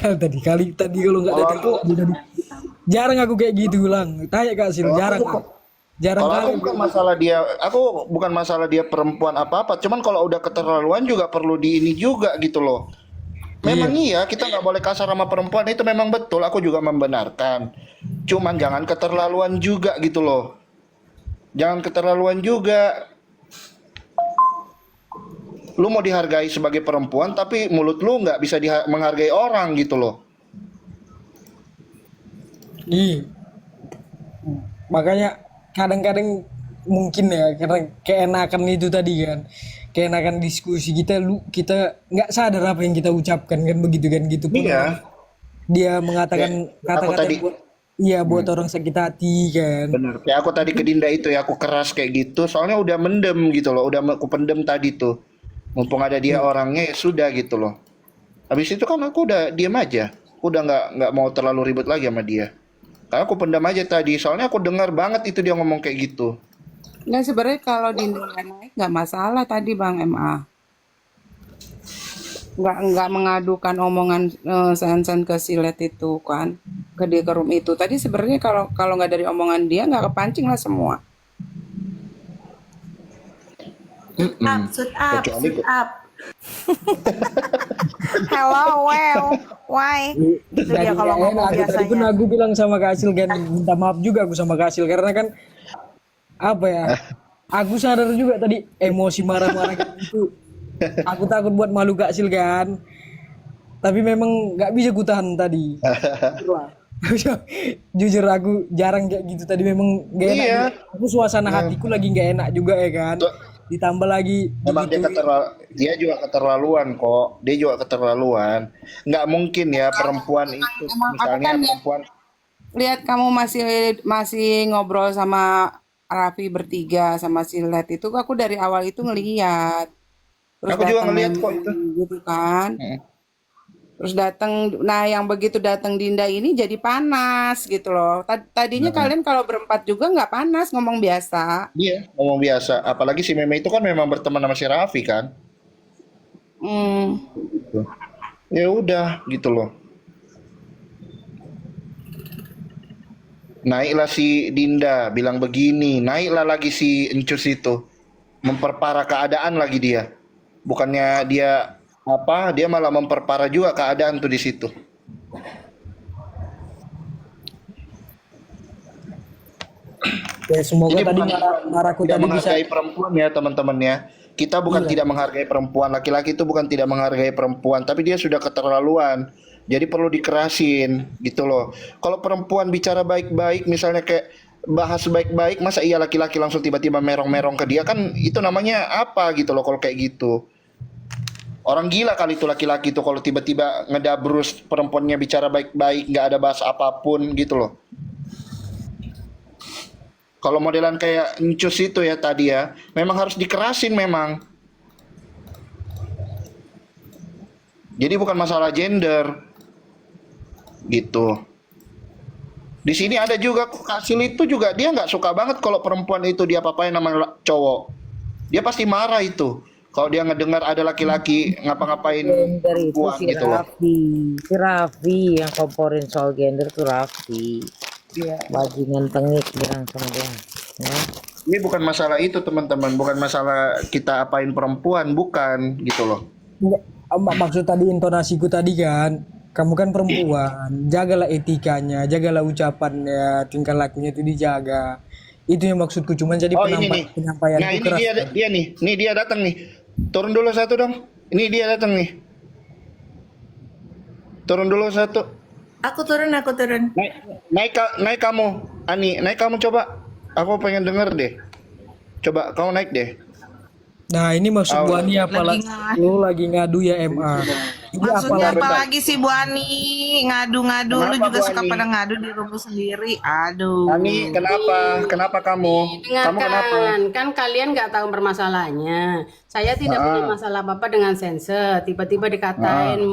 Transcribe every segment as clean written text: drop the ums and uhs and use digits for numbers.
kali tadi. Kali tadi kalau nggak Kalau datang aku, tadi. Jarang aku kayak gitu ulang. Tanya Kak Sil, kalau aku jarang. bukan, Jarang kalau kali. aku bukan masalah dia perempuan apa-apa. Cuman kalau udah keterlaluan juga perlu di ini juga gitu loh. Memang Iya. iya, kita nggak boleh kasar sama perempuan itu memang betul. Aku juga membenarkan. Cuman jangan keterlaluan juga gitu loh. Jangan keterlaluan juga. Lu mau dihargai sebagai perempuan, tapi mulut lu nggak bisa menghargai orang gitu loh. Iya. Makanya kadang-kadang mungkin ya karena keenakan itu tadi kan, keenakan diskusi kita nggak sadar apa yang kita ucapkan kan, begitu kan, gitu pun orang Iya. dia Kayak mengatakan aku kata-kata tadi, yang buat, iya, buat hmm, orang sakit hati kan. bener. Kayak aku tadi ke Dinda itu ya, aku keras kayak gitu. Soalnya udah mendem gitu loh, udah aku pendem tadi tuh. Mumpung ada dia orangnya ya sudah gitu loh. Habis itu kan aku udah diam aja. Aku udah nggak mau terlalu ribet lagi sama dia. Karena aku pendam aja tadi. Soalnya aku dengar banget itu dia ngomong kayak gitu. Nggak, sebenarnya kalau Dinda nggak naik nggak masalah tadi Bang MA. Nggak mengadukan omongan Sensen ke Silet itu kan, ke dia ke room itu. Tadi sebenarnya kalau kalau nggak dari omongan dia nggak kepancing lah semua. Up, Mm-mm. suit up, Kecuali suit up. Hello, well, why? Itu Jadi dia kalau nggak enak. ngomong Tadi pun biasanya. aku bilang sama Kak Asil kan, minta maaf juga aku sama Kak Asil karena kan apa ya, aku sadar juga tadi emosi marah-marah kayak gitu. Aku takut buat malu Kak Asil kan, tapi memang nggak bisa ku tahan tadi. Jujur lah. Jujur aku jarang kayak gitu tadi, memang gak enak iya. juga. Aku suasana Nah, hatiku lagi nggak enak juga ya kan, tuh, ditambah lagi emang digituin. dia juga keterlaluan kok. Dia juga keterlaluan. Nggak mungkin ya perempuan itu, Emang aku misalnya kan perempuan. lihat kamu masih masih ngobrol sama Raffi bertiga sama Silet itu, aku dari awal itu ngeliat. Terus Aku juga datang ngeliat meme kok itu. gitu kan. Mm. Terus datang, nah yang begitu datang Dinda ini jadi panas gitu loh. Tadinya Nah, kalian kalau berempat juga nggak panas, ngomong biasa. iya, ngomong biasa. Apalagi si Meme itu kan memang berteman sama si Raffi kan. Hmm. Gitu. Ya udah gitu loh. Naiklah si Dinda bilang begini, naiklah lagi si Encus itu, memperparah keadaan lagi dia. Bukannya dia apa, dia malah memperparah juga keadaan tuh di situ. Ya semoga Ini tadi bukan marahku tidak tadi bisa. menghargai perempuan ya teman-teman ya. Kita bukan Iya. tidak menghargai perempuan, laki-laki itu bukan tidak menghargai perempuan, tapi dia sudah keterlaluan. Jadi perlu dikerasin gitu loh. Kalau perempuan bicara baik-baik, misalnya kayak bahas baik-baik, masa iya laki-laki langsung tiba-tiba merong-merong ke dia, kan itu namanya apa gitu loh kalau kayak gitu. Orang gila kali itu laki-laki itu kalau tiba-tiba ngedabrus perempuannya bicara baik-baik, nggak ada bahas apapun gitu loh. Kalau modelan kayak Encus itu ya tadi ya, memang harus dikerasin memang. Jadi bukan masalah gender gitu. Di sini ada juga Kasil itu juga dia nggak suka banget kalau perempuan itu dia papain sama cowok. Dia pasti marah itu. Kalau dia ngedengar ada laki-laki ngapa-ngapain Gender itu perempuan si gitu loh. Raffi. Si Raffi yang komporin soal gender tuh Raffi. Iya. Bajingan tengik bilang sama dia. Ya. Ini bukan masalah itu teman-teman, bukan masalah kita apain perempuan, bukan gitu loh. Enggak, maksud tadi intonasiku tadi kan, kamu kan perempuan, jagalah etikanya, jagalah ucapannya, tingkah lakunya itu dijaga. Itu yang maksudku, cuman jadi Oh ini nih. Nah penyampaianku ini keras dia tadi. dia nih dia datang nih. Turun dulu satu dong. Ini dia datang nih. Turun dulu satu. Aku turun, aku turun. Naik naik kamu, Ani, naik kamu coba. Aku pengen denger deh. Coba kamu naik deh. Nah ini maksud Bu Awas. Ani Lagi apalagi ngadu. lu lagi ngadu ya MA. Ini Maksudnya apalagi apa Bentar. lagi sih Bu Ani? Ngadu-ngadu, lu Kenapa juga Bu suka Ani? pada ngadu di rumah sendiri. Ani, Aduh. kenapa? Kenapa kamu? Kamu kenapa? Dengarkan, kan kalian nggak tahu permasalahannya. Saya tidak punya Ah, masalah apa-apa dengan sense. Tiba-tiba dikatain ah.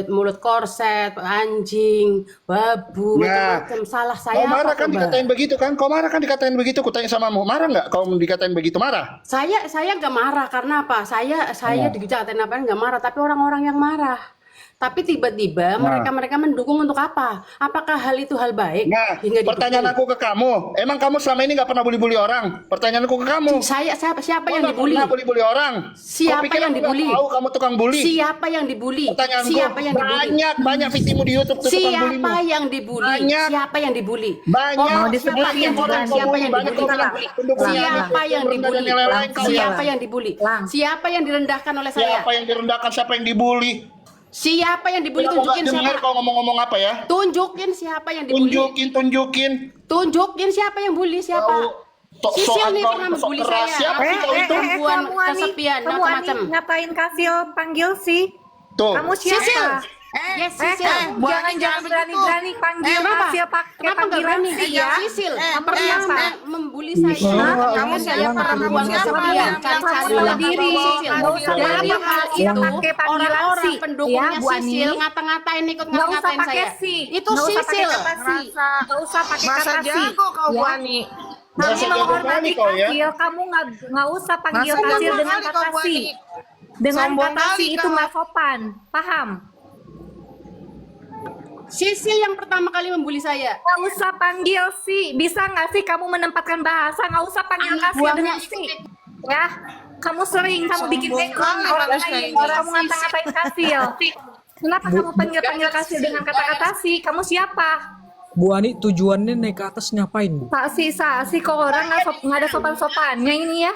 mulut korset, anjing, babu, Nah, macam-macam. Salah kau saya apa marah kan coba? dikatain begitu kan? Kau marah kan dikatain begitu? Kutanya samamu, marah nggak? Kau dikatain begitu marah? Saya nggak marah karena apa? Saya Ah. dikatain apa nggak marah, tapi orang-orang yang marah. Tapi tiba-tiba mereka mendukung untuk apa? Apakah hal itu hal baik? Nah, Hingga pertanyaan didukung. aku ke kamu, emang kamu selama ini nggak pernah bully-bully orang? Pertanyaanku ke kamu. Siapa Kau yang nggak dibully? pernah bully-bully orang. Siapa Kau pikir yang aku nggak dibully? tahu kamu tukang bully? Siapa yang dibully? Pertanyaanku, Siapa yang dibully? banyak victimmu di YouTube tuh tukang Siapa bullymu. yang dibully? Banyak. Siapa yang dibully? Banyak. Siapa disebutin, yang orang dibully? kau Siapa bully, yang banyak dibully? kau bilang pendukungnya Siapa yang rendah dan dibully? yang lain kau ya. Siapa yang dibully? Lang. Siapa yang direndahkan oleh saya? Siapa yang direndahkan, siapa yang dibully? Siapa yang dibully? Aku nggak Tunjukin dengar siapa. kau ngomong-ngomong apa ya. Tunjukin siapa yang dibully. Tunjukin. Tunjukin siapa yang bully siapa. Tok Sisil soal nih kau, pernah sok membuli keras. saya. Siapa sih kau itu? Perempuan kamu Ani, kesepian, kamu Ani, macam-macam. ngapain Kasil panggil sih? Tuh. Kamu siapa? Sisil. Yes, Sisil. Jangan berani-berani panggil Kenapa? Kasil pakai Kenapa nggak panggilan berani? sih ya? Sisil Kamu pernah siapa? membuli saya. Kamu Saya perempuan kesepian. Cari-cari Kamu orang diri. Sisil. Nggak usah Dari pakai hal Kasil, itu, pakai panggilan orang-orang sih. pendukungnya Ya, Bu Ani. Sisil ngata-ngatain ikut Nggak usah ngata-ngatain pakai saya. si. Itu Nggak usah pakai Sisil. kata si. Nggak usah pakai Masa kata si. jago kau Bu Ya. Ani. Nggak Kamu usah jago menghormati kali kau ya. Kasil, kamu nggak usah panggil Masa Kasil jago dengan kali kata kau Bu si. Ani. Dengan Sombong kata si kali itu kau. nggak sopan, paham? Sisil yang pertama kali membuli saya. Nggak usah panggil si, bisa nggak sih kamu menempatkan bahasa? Nggak usah panggil Anak Kasil buahnya dengan si, ya? Kamu sering kamu bikin background kali orang manusia lain, ini. kamu ngata-ngatain Kasil. Kenapa kamu panggil Kasil dengan kata-kata si? Kamu siapa? Bu Ani tujuannya naik ke atas ngapain, Bu? Sasi kok orang nggak ada sopan-sopannya ini ya?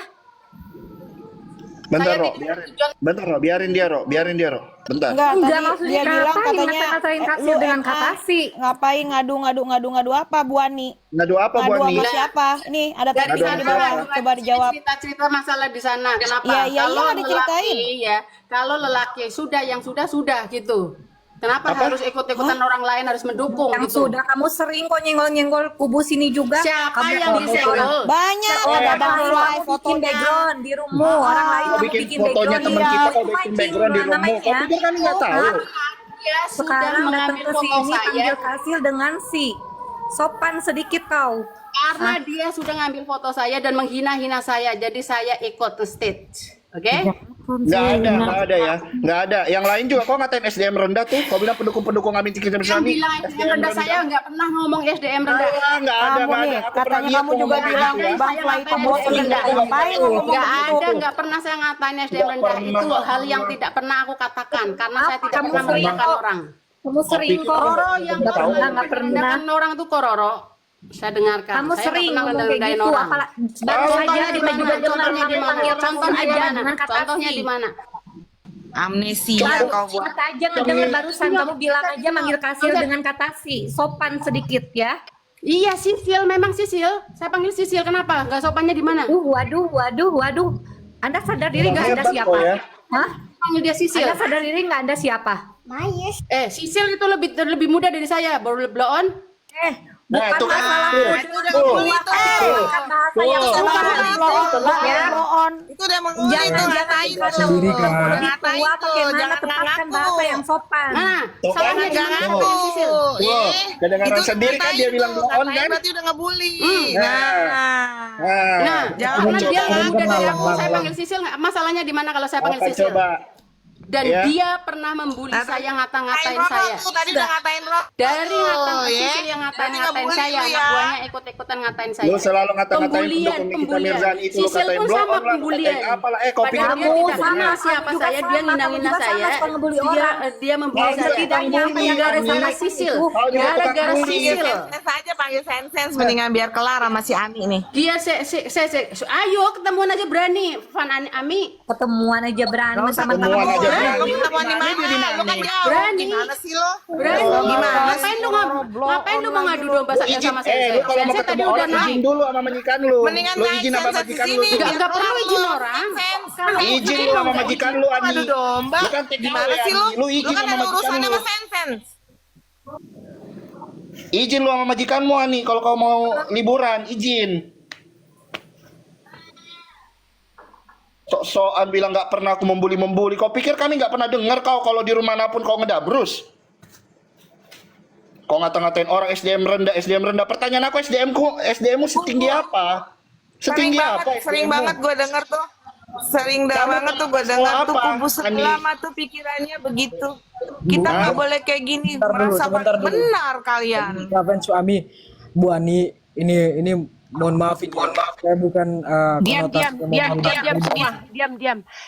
Bentar, Saya Ro. Bentar, Ro. Biarin dia, Ro. Bentar. Enggak, Tadi maksudnya dia bilang ngapain katanya ngata-ngatain Kasil lu dengan MA, kata si? ngapain ngadu apa Bu Ani? Ngadu apa Bu Ngadu Ani? sama siapa? Nih ada Dari tulisan di bawah, coba dijawab. cerita-cerita masalah di sana. Kenapa? Iya, iya, kalau iya, diceritain. lelaki ya, kalau lelaki sudah yang sudah gitu. Kenapa harus ikut-ikutan orang lain harus mendukung Yang gitu? sudah kamu sering kok nyenggol-nyenggol kubu sini juga. Siapa Kamu yang kok disenggol? Banyak ada Kamu butterfly bikin fotonya. background di rumah orang lain Kau kamu bikin bikin fotonya background teman iya. kita, kau Itu bikin mancing background di bulan rumah. namanya. Kau pikir kan nggak tahu? Dia sudah Sekarang datang mengambil ke foto sini saya panggil Kasil dengan si. Sopan sedikit kau. karena dia sudah ngambil foto saya dan menghina-hina saya. Jadi saya ikut stage. Oke? Nggak ada ya. Nggak ada. Yang lain juga kau ngatain SDM rendah tuh. Kau bilang pendukung-pendukung Amin Tikit Yang Bersani. bilang SDM rendah saya nggak pernah ngomong SDM rendah. Nggak ada. Kamu nih, Aku pernah katanya lihat kamu kau juga ngomong bilang gitu ya. Bang Fly pembohong rendah. Ngapain ngomong Nggak begitu? ada, nggak pernah saya ngatain SDM rendah. Itu hal yang tidak pernah aku katakan karena saya tidak Kamu pernah sering merendahkan kok. orang. Kamu sering kok. Roro yang Nggak pernah. merendahkan orang itu Kororo. Saya dengarkan. Kamu Saya sering nggak pernah ngomong kayak rendahin gitu. orang. Apalagi baru saja kita juga dengar Contohnya di kamu mana? panggil Contohnya di aja mana? dengan kata Contohnya si. di mana? Amnesia Baru kau Bu. kita aja ngedenger barusan kamu bilang aja manggil Kasil dengan kata si. Sopan sedikit ya. Iya, Sisil, memang Sisil. Saya panggil Sisil. Kenapa? Nggak sopannya di mana? Waduh. Anda sadar diri nggak Anda Hebat siapa? kau ya. Hah? Panggil dia Sisil. Anda sadar diri nggak Anda siapa? Sisil itu lebih muda dari saya. Baru blow on. Nah, Bukan itu kan. masalah Tuh. Itu udah Tuh. ngebully tuh. bukan bahasa yang Tuh. sopan. Ya. Itu udah mengulit Jangan tuh jangan ngatain kita tuh. Sendiri kan. lebih Ngatain tua tuh, bagaimana jangan tempatkan ngaku. bahasa yang sopan. Nah, Tuh, salahnya kan? di mana Jangan saya panggil Sisil? Tuh, kedengaran sendiri kan dia bilang blow on kan? Berarti udah ngebully. Nah, Jangan karena dia coba. lebih muda dari aku, Lang, saya lang. panggil Sisil. Masalahnya di mana kalau saya panggil Apa Sisil? coba? Dan Ya. dia pernah membuli saya, ngata-ngatain Roro saya. tuh tadi udah ngatain Roro. Dari ngata ya. Sisil yang ngatain Jadi ngebully saya, lu anak ya. buahnya ikut-ikutan ngatain saya. Lu selalu ngata-ngatain Pembulian, pendukung Nikita pembulian. Mirzani itu lu Sisil katain pun blow sama on lah, pembulian. katain apalah. Kau Padahal pikir dia kamu tidak sama, kenal siapa juga saya, dia sama, ngina-ngina juga sama, saya. suka ngebully Dia orang. dia membuli Kau saya. setidaknya apa yang Gara-gara kamu Sisil. Kau juga tukang Gara-gara bully. Sisil. Sense aja panggil Sense mendingan biar kelar sama si Ani nih. Dia ayo ketemuan aja berani, Fan Ami. Ketemuan aja berani sama ketemuan aja berani. Lu ketemuan di mana? Lu kan jauh. Berani. Gimana sih lo? Berani. Gimana Ngapain lu ngapain lu mengadu domba saya Izin, sama lu saya? kalau mau Saya ketemu tadi udah orang izin naik. dulu sama majikan lu. Mendingan Lu naik izin sama Sense di majikan sini. lu tuh. Nggak perlu izin orang. Sense. Izin lu sama majikan lu, Ani. Aduh domba. Lu kan TKW, Gimana sih lu? Ani. Lu izin kan sama ada majikan urusan lu. sama Sense. Izin lu sama majikanmu, Ani. Kalau kau mau liburan, izin. Sok-sokan bilang nggak pernah aku membuli. Kau pikir kami nggak pernah dengar kau kalau di rumah manapun kau ngedabrus? Kau ngata-ngatain orang SDM rendah. Pertanyaan aku SDMmu setinggi apa? Setinggi apa? Sering SDM-mu? banget gue denger tuh. Sering dah Kamu banget tuh gue mau dengar tuh apa, kubu Ani? sebelah mah tuh pikirannya begitu. Kita nggak boleh kayak gini, merasa sebentar dulu. benar kalian. Maafin suami Bu Ani, ini mohon maaf ini. Saya bukan Diam, konotasi diam, diam, diam semua,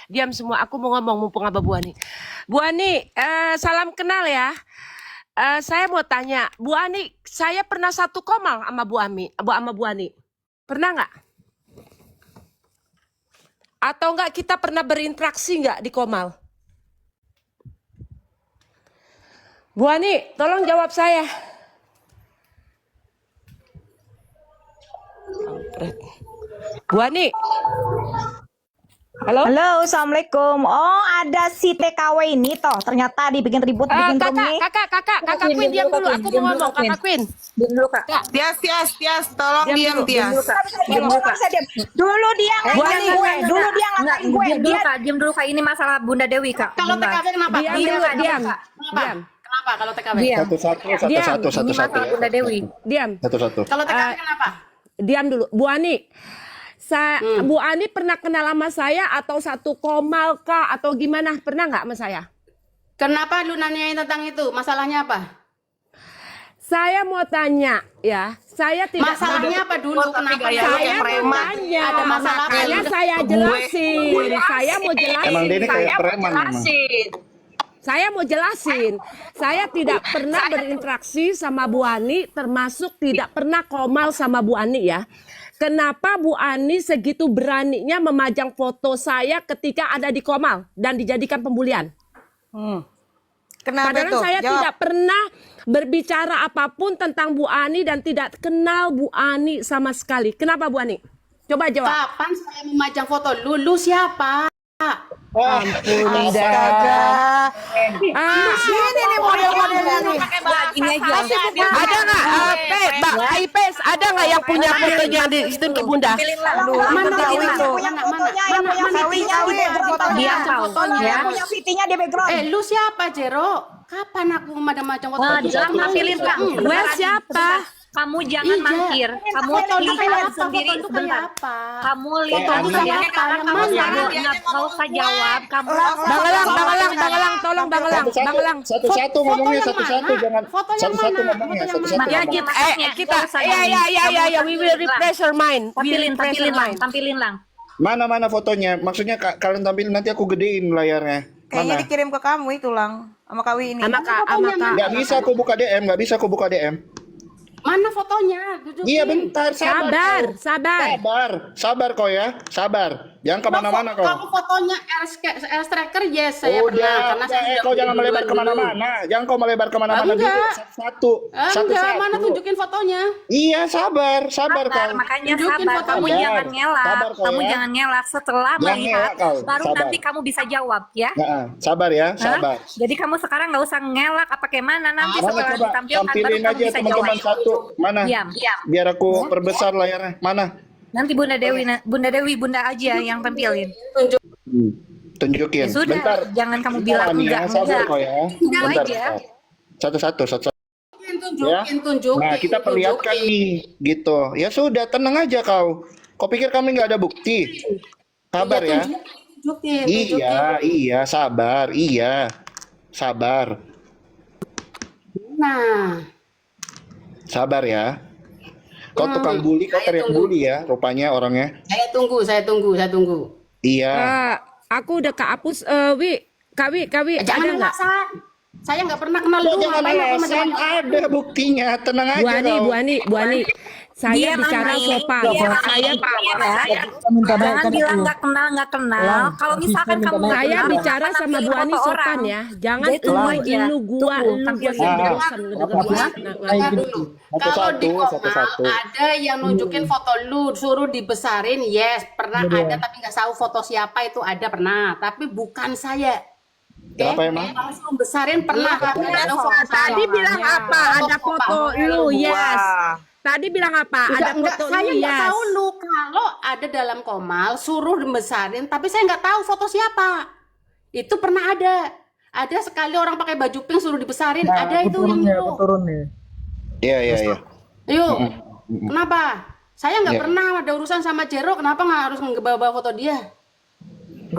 diam semua. Aku mau ngomong mumpung apa Bu Ani. Bu Ani, salam kenal ya. Saya mau tanya, Bu Ani, saya pernah satu komal sama Bu Ani. Pernah nggak? Atau enggak kita pernah berinteraksi nggak di komal? Bu Ani, tolong jawab saya. Kampret. Bu Ani. Halo? Halo, assalamualaikum. Oh, ada si TKW ini toh. Ternyata dibikin ribut, bikin room nih. Kakak Queen diam dulu. Aku mau ngomong, Kakak Queen. Diam dulu, Kak. Tias, tolong diam Tias. Nggak bisa diam. Dulu dia ngatain gue. Dulu dia ngatain gue. Diam dulu Dia Kak, diam dulu Kak. Ini masalah Bunda Dewi Kak. Kalau Bentar. TKW kenapa? Diam Kenapa? dulu, diam. Kenapa? Diam. Kenapa kalau TKW? Diam. Satu-satu Diam. Ini masalah ya. Bunda Dewi. Diam. Satu-satu. Kalau TKW kenapa? Diam dulu. Bu Ani. Bu Ani pernah kenal sama saya atau satu komal kah atau gimana? Pernah nggak sama saya? Kenapa lu nanyain tentang itu? Masalahnya apa? Saya mau tanya ya. Saya tidak Masalahnya apa dulu? Kenapa? gaya lu saya kayak mau preman. tanya. Ada masalah apa? Makanya saya jelasin. Saya mau jelasin. Emang dia ini kayak preman memang. Saya mau jelasin. Saya tidak pernah berinteraksi sama Bu Ani, termasuk tidak pernah komal sama Bu Ani ya. Kenapa Bu Ani segitu beraninya memajang foto saya ketika ada di komal dan dijadikan pembulian? Kenapa Padahal tuh? saya Jawab. tidak pernah berbicara apapun tentang Bu Ani dan tidak kenal Bu Ani sama sekali. Kenapa Bu Ani? Coba jawab. Kapan saya memajang foto lu? Lu siapa? Ampun dah. Ini nih model-modelnya nih. Gini aja. Ada nggak, Mbak Aipes, ada nggak yang punya fotonya di situ ke Bunda? Mana Kawi mana? tuh. punya fotonya, yang punya VT-nya di background. Dia Yang tahu, ya. punya VT-nya di background. Lu siapa Jero? Kapan aku memajang foto? Wah, jangan tampilin Kak. Well, siapa? Kamu jangan Iya. mangkir. Kamu Foto lu kayak lihat apa? sendiri Foto lu kayak sebentar. apa? Kamu lihat Foto lu sendiri kayak sekarang apa? kamu Mana? nggak usah jawab. Kamu Bang Elang, tolong Bang Elang. Satu-satu ngomongnya, Foto yang satu-satu mana? jangan Foto yang satu-satu mana? ngomongnya, Foto yang satu-satu mana? Ya ngomongnya. kita, ya, we will refresh your mind. We will refresh your mind. tampilin lang. Mana fotonya? Maksudnya kalian tampilin nanti aku gedein layarnya. Kayaknya Mana? dikirim ke kamu itu lang sama Kawi ini. Sama Kak. Nggak bisa aku buka DM, nggak bisa aku buka DM. Mana fotonya? Dudukin. Iya bentar, Sabar. sabar kau ya, sabar. Jangan kemana-mana kau. Kalau fotonya RS Tracker, yes saya pernah. Karena saya Kau sudah jangan melebar duluan kemana-mana. Jangan kau melebar kemana-mana dulu. Enggak. Satu-satu. Enggak, Satu-satu. mana tunjukin fotonya? Iya, sabar kau. Makanya Tunjukin sabar. foto Kamu sabar. jangan ngelak. Sabar kau Kamu ya. jangan ngelak. Setelah Jangan melihat, ngelak kau. baru Sabar. nanti kamu bisa jawab ya. Nah, sabar ya, Hah? sabar. Jadi kamu sekarang nggak usah ngelak apa kayak mana. Nanti Mana setelah coba ditampilkan baru tampilin kamu aja bisa teman-teman jawab. satu. Mana? Diam. Biar aku perbesar layarnya. Mana? Nanti Bunda Bunda aja yang tampilin. Tunjukin. Ya sudah, Bentar. jangan kamu bilang Tahan ya, sabar enggak. kau ya. Enggak Bentar, aja. bentar. Satu-satu. Tunjukin. Nah, kita perlihatkan nih, gitu. Ya sudah, tenang aja kau. Kau pikir kami nggak ada bukti? Sabar ya. Tunjukin. Iya, sabar. Nah, Sabar ya. Kau tukang bully, kau teriak bully ya, rupanya orangnya. saya tunggu. Iya. Aku udah kehapus. Kawi, Jangan ada nggak? alasan. Saya nggak pernah kenal Kau lu. jangan ngapain aku alasan, macam-macam? ada buktinya. Tenang aja kau. Bu Ani. Saya bicara sopan. Saya Jangan bilang nggak kenal. Kalau misalkan kamu nggak Saya kenal, bicara jangan sama nampilin Bu Ani foto sopan orang. ya. Jangan Jadi tunggu aja. gua Dengar dulu. Kalau di Satu-satu. Komal ada yang nunjukin foto lu, suruh dibesarin, yes pernah ada, tapi nggak tahu foto siapa itu ada pernah, tapi bukan saya. Kenapa emang? Kalau suruh besarin pernah, tapi nggak tahu foto saya. Tadi bilang apa? Ada foto lu, yes. Tadi bilang apa? Ada foto Saya lu, nggak yes. tahu lu kalau ada dalam Komal suruh dibesarin, tapi saya nggak tahu foto siapa. Itu pernah ada. Ada sekali orang pakai baju pink suruh dibesarin, ada itu yang itu. turun nih. Iya. Yuk, kenapa? Saya nggak Ya. pernah ada urusan sama Jero, kenapa nggak harus ngebawa foto dia?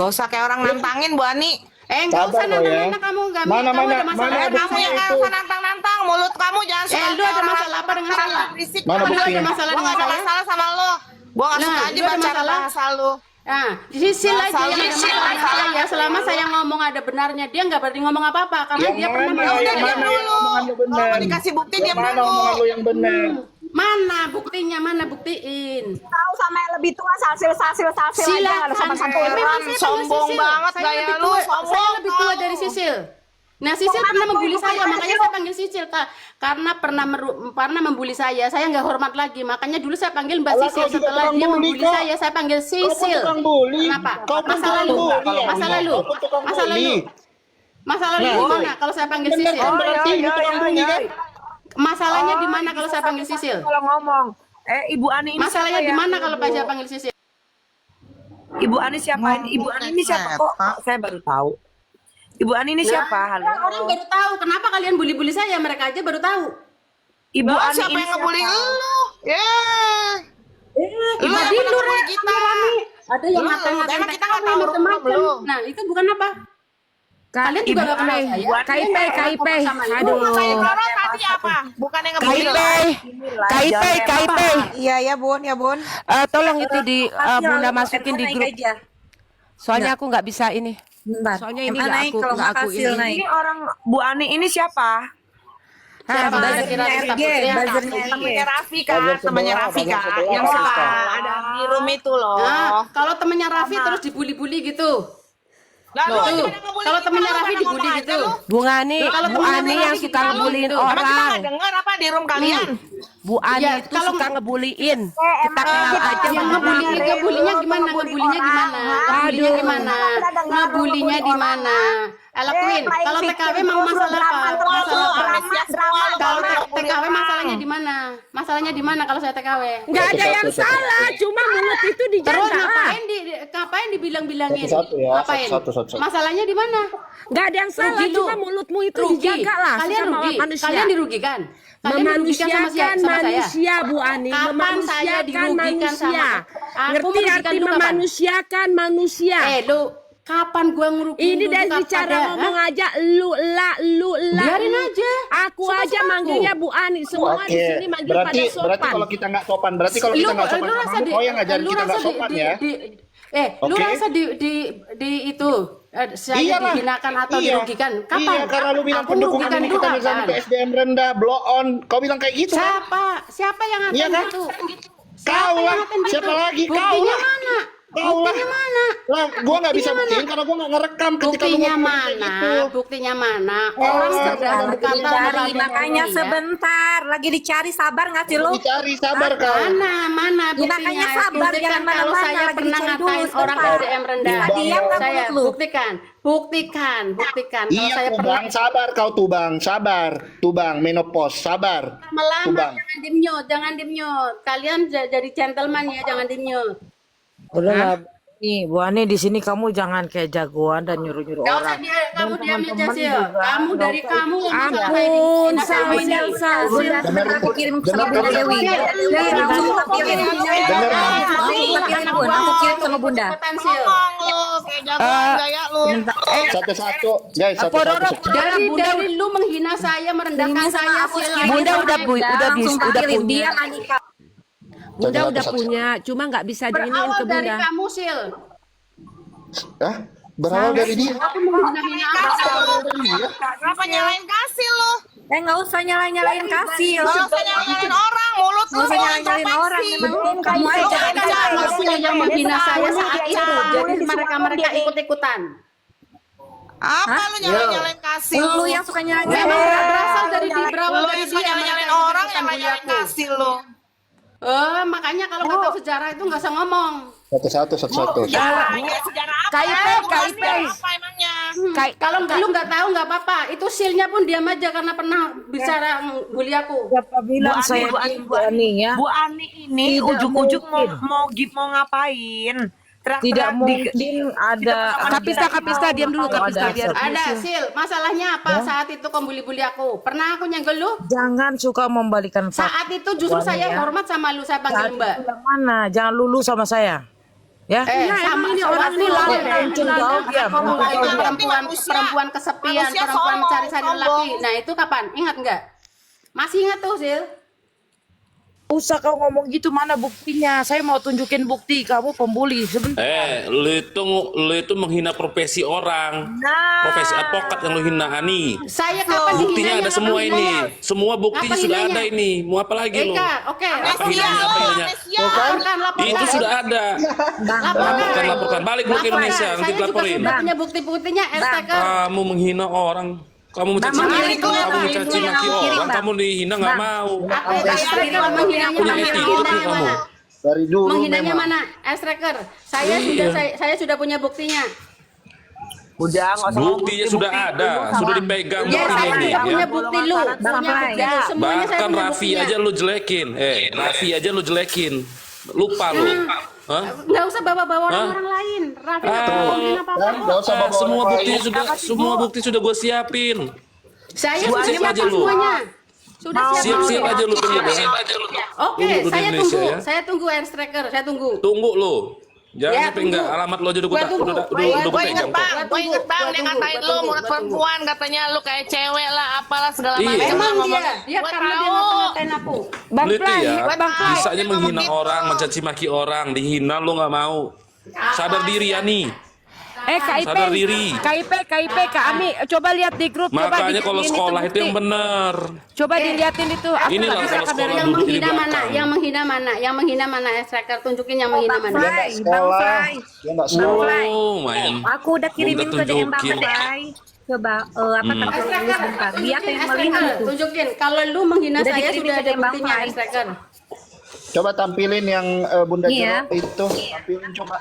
Gak usah kayak orang nantangin Bu Ani. Nggak usah Sabar lo ya. nantang-nantang kamu, nggak Mana, kamu mana, ada masalah mana apa Kamu saya? yang gak usah nantang-nantang. Mulut kamu jangan suka Lu ada masalah apa dengan saya? Berisik. Mana Lu ada buktinya? masalah Gua dengan gak ada saya? masalah sama lo. Gua gak Nah, suka aja lu ada baca masalah? bahasa lu. Nah, Sisil aja Masalah- yang ada masalah dengan saya. Selama saya ngomong ada benarnya, dia nggak berarti ngomong apa-apa karena Yang dia pernah mana? melakukan Yang Diam mana yang dulu. omongan lu benar? Kalau mau dikasih bukti Yang diam mana dulu. omongan lu yang benar? Mana buktinya? Mana buktiin? Tahu sama yang lebih tua salsil aja nggak ada Silakan. sopan santun. Memang Heran, saya sombong panggil Sisil. banget Saya gaya lebih lu, tua, sombong saya lebih tua kau. dari Sisil. Nah, Sisil pernah membuli saya, makanya saya panggil Sisil, Kak. Karena pernah membuli saya nggak hormat lagi. Makanya dulu saya panggil Mbak Alah, Sisil. kau juga Setelah tukang dia bully, membuli kok. saya panggil Kau pun Sisil. tukang bully. Kenapa? Kau pun Masa tukang lalu. bully ya. Masa lalu. Kau pun tukang Masa lalu. bully. Masa lalu Nah, gimana kalau saya panggil Benar Sisil? kan berarti ini tukang bully kan? Masalahnya di mana kalau saya panggil Sisil? Kalau ngomong, Ibu Ani ini Masalahnya siapa di ya? mana kalau saya panggil Sisil? Ibu Ani siapa? Ibu Ani ini siapa kok? Saya baru tahu. Ibu Ani ini siapa? Halo. Orang baru tahu. Kenapa kalian bully-bully saya? Mereka aja baru tahu. Ibu Ani siapa ini yang ngebully siapa? lu? Ya. Ibu Lu yang di pernah luar ngebully kita. ada yang Lu, ngatain-ngatain emang kita nggak TKW, tahu macam-macam. belum? Nah, itu bukan apa? Kalian juga gak kenal saya. KIP, KIP. Aduh. Loro tadi apa? Bukan yang ngebully lu. KIP. Iya ya Bun, ya Bun. Tolong itu di Bunda masukin di grup. Soalnya aku nggak bisa ini. Soalnya ini nggak aku ini. Ini orang Bu Ani ini siapa? Siapa? Buzzernya Kira-kira RG, takutnya. buzzernya temennya Raffi kan, Buzzer temennya sebelah, Raffi buzzer kan, sebelah, yang apa suka kita? ada di room itu loh. Nah, kalau temennya Raffi terus dibully-bully gitu. Lah, lu Tuh, gimana ngebully kalau kita? temennya Lu Raffi pada dibully ngomong gitu. aja lu. Bu Ani, Kalau Bu temennya Ani Raffi yang gitu, suka ngebullying gitu. Emang kita orang. nggak dengar apa di room kalian? Bu Ani Ya, itu kalau- suka ngebuliin. Kita kenal aja Yang ngebulinya gimana? Ngebulinya gimana? Ngebulinya gimana? Ngebulinya di mana? Queen, kalau TKW mau masalah apa? Masalah apa? Kalau TKW masalahnya di mana? Masalahnya di mana kalau saya TKW? Nggak ada yang salah, cuma mulut itu Terus dijaga. ngapain dibilang-bilangin? Satu-satu ya, Ngapain? satu-satu. Masalahnya di mana? Nggak ada yang salah, Rugi lu. cuma mulutmu itu Rugi. dijaga lah. Kalian sesama rugi. manusia. Kalian dirugikan. Kalian dirugikan sama Memanusiakan sama saya. manusia, Bu Ani. Kapan saya Memanusiakan dirugikan manusia. sama? Aku Ngerti merugikan arti lu kapan? memanusiakan manusia? Lu kapan gua Ini dari cara ngomong aja lu la. Biarin aja. Aku aja manggilnya Bu Ani. Semua di sini manggil pada berarti sopan. kalau kita nggak sopan, berarti kalau kita nggak sopan sama kamu, kau yang ngajarin kita nggak sopan ya. Lu Oke. rasa di itu saya Iyalah. dihinakan atau Iya. dirugikan? Kapan? Iya, karena lu bilang Aku pendukung merugikan ini lu kita misalnya kapan? ke SDM rendah, blow on. Kau bilang kayak gitu kan? Siapa yang ngatain Iya kan? gitu? Kau lah. yang ngatain Siapa lagi? Kau Buktinya lah. mana? Kau lah. Buktinya mana? Lah, gua nggak bisa buktiin karena gua nggak ngerekam ketika lu Buktinya ngomong kayak mana? gitu. Buktinya mana? Orang sedang berkabar Dicari, melalui makanya ya. sebentar lagi dicari, sabar nggak sih lu? Dicari, sabar kau. Mana Ya, buktinya? makanya sabar, Buktikan jangan kalau mana-mana, saya lagi pernah dicari dulu, ngatain orang sebentar. SDM rendah. Bisa diam nggak Saya mulut lu? buktikan. Kalau Iya saya tuh pernah bang, sabar kau tuh bang, sabar. Tuh bang, menopause, sabar. Tuh melamar, bang. jangan dimnyot. Kalian jadi gentleman ya, jangan dimnyot. Udah lah, nih Bu Ani di sini kamu jangan kayak jagoan dan nyuruh-nyuruh Gak usah orang. kamu diam aja teman-teman sih. juga, Kamu nggak dari usah kamu yang bisa Ampun, kayak gini. salsil. Sebentar aku kirim sama Bunda Dewi. Langsung aku kirim. Aku kirim sama Bunda. Potensial. Ngomong lu, kayak jagoan gaya lu. Satu-satu, guys, satu-satu. Dari lu menghina saya, merendahkan saya. Bunda udah Langsung tak kirim punya. dia Manika. Bunda udah Satu-satu. punya, cuma nggak bisa diinin Berawal ke dari Bunda. kamu, Sil. Hah? Berawal dari dia. Aku menghina-hina Berawal dari dia. Kenapa nyalain kasih lu? Nggak usah nyalain kasih. Nggak usah nyalain orang, mulut lu Nggak usah mau nyalain orang. Yang penting kamu Lu aja kan Kamu yang menghina saya saat itu. Jadi mereka ikut-ikutan. Apa lu nyalain kasih Lu yang suka nyalain Memang berasal dari berawal Lu dari yang suka dia. nyalain mereka orang ikutan yang bully nyalain aku. kasih lu. Makanya kalau nggak tahu sejarah itu nggak usah ngomong. Satu-satu. Ya, sejarah apa? KIP. Apa emangnya? Kalau lu nggak tahu nggak apa-apa. Itu silnya pun diam aja karena pernah bicara bully aku. Siapa bilang saya Bu Ani ya? Bu Ani ini Tidak ujuk-ujuk mungkin. mau ngapain? Tidak mungkin ada. Kapista, diam dulu Kapista biar. Ada sil. Masalahnya apa? Saat itu kau bully aku. Pernah aku nyenggol lu? Jangan suka membalikan fakta. Saat itu justru saya ya. hormat sama lu. Saya panggil Mbak. Yang mana? Jangan lulu sama saya. Ya. Sama ini orang ini perempuan kesepian, perempuan mencari-cari lelaki. Nah, itu kapan? Ingat nggak? Masih ingat tuh, Sil? Usah kau ngomong gitu, mana buktinya? Saya mau tunjukin bukti kamu pembuli. Sebentar. Lu itu menghina profesi orang. Profesi advokat yang lu hina, Ani. Saya kapan Buktinya dihinanya ada semua kapan ini. hinanya? Semua buktinya Kapan sudah hinanya? ada ini. Mau apa lagi lu? Eka, oke. Apa hinanya? Apa hinanya? Laporkan. Itu sudah ada. Laporkan. Balik lu ke Indonesia, nanti Saya juga laporin. sudah punya bukti-buktinya, Esteker. Kamu menghina orang. Kamu mencaci maki orang. Kamu dihina nggak mau. Esteker menghinanya Punya mana? attitude nih kamu. Dari dulu Menghinanya memang. mana? Esteker. Iya. Saya sudah punya buktinya. Udah nggak usah Buktinya sudah ada, sudah dipegang Ya, saya buktinya nih. juga punya Ya. bukti lu. Punya bukti lu. Semuanya saya Bahkan punya Raffi buktinya. aja lu jelekin. Raffi aja lu jelekin. Lupa lu. Hah? Nggak usah bawa-bawa Hah? orang lain. Raffi nggak Ah. pernah ngomongin apa-apa kok. Nggak usah bawa Semua orang bukti lain. semua bukti sudah gue siapin. Saya Siap sudah aja siapkan lu. semuanya. Sudah Siap-siap aja lu tunggu. Oke, Tunggu di saya Indonesia, tunggu. ya. Saya tunggu Esteker. Saya tunggu. Tunggu lu. Jangan Ya, sampai enggak tunggu. alamat lo aja udah Gua tunggu. udah Gua gue inget, pegang. Bang. kok. Gue inget bang, dia ngatain lu murid perempuan, katanya lu kayak cewek lah, apalah segala Iya. macam. Emang ngomong. dia Gua karena dia tahu. ngata-ngatain aku. Lu itu ya, Bang Play. bisanya menghina orang, mencaci maki orang, dihina lu nggak mau. Sadar diri ya nih. KIP, Sadar diri. KIP, Kak Ami, coba lihat di grup. Makanya kalau ini sekolah tuh itu yang bukti. bener. Coba diliatin itu. Aku Inilah nggak bisa kalau kabarin. sekolah Yang duduk di menghina mana? belakang. Yang menghina mana? Yang menghina mana? Esteker tunjukin yang menghina mana. Dia nggak sekolah. Dia nggak sekolah. Oh, main. Aku udah kirimin ke DM Bang tunjukin. Play. Coba apa tertulis bentar. Dia kayak melihat Esteker, itu. tunjukin. Kalau lu menghina Udah saya dikirimin sudah ke ada DM Bang buktinya, Play. Esteker. Coba tampilin yang Bunda Iya. Jero itu. Tampilin coba.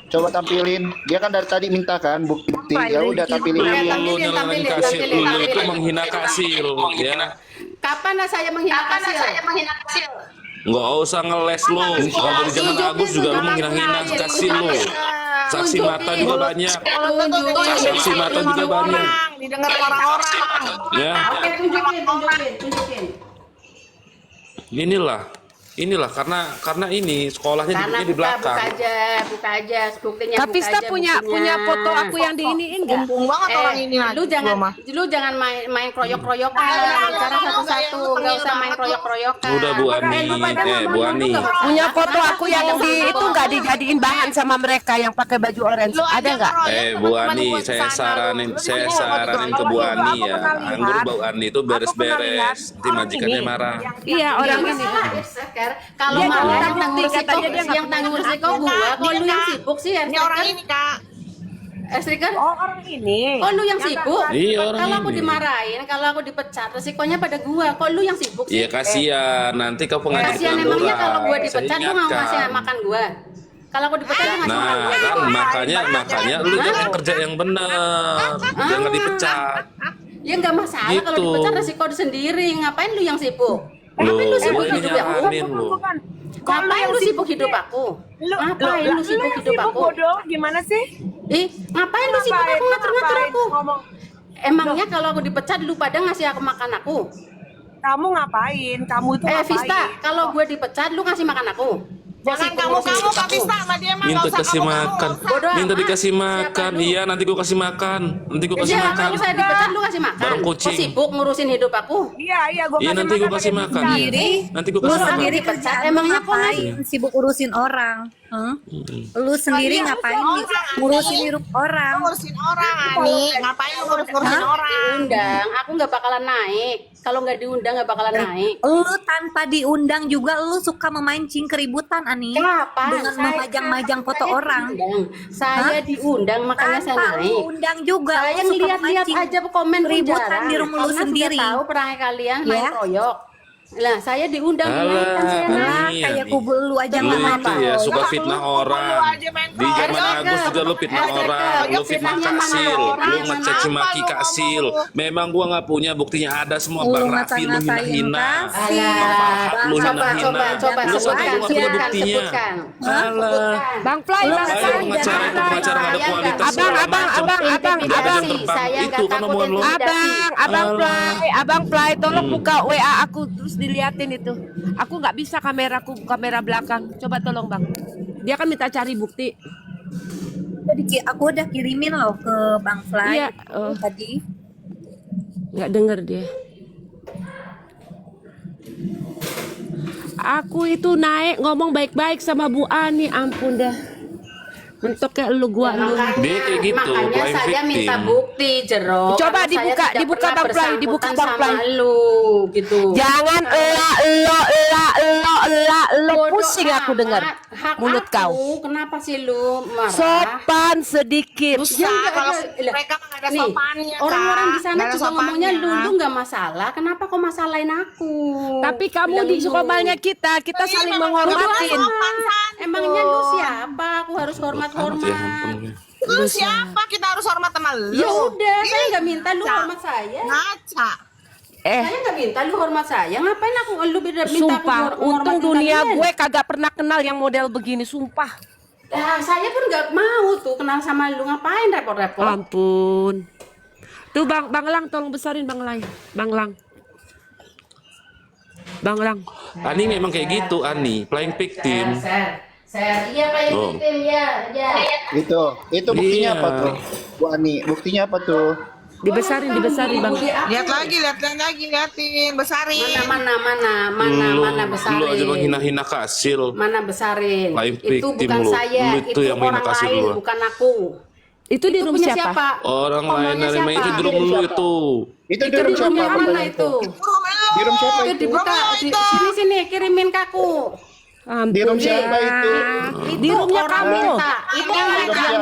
Coba tampilin. Dia kan dari tadi minta kan bukti. Ya udah tampilin. Oke, Lu nyalain kasih, lu itu menghina kasih lu ya. Kapan saya menghina Kasil? Nggak usah ngeles lu. Kalau di zaman Agus juga lu menghina-hina kasih lu. Saksi mata juga banyak. Saksi mata juga banyak. Didengar orang-orang. Ya, Oke, tunjukin. inilah karena ini sekolahnya Karena duduknya di belakang. buka aja buktinya. Kak Pista buka aja punya buktinya. foto aku yang diiniin nggak? Bumbung banget orang ini nanti. Lu jangan main kroyok-kroyokan, bicara satu-satu, nggak usah main kroyok-kroyokan. Udah Bu Ani, Bu Ani. Punya foto aku yang di itu nggak dijadiin bahan sama mereka yang pakai baju orange. Ada nggak? Bu Ani, saya saranin ke Bu Ani ya. Anggur Bu Ani itu beres-beres. Nanti majikannya marah. Iya orang ini. Kalau Dia mau minta tanggung bukti, resiko, katanya dia nggak yang tanggung resiko gua, kok lu yang sibuk sih, Ini orang ini kak. Striker? Oh orang ini. Kok lu yang sibuk? Iya, orang Kalau aku ini. dimarahin, kalau aku dipecat, resikonya pada gua. Kok lu yang sibuk sih? Iya kasihan, nanti kau pengajar Kasihan emangnya kalau gua Saya dipecat, lu nggak ngasih ingatkan. makan gua. Kalau aku dipecat, lu ngasih Nah, makan gua. kan makanya lu jangan kerja yang benar, jangan dipecat. Ya nggak masalah kalau Gitu. dipecat resiko sendiri. Ngapain lu yang sibuk? Lu, Ngapain lu sibuk ini hidup aku? nyaranin lu. Ngapain lu sibuk hidup aku? Ngapain lu sibuk hidup aku? Bodoh, gimana sih? Ih, ngapain lu sibuk aku ngatur-ngatur aku? Ngomong. Emangnya kalau aku dipecat lu pada ngasih aku makan aku? Kamu ngapain? Kamu itu ngapain? Vista, kalau gue dipecat lu ngasih makan aku? Jangan kamu Kak Vista sama dia mah nggak Minta usah kasih kamu. makan, Bodoh minta amat. dikasih makan. Siapa lu? Iya, nanti gua kasih makan, nanti gua kasih Iya, makan. kalau saya dipecat lu kasih makan. Bareng Kok kucing. sibuk ngurusin hidup aku? Iya, gue Iya, nanti gua kasih makan. Nanti gua kasih makan. Sendiri dipecat, emangnya kok ngasih? Sibuk urusin orang. Lu sendiri ngapain ngurusin hidup orang? Ngurusin orang, Ani. Ngapain lu ngurusin orang? Diundang, aku nggak bakalan naik. Kalau nggak diundang nggak bakalan naik. Lu tanpa diundang juga lu suka memancing keributan, Ani. Kapan? Dengan memajang-majang foto orang. Saya diundang makanya saya Tanpa naik. lu undang juga Saya lu suka ngeliat-liat memancing aja komen pun keributan jarang. di rumah lu Karena sendiri. sudah tahu perangai kalian main Ya. kroyok. Lah, saya diundang Alah, naik kan saya naik. Nah, Ani, kayak Ani. kubu lu aja Lu nggak itu ya suka fitnah orang. Di zaman Striker. Agus juga lu fitnah Striker. orang, lu fitnah Fitnahnya mana Kasil, orang, lu mana ngecaci maki apa lu Kasil. Memang gua nggak punya buktinya ada semua Lu Bang Raffi lu ngata-ngatain hina-hina. Kasih. Lu Coba, hina-hina. coba, Lu sampai sebutkan, gua nggak punya sebutkan, buktinya. sebutkan. Alah. Bang Play, Bang Ayo Play. pengacara itu pengacara nggak ada kualitas. Abang, segala abang, macam. abang, Jam Intimidasi, terbang. saya nggak Itu kan takut omongan lu. Abang Play, tolong buka WA aku terus diliatin itu. Aku nggak bisa kamera belakang. Coba tolong Bang. Dia kan minta cari bukti. Aku udah kirimin loh ke Bang Fly Iya, tadi. nggak denger dia. Aku itu naik ngomong baik-baik sama Bu Ani, ampun dah. Mentok kayak lu gua lu. Dia kayak gitu, Makanya playing saya minta victim. bukti, Jero. Coba Karena saya dibuka, tidak dibuka pernah Bang Fly, dibuka bersangkutan Bang Fly. sama lu, gitu. Jangan lo Bodoh pusing aku amat. dengar Hak mulut aku, kau. Kenapa sih lu marah? Sopan sedikit. Ya, kalau mereka nggak ada sopannya, orang-orang di sana juga ngomongnya lu nggak masalah. Kenapa kok masalahin aku? Tapi kamu Bilang di lu. sukamalnya kita saling menghormatin. Emangnya lu siapa? Aku harus Ya hormat-hormat. ampun. Lu siapa? Kita harus hormat sama lu. Ya udah, saya nggak minta lu hormat saya. Ngaca. Saya nggak minta lu hormat saya. Ngapain lu minta Sumpah, aku untung hormatin dunia kalian? gue kagak pernah kenal yang model begini, sumpah. Nah, saya pun nggak mau tuh kenal sama lu. Ngapain repot-repot? Ampun. Tuh Bang Lang tolong besarin Bang Lang. Bang Lang. Bang Lang. Ani memang kayak gitu, Ani, playing victim. Iya kayak Oh. victim ya. Itu buktinya Iya. apa tuh? Bu Ani, buktinya apa tuh? Dibesarin Bang. Lihat lagi, liatin, besarin. Mana besarin. Lu aja menghina-hina Kasil. Mana besarin? Lain Itu victim bukan lu. saya, Lu itu yang main orang kasih lain, duluan. bukan aku. Itu di room punya siapa? Orang lain Ngomongnya dari main itu siapa? di room lu itu. Itu di Itu room di siapa? roomnya Apa mana itu? itu? Di room siapa Itu itu? dibuka, sini kirimin ke aku. Di room Ampun. siapa itu? Di roomnya orang kamu. minta. Itu Di room siapa?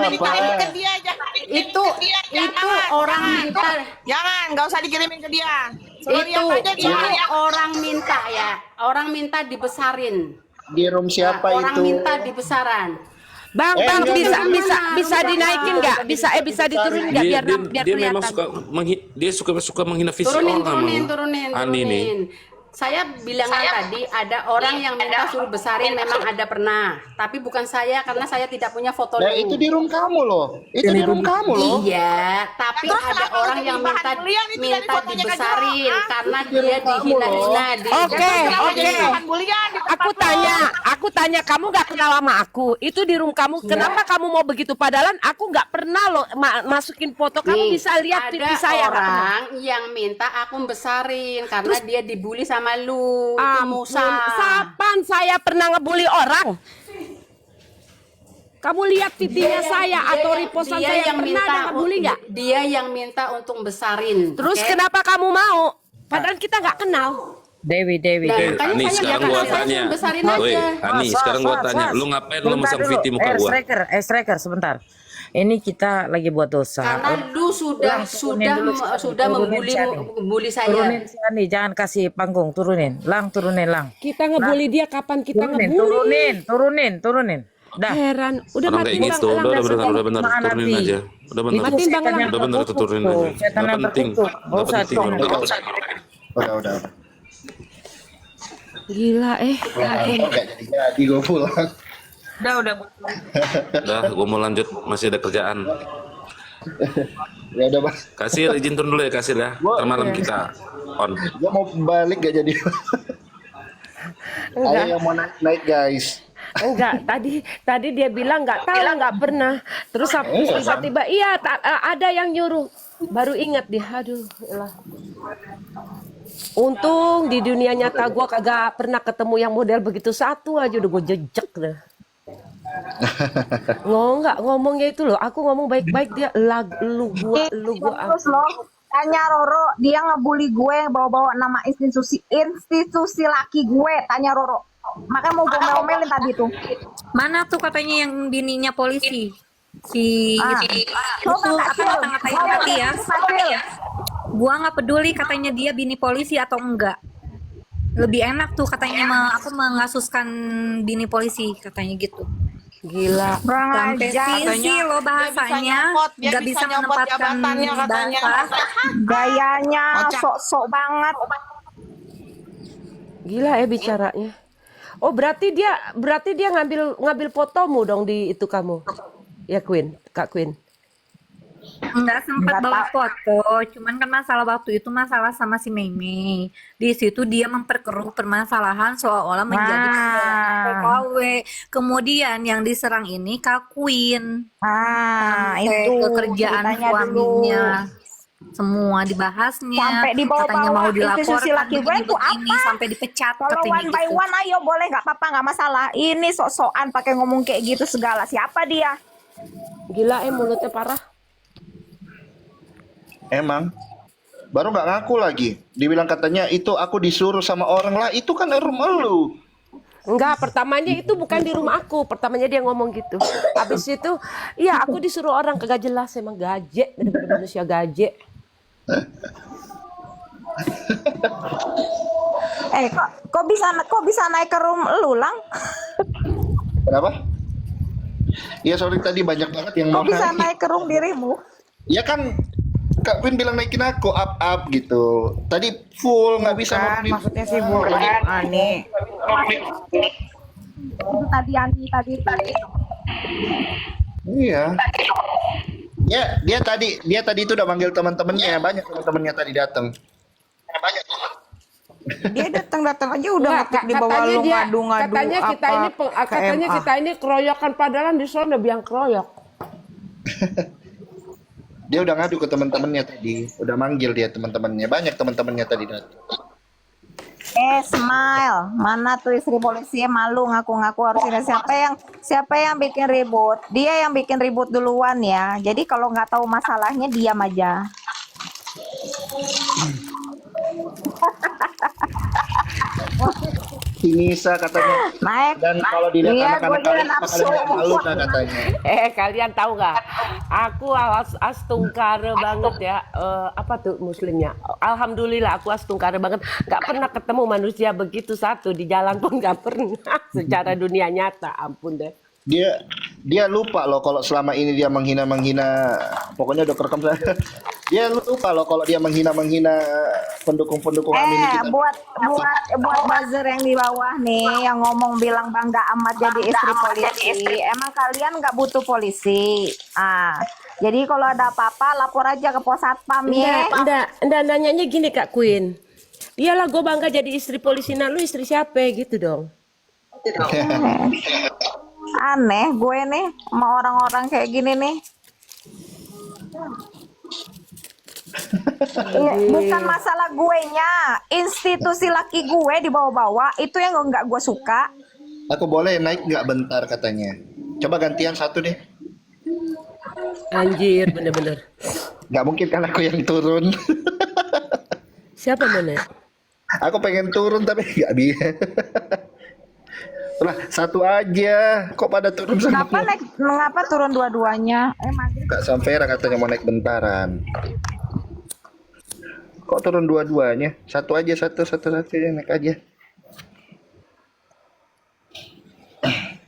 itu orang minta. Jangan, nggak usah dikirimin ke dia. Itu orang minta ya. Orang minta dibesarin. Di room siapa Orang itu? minta dibesaran. Bang, enggak, bisa dinaikin nggak? Bisa diturunin nggak biar Dia memang kelihatan. suka menghina visi orang Turunin. Ani nih. Saya bilang tadi ada orang yang minta suruh besarin, memang ada pernah, tapi bukan saya karena saya tidak punya foto Nah, lu. itu di room kamu loh. Itu di room kamu loh. Iya, tapi ada orang yang minta dibesarin karena dia dihina-hina. Oke. Aku tanya kamu nggak kenal sama aku. Itu di room kamu. Kenapa kamu mau begitu? Padahal aku nggak pernah loh masukin foto. Kamu bisa lihat pipi saya. Ada orang yang minta aku besarin karena dia dibully sama lu. Itu Musa. Kapan saya pernah ngebully orang? Kamu lihat pipinya saya atau reposan saya yang pernah ada ngebully nggak? Dia yang minta untuk besarin. Terus oke? kenapa kamu mau? Padahal kita nggak kenal. Dewi. Nah, Eh, makanya Ani saya sekarang bilang, gua saya tanya. suruh besarin Woi, aja. Ani sekarang gua tanya, lu ngapain lu masang VT muka gua? Striker, sebentar. Ini kita lagi buat dosa. Karena lu sudah membuli saya. Turunin Sani, jangan kasih panggung, turunin. Turunin. Kita ngebully dia kapan kita Turunin, ngebully? turunin. Dah. Heran. Udah Orang kayak matiin gitu, Bang. udah benar, turunin aja. Udah benar. Matiin Bang Lang. Udah benar itu turunin aja. Setan Udah yang penting. terkutuk. Udah penting. Udah. Gila Enggak jadi gue pulang. Udah. Udah, gua mau lanjut, masih ada kerjaan. Ya udah, Mas. Kasir izin turun dulu ya, Kasir ya. Ntar malam kita on. Gue mau balik gak jadi. Ada yang mau naik guys. Enggak, tadi dia bilang nggak tahu, nggak pernah. Terus tiba-tiba iya ada yang nyuruh. Baru ingat dia, aduh, elah. Untung di dunia nyata gua kagak pernah ketemu yang model begitu, satu aja udah gue jejek dah. Ngomongnya itu loh, aku ngomong baik-baik dia lu gua. Terus loh, tanya Roro, dia ngebully gue bawa-bawa nama institusi laki gue, tanya Roro. Makanya mau gue ngomelin tadi tuh. Mana tuh katanya yang bininya polisi? Itu apa ngata-ngatain tadi ya? Gua nggak peduli katanya dia bini polisi atau enggak. Lebih enak tuh katanya mengasuskan bini polisi katanya gitu. Gila. Kurang Sampai ajar. sih lo bahasanya nggak bisa menempatkan bahasa. Gayanya sok-sok banget. Gila bicaranya. Oh berarti dia ngambil fotomu dong di itu kamu. Ya Kak Queen. Nggak sempat Nggak bawa tahu. foto, cuman kan masalah waktu itu masalah sama si Mei. Di situ dia memperkeruh permasalahan seolah-olah menjadi pembelaan Nah, TKW. Kemudian yang diserang ini Kak Queen nah sampai itu ke kerjaan ceritanya dulu. suaminya. Semua dibahasnya, Sampai katanya mau dibawa-bawa institusi dilaporkan laki gue tuh begini-begini apa? sampai dipecat Kalau katanya one by gitu. one ayo boleh nggak apa-apa nggak masalah. Ini sok-sokan pakai ngomong kayak gitu segala. Siapa dia? Gila mulutnya parah. Emang baru nggak ngaku lagi. Dibilang katanya itu aku disuruh sama orang lah. Itu kan rumah lu. Enggak, pertamanya itu bukan di rumah aku. Pertamanya dia ngomong gitu. Habis itu, iya aku disuruh orang, kagak jelas emang gaje daripada manusia gaje. Kok bisa naik ke room lu, Lang? Kenapa? Iya sorry tadi banyak banget yang Kok mau bisa naik. naik ke room dirimu? Ya kan Kak Queen bilang naikin aku up gitu. Tadi full nggak bisa Kan nonton. maksudnya si Bu Ani. Itu tadi Ani tadi. Iya. Ya dia tadi itu udah manggil teman-temannya, banyak teman-temannya tadi datang. Banyak. Dia datang aja udah Enggak, ngetik di bawah katanya lu dia, ngadu-ngadu katanya kita apa ini ke katanya MA. kita ini keroyokan padahal di sana biang keroyok. Dia udah ngadu ke teman-temannya tadi, udah manggil dia teman-temannya, banyak teman-temannya tadi datang. Smile, mana tuh istri polisi malu ngaku-ngaku harus ini siapa yang bikin ribut? Dia yang bikin ribut duluan ya. Jadi kalau nggak tahu masalahnya diam aja. Si Nisa katanya. Naik. Dan kalau dilihat Iya, anak-anak gue juga kalian nafsu. bakal malu dah katanya. Kalian tahu nggak? Aku astungkara banget ya. Apa tuh muslimnya? Alhamdulillah aku astungkara banget. Nggak pernah ketemu manusia begitu satu di jalan pun nggak pernah. Secara dunia nyata, ampun deh. Dia lupa loh kalau selama ini dia menghina pokoknya udah kerekam saya. Dia lupa loh kalau dia menghina pendukung Amin kita. buat buzzer yang di bawah nih yang ngomong bilang bangga amat jadi istri polisi. Emang kalian nggak butuh polisi? Jadi kalau ada apa-apa lapor aja ke pos satpam ya. Enggak, nanyanya gini Kak Queen. Iyalah gue bangga jadi istri polisi, nah lu istri siapa gitu dong. Aneh gue nih sama orang-orang kayak gini nih. Bukan masalah gue nya, institusi laki gue dibawa-bawa itu yang nggak gue suka. Aku boleh naik nggak bentar katanya. Coba gantian satu deh. Anjir, bener-bener. Nggak mungkin kan aku yang turun. Siapa mana? Aku pengen turun tapi nggak bisa. Lah satu aja, kok pada turun semua? Mengapa turun dua-duanya? Kak Samvera katanya mau naik bentaran. Kok turun dua-duanya? Satu aja, satu aja naik aja.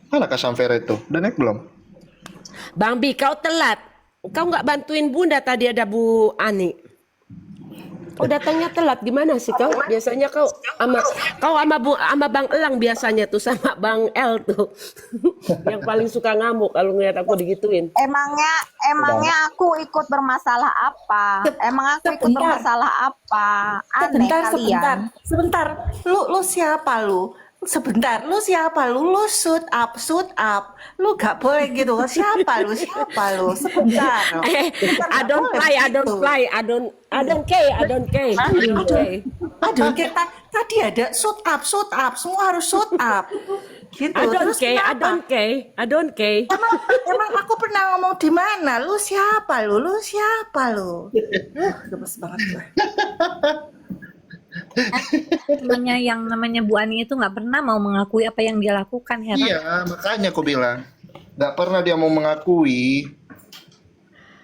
Mana Kak Samvera itu? Udah naik belum? Bang Bi, kau telat. Kau nggak bantuin Bunda tadi ada Bu Ani. Oh datangnya telat gimana sih kau? Biasanya kau sama Bang Elang biasanya tuh sama Bang El tuh. Yang paling suka ngamuk kalau ngeliat aku digituin. Emangnya aku ikut bermasalah apa? Emang aku ikut bermasalah apa? Aneh kalian. Sebentar. Lu siapa lu? Sebentar, lu siapa lu? Lu shoot up. Lu gak boleh gitu. Siapa lu? Sebentar. I don't fly. I don't care. Tadi ada shoot up. Semua harus shoot up. Gitu. I don't care. Emang aku pernah ngomong di mana? Lu siapa lu? Gemes banget gue. Yang namanya Bu Ani itu nggak pernah mau mengakui apa yang dia lakukan, heran. Iya, makanya aku bilang nggak pernah dia mau mengakui.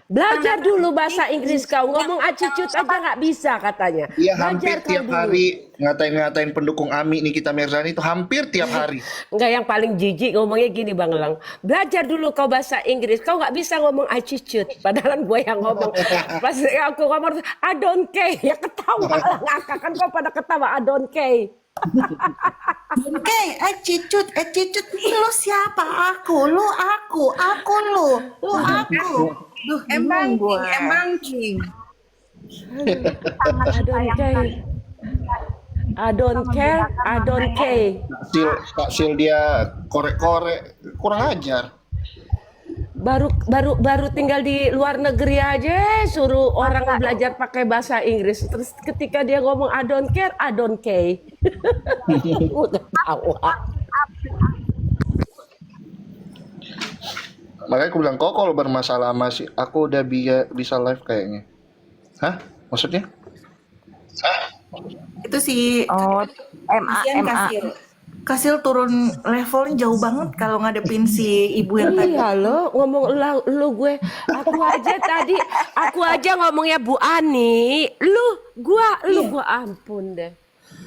Belajar dulu bahasa Inggris kau. Ngomong attitude aja nggak bisa katanya. Iya, Belajar hampir kau tiap dulu. hari ngatain pendukung Ami Nikita Mirzani itu hampir tiap hari. Enggak, yang paling jijik ngomongnya gini Bang Elang. Belajar dulu kau bahasa Inggris. Kau nggak bisa ngomong attitude. Padahal gue yang ngomong. Pas aku ngomong I don't care. Ya ketawa lah ngakak kan kau pada ketawa I don't care. Oke, attitude. Lu siapa? Aku, lu. Duh, Emang bingung gue. King, emang King. I don't care. I don't care. I don't care. Kak Sil dia korek-korek, kurang ajar. Baru tinggal di luar negeri aja suruh orang belajar pakai bahasa Inggris. Terus ketika dia ngomong I don't care, I don't care. Udah tahu. Makanya aku bilang kok kalau bermasalah masih aku udah bisa live kayaknya. Hah? Maksudnya? Itu si Oh, kasihan MA. Kasil turun levelnya jauh banget kalau ngadepin si ibu yang tadi. Iya lo ngomong lu gue. Aku aja ngomongnya Bu Ani. Gua ampun deh.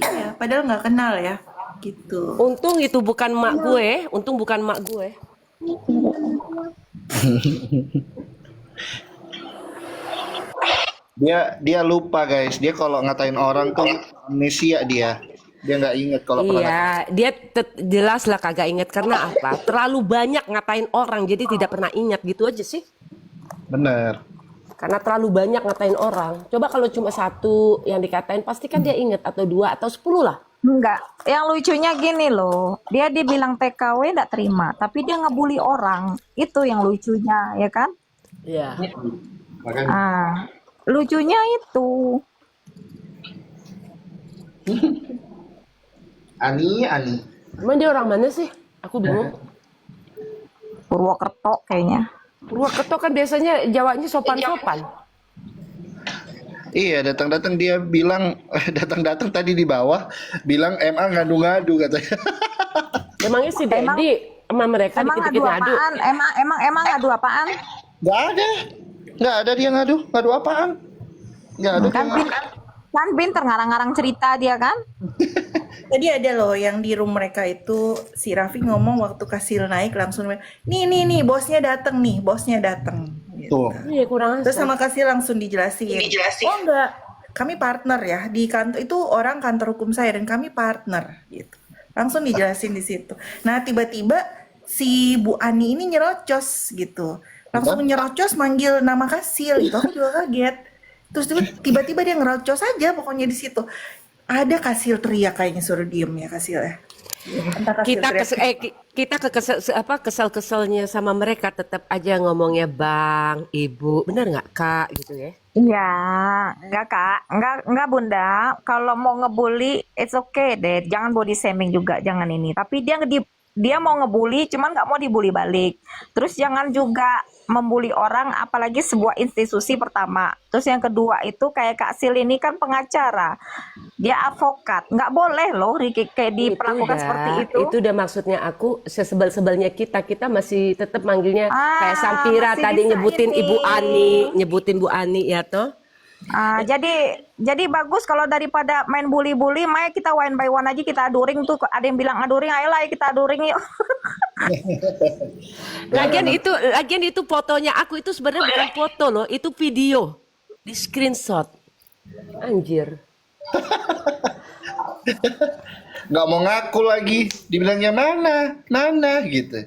Iya, padahal nggak kenal ya, gitu. Untung itu bukan mak gue. Untung bukan mak gue. Dia lupa guys. Dia kalau ngatain orang tuh amnesia dia. Dia nggak inget kalau pernah. Iya, dia jelas lah kagak inget karena apa? Terlalu banyak ngatain orang jadi tidak pernah ingat gitu aja sih. Bener. Karena terlalu banyak ngatain orang. Coba kalau cuma satu yang dikatain pasti kan dia inget atau 2 atau 10 lah. Enggak, yang lucunya gini loh, dia dibilang TKW enggak terima, tapi dia ngebully orang, itu yang lucunya, ya kan? Iya. Makanya. Ah, lucunya itu. Ani. Emang dia orang mana sih? Aku bingung. Purwokerto kayaknya. Purwokerto kan biasanya Jawanya sopan-sopan. Iya, datang-datang dia bilang datang-datang tadi di bawah bilang MA ngadu-ngadu katanya. Memangnya si Dedi sama mereka Emang dikit-dikit ngadu ngadu. apaan? Emang ngadu apaan? Nggak ada dia ngadu apaan? Nggak ada. Kan pinter ngarang-ngarang cerita dia kan? Tadi ada loh yang di room mereka itu si Raffi ngomong waktu Kasil naik langsung nih bosnya dateng gitu. Tuh. Iya kurang Terus ajar. sama Kasil langsung dijelasin. Oh enggak, kami partner ya di kantor itu orang kantor hukum saya dan kami partner gitu. Langsung dijelasin di situ. Nah tiba-tiba si Bu Ani ini nyerocos gitu. Langsung nyerocos manggil nama Kasil gitu. Aku juga kaget. Terus tiba-tiba dia ngerocos aja pokoknya di situ. Ada Kasil teriak kayaknya suruh diem ya Kasil ya. Entah Kasil teriak. Kita kesel-keselnya sama mereka tetap aja ngomongnya Bang, Ibu, bener nggak Kak gitu ya? Iya, enggak Kak, enggak Bunda. Kalau mau ngebully, it's okay deh. Jangan body shaming juga, jangan ini. Tapi dia mau ngebully, cuman nggak mau dibully balik. Terus jangan juga membuli orang, apalagi sebuah institusi pertama. Terus yang kedua itu kayak Kak Sil ini kan pengacara, dia advokat, nggak boleh loh kayak diperlakukan seperti itu. Itu udah maksudnya aku sesebel-sebelnya kita masih tetap manggilnya kayak Sampira masih tadi bisa nyebutin ini. nyebutin Bu Ani ya toh. Jadi bagus kalau daripada main bully-bully, Maya kita one by one aja kita aduring tuh. Ada yang bilang aduring, ayolah kita aduring yuk. Lagian itu fotonya aku itu sebenarnya bukan foto loh, itu video di screenshot. Anjir. Nggak mau ngaku lagi, dibilangnya mana gitu.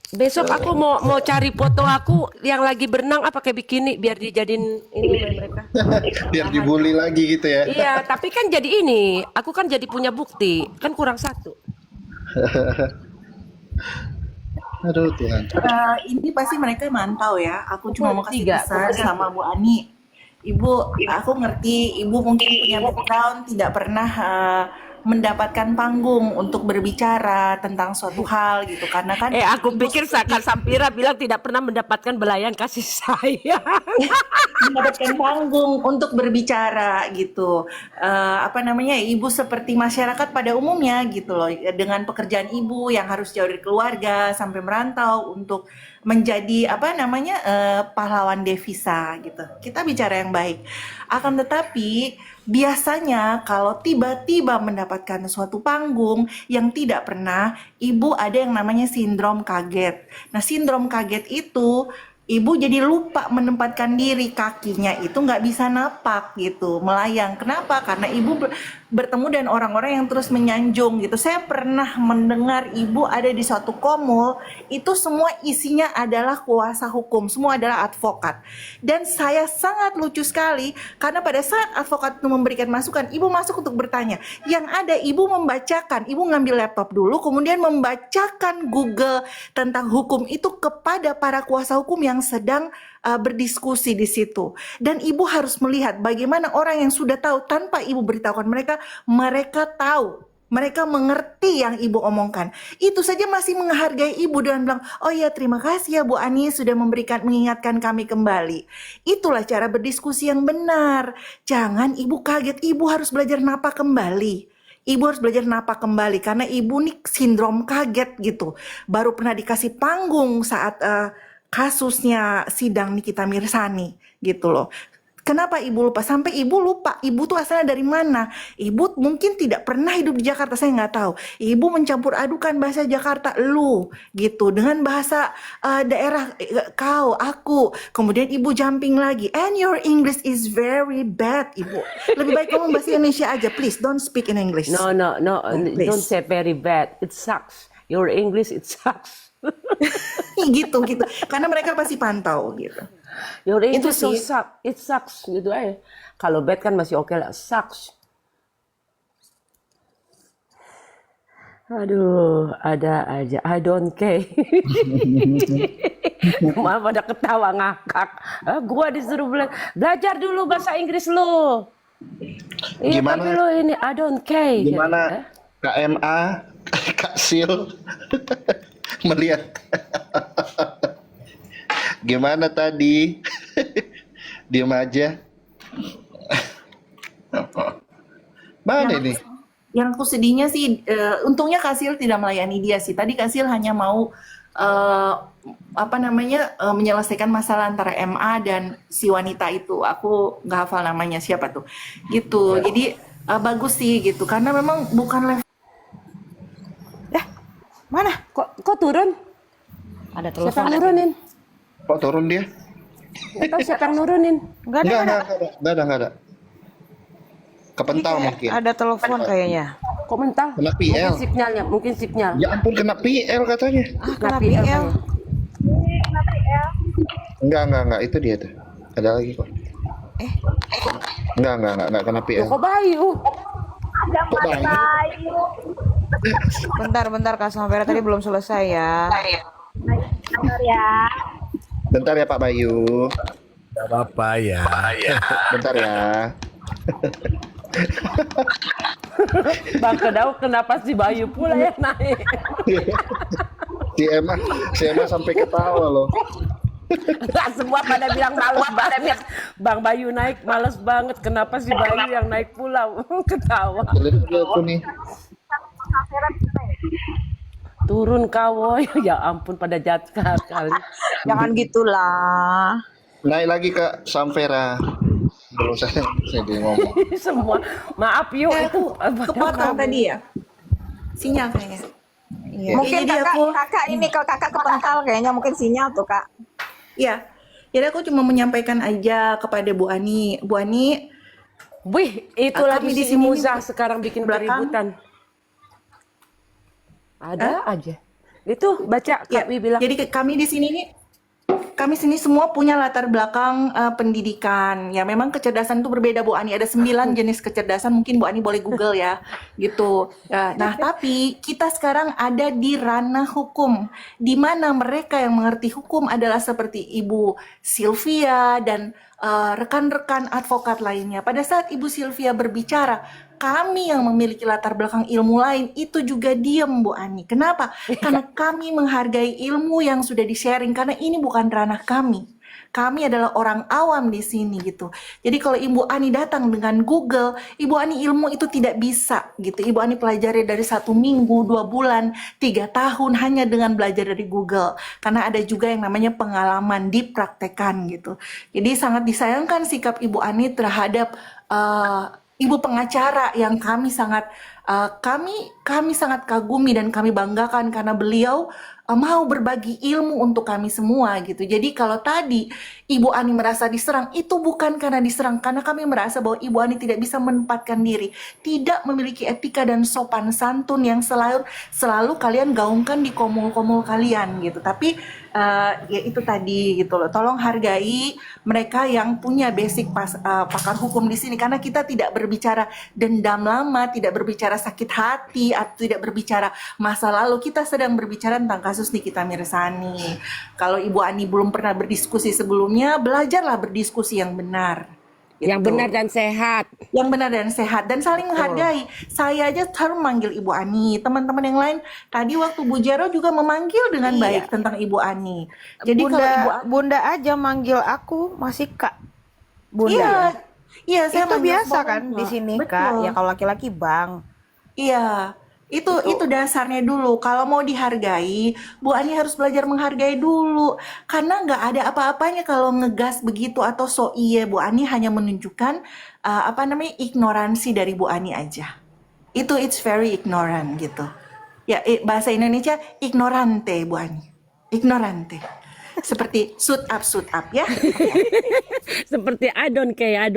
Besok aku mau cari foto aku yang lagi berenang pakai bikini biar dijadiin ini sama mereka. Biar dibully lagi gitu ya. Iya, tapi kan jadi ini, aku kan jadi punya bukti, kan kurang 1. Aduh Tuhan. Ini pasti mereka mantau ya. Aku cuma mau kasih 3, pesan sama Bu Ani. Ibu, aku ngerti Ibu mungkin punya background tidak pernah mendapatkan panggung untuk berbicara tentang suatu hal gitu karena kan Aku pikir Kak Sampira bilang tidak pernah mendapatkan belayan kasih sayang. mendapatkan panggung untuk berbicara gitu. Ibu seperti masyarakat pada umumnya gitu loh, dengan pekerjaan ibu yang harus jauh dari keluarga sampai merantau untuk menjadi pahlawan devisa gitu. Kita bicara yang baik. Akan tetapi biasanya kalau tiba-tiba mendapatkan suatu panggung yang tidak pernah, ibu ada yang namanya sindrom kaget. Nah, sindrom kaget itu Ibu jadi lupa menempatkan diri, kakinya itu nggak bisa napak gitu, melayang. Kenapa? Karena ibu bertemu dengan orang-orang yang terus menyanjung gitu. Saya pernah mendengar ibu ada di suatu komul, itu semua isinya adalah kuasa hukum, semua adalah advokat. Dan saya sangat lucu sekali, karena pada saat advokat itu memberikan masukan, ibu masuk untuk bertanya. Yang ada ibu membacakan, ibu ngambil laptop dulu, kemudian membacakan Google tentang hukum itu kepada para kuasa hukum yang sedang berdiskusi di situ. Dan ibu harus melihat bagaimana orang yang sudah tahu tanpa ibu beritahukan mereka, mereka tahu, mereka mengerti yang ibu omongkan. Itu saja masih menghargai ibu dan bilang, oh ya terima kasih ya Bu Ani sudah mengingatkan kami kembali. Itulah cara berdiskusi yang benar. Jangan ibu kaget, ibu harus belajar napa kembali. Ibu harus belajar napa kembali karena ibu nih sindrom kaget gitu. Baru pernah dikasih panggung saat kasusnya sidang Nikita Mirzani gitu loh. Kenapa ibu lupa? Sampai ibu lupa, ibu tuh asalnya dari mana? Ibu mungkin tidak pernah hidup di Jakarta, saya nggak tahu. Ibu mencampur adukan bahasa Jakarta, lu gitu, dengan bahasa daerah kau, aku. Kemudian ibu jumping lagi, and your English is very bad, ibu. Lebih baik kamu bahasa Indonesia aja, please, don't speak in English. No, Please. don't say very bad. It sucks. Your English, it sucks. gitu, karena mereka pasti pantau gitu. Your Itu English so sih. suck. It sucks gitu aja. Kalau bad kan masih oke lah. Sucks. Aduh, ada aja. I don't care. Malah pada ketawa ngakak. Gua disuruh belajar dulu bahasa Inggris lu. Iya, Gimana? tapi lu ini I don't care. Gimana KMA, Kak Sil melihat gimana tadi? Diam aja. Mana ini? Yang aku sedihnya sih, untungnya Kasil tidak melayani dia sih. Tadi Kasil hanya mau menyelesaikan masalah antara MA dan si wanita itu. Aku nggak hafal namanya siapa tuh. Gitu. Jadi bagus sih gitu. Karena memang bukan level. Mana? Kok turun? Ada Siapa telepon. yang nurunin? Kok turun dia? Nggak tahu siapa yang nurunin. Enggak ada. Enggak ada. Kepental mungkin. Ada telepon kayaknya. Kok mental? Kena PL. Mungkin signal. Ya ampun kena PL katanya. Kena PL. PL. Enggak, itu dia tuh. Ada lagi kok. Enggak kena PL. Kok Bayu? Kok Bayu? Bentar Kak Samvera tadi belum selesai ya. Bentar ya Pak Bayu. Gak apa-apa ya. Bentar ya. Bang Kedau kenapa si Bayu pula yang naik? Si Emma sampai ketawa loh. Enggak, semua pada bilang males banget. Bang Bayu naik males banget. Kenapa si Bayu yang naik pula? Ketawa. Lihat aku nih. Turun kawoy. Ya ampun pada jahat kali. Jangan gitulah. Naik lagi Kak Samvera. Belum saya ngomong. Semua. Maaf yuk itu. Kepotong tadi ya. Sinyal kayaknya. Iya. Mungkin Jadi aku kakak ini kalau kakak kepental kayaknya mungkin sinyal tuh kak. ya. Jadi aku cuma menyampaikan aja kepada Bu Ani. Bu Ani, Wih, itu lagi kami di si sini Muza sekarang bikin belakang. keributan. Ada aja. Itu baca ya, Kak Wi bilang. jadi kami di sini nih, kami sini semua punya latar belakang pendidikan. Ya memang kecerdasan itu berbeda Bu Ani. Ada 9 jenis kecerdasan. Mungkin Bu Ani boleh Google ya, gitu. Nah tapi kita sekarang ada di ranah hukum, di mana mereka yang mengerti hukum adalah seperti Ibu Sylvia dan rekan-rekan advokat lainnya. Pada saat Ibu Sylvia berbicara, kami yang memiliki latar belakang ilmu lain itu juga diam Bu Ani. Kenapa? Karena kami menghargai ilmu yang sudah di-sharing, karena ini bukan ranah kami. Kami adalah orang awam di sini gitu. Jadi kalau Ibu Ani datang dengan Google, Ibu Ani ilmu itu tidak bisa gitu. Ibu Ani pelajari dari 1 minggu, 2 bulan, 3 tahun hanya dengan belajar dari Google. Karena ada juga yang namanya pengalaman dipraktekan gitu. Jadi sangat disayangkan sikap Ibu Ani terhadap Ibu pengacara yang kami sangat kami sangat kagumi dan kami banggakan karena beliau mau berbagi ilmu untuk kami semua gitu. Jadi kalau tadi Ibu Ani merasa diserang, itu bukan karena diserang, karena kami merasa bahwa Ibu Ani tidak bisa menempatkan diri, tidak memiliki etika dan sopan santun yang selalu kalian gaungkan di komul-komul kalian gitu. Tapi ya itu tadi gitu loh. Tolong hargai mereka yang punya basic pakar hukum di sini, karena kita tidak berbicara dendam lama, tidak berbicara sakit hati, atau tidak berbicara masa lalu. Kita sedang berbicara tentang kasus Nikita Mirzani. Kalau Ibu Ani belum pernah berdiskusi sebelumnya, belajarlah berdiskusi yang benar. Yang Gitu. benar dan sehat. Yang benar dan sehat dan saling menghargai. Saya aja selalu memanggil Ibu Ani. Teman-teman yang lain tadi waktu Bu Jero juga memanggil dengan baik tentang Ibu Ani. Jadi Bunda, kalau Ibu Bunda aja manggil aku masih Kak. Bunda Iya, ya. iya saya Itu manggil biasa semua kan di Kak. sini Kak. Betul. Ya kalau laki-laki Bang. Iya, itu dasarnya dulu. Kalau mau dihargai, Bu Ani harus belajar menghargai dulu. Karena nggak ada apa-apanya kalau ngegas begitu atau so iye. Bu Ani hanya menunjukkan ignoransi dari Bu Ani aja. It's very ignorant gitu. Ya, bahasa Indonesia ignorante Bu Ani. Ignorante. Seperti suit up ya. Seperti I don't care.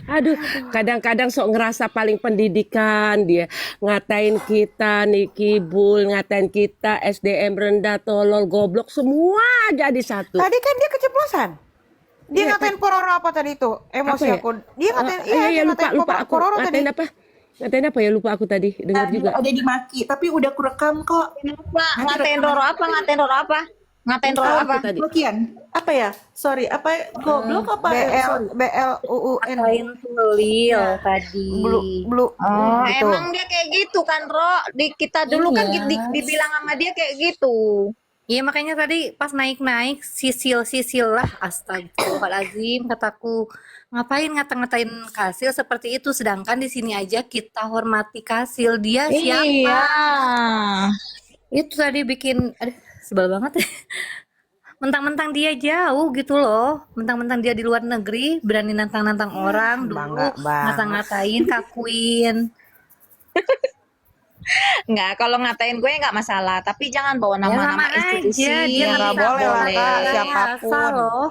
Aduh, kadang-kadang sok ngerasa paling pendidikan, dia ngatain kita Niki Bull, ngatain kita SDM rendah, tolol, goblok, semua jadi satu. Tadi kan dia keceplosan. Dia Iya, ngatain Pororo apa tadi itu? Emosi apa ya? aku. Dia ngatain Iya, ngatain lupa aku. Pororo tadi. Ngatain apa ya, lupa aku tadi, dengar Tadi juga. ada dimaki, tapi udah kurekam kok. Ngatain Roro apa? Ngatain Roro apa? Tadi. Blokian apa ya? Sorry, apa goblok apa? Sorry. BLUUN. Ngatain tulil tadi. Blue. Gitu. Emang dia kayak gitu kan, Ro? Kita dulu kan dibilang sama dia kayak gitu. Iya makanya tadi pas naik-naik sisil lah, astagfirullahaladzim, kataku ngapain ngata-ngatain Kasil seperti itu, sedangkan di sini aja kita hormati Kasil, dia siapa? Iya. Itu tadi bikin sebel banget. Mentang-mentang dia jauh gitu loh, mentang-mentang dia di luar negeri berani nantang-nantang orang dulu, bangga banget. ngata-ngatain kakuin. Enggak, kalau ngatain gue nggak masalah, tapi jangan bawa nama-nama sama institusi. aja, dia Ya nggak bisa boleh lah Kak, boleh. siapapun. Asal loh.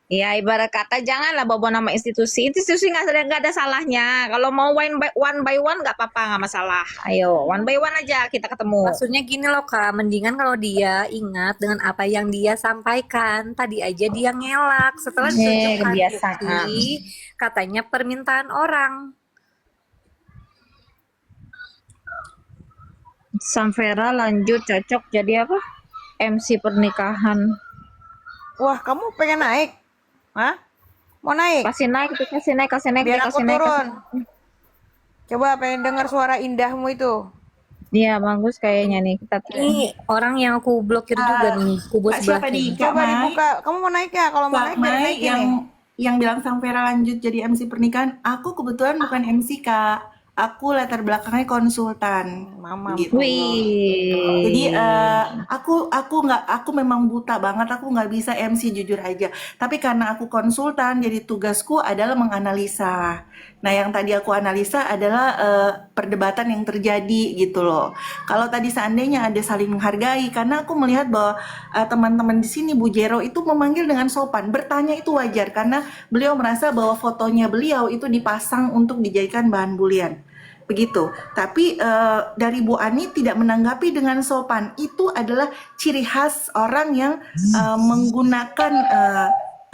Ya ibarat kata janganlah bawa nama institusi. Institusi nggak ada salahnya. Kalau mau one by one nggak apa-apa, nggak masalah. Ayo one by one aja kita ketemu. Maksudnya gini loh Kak, mendingan kalau dia ingat dengan apa yang dia sampaikan. Tadi aja dia ngelak, setelah ditunjukkan kebiasaan. bukti, katanya permintaan orang. Samvera lanjut cocok jadi apa? MC pernikahan. Wah, kamu pengen naik? Hah? Mau naik? Kasih naik, Biar aku kasih naik. turun. Coba pengen dengar suara indahmu itu. Iya bagus kayaknya nih kita. Ini orang yang aku blokir juga nih, kubu Kak, siapa sebelahnya. di Kak Coba Mai? dibuka. Kamu mau naik ya? Kalau mau Kak naik biar Mai naikin yang nih. bilang Sang Vera lanjut jadi MC pernikahan. Aku kebetulan bukan MC Kak. Aku latar belakangnya konsultan. Mama. Gitu. Wih. Jadi aku memang buta banget. Aku nggak bisa MC jujur aja. Tapi karena aku konsultan, jadi tugasku adalah menganalisa. Nah, yang tadi aku analisa adalah perdebatan yang terjadi gitu loh. Kalau tadi seandainya ada saling menghargai, karena aku melihat bahwa teman-teman di sini Bu Jero itu memanggil dengan sopan. Bertanya itu wajar karena beliau merasa bahwa fotonya beliau itu dipasang untuk dijadikan bahan bulian. Begitu. Tapi dari Bu Ani tidak menanggapi dengan sopan. Itu adalah ciri khas orang yang menggunakan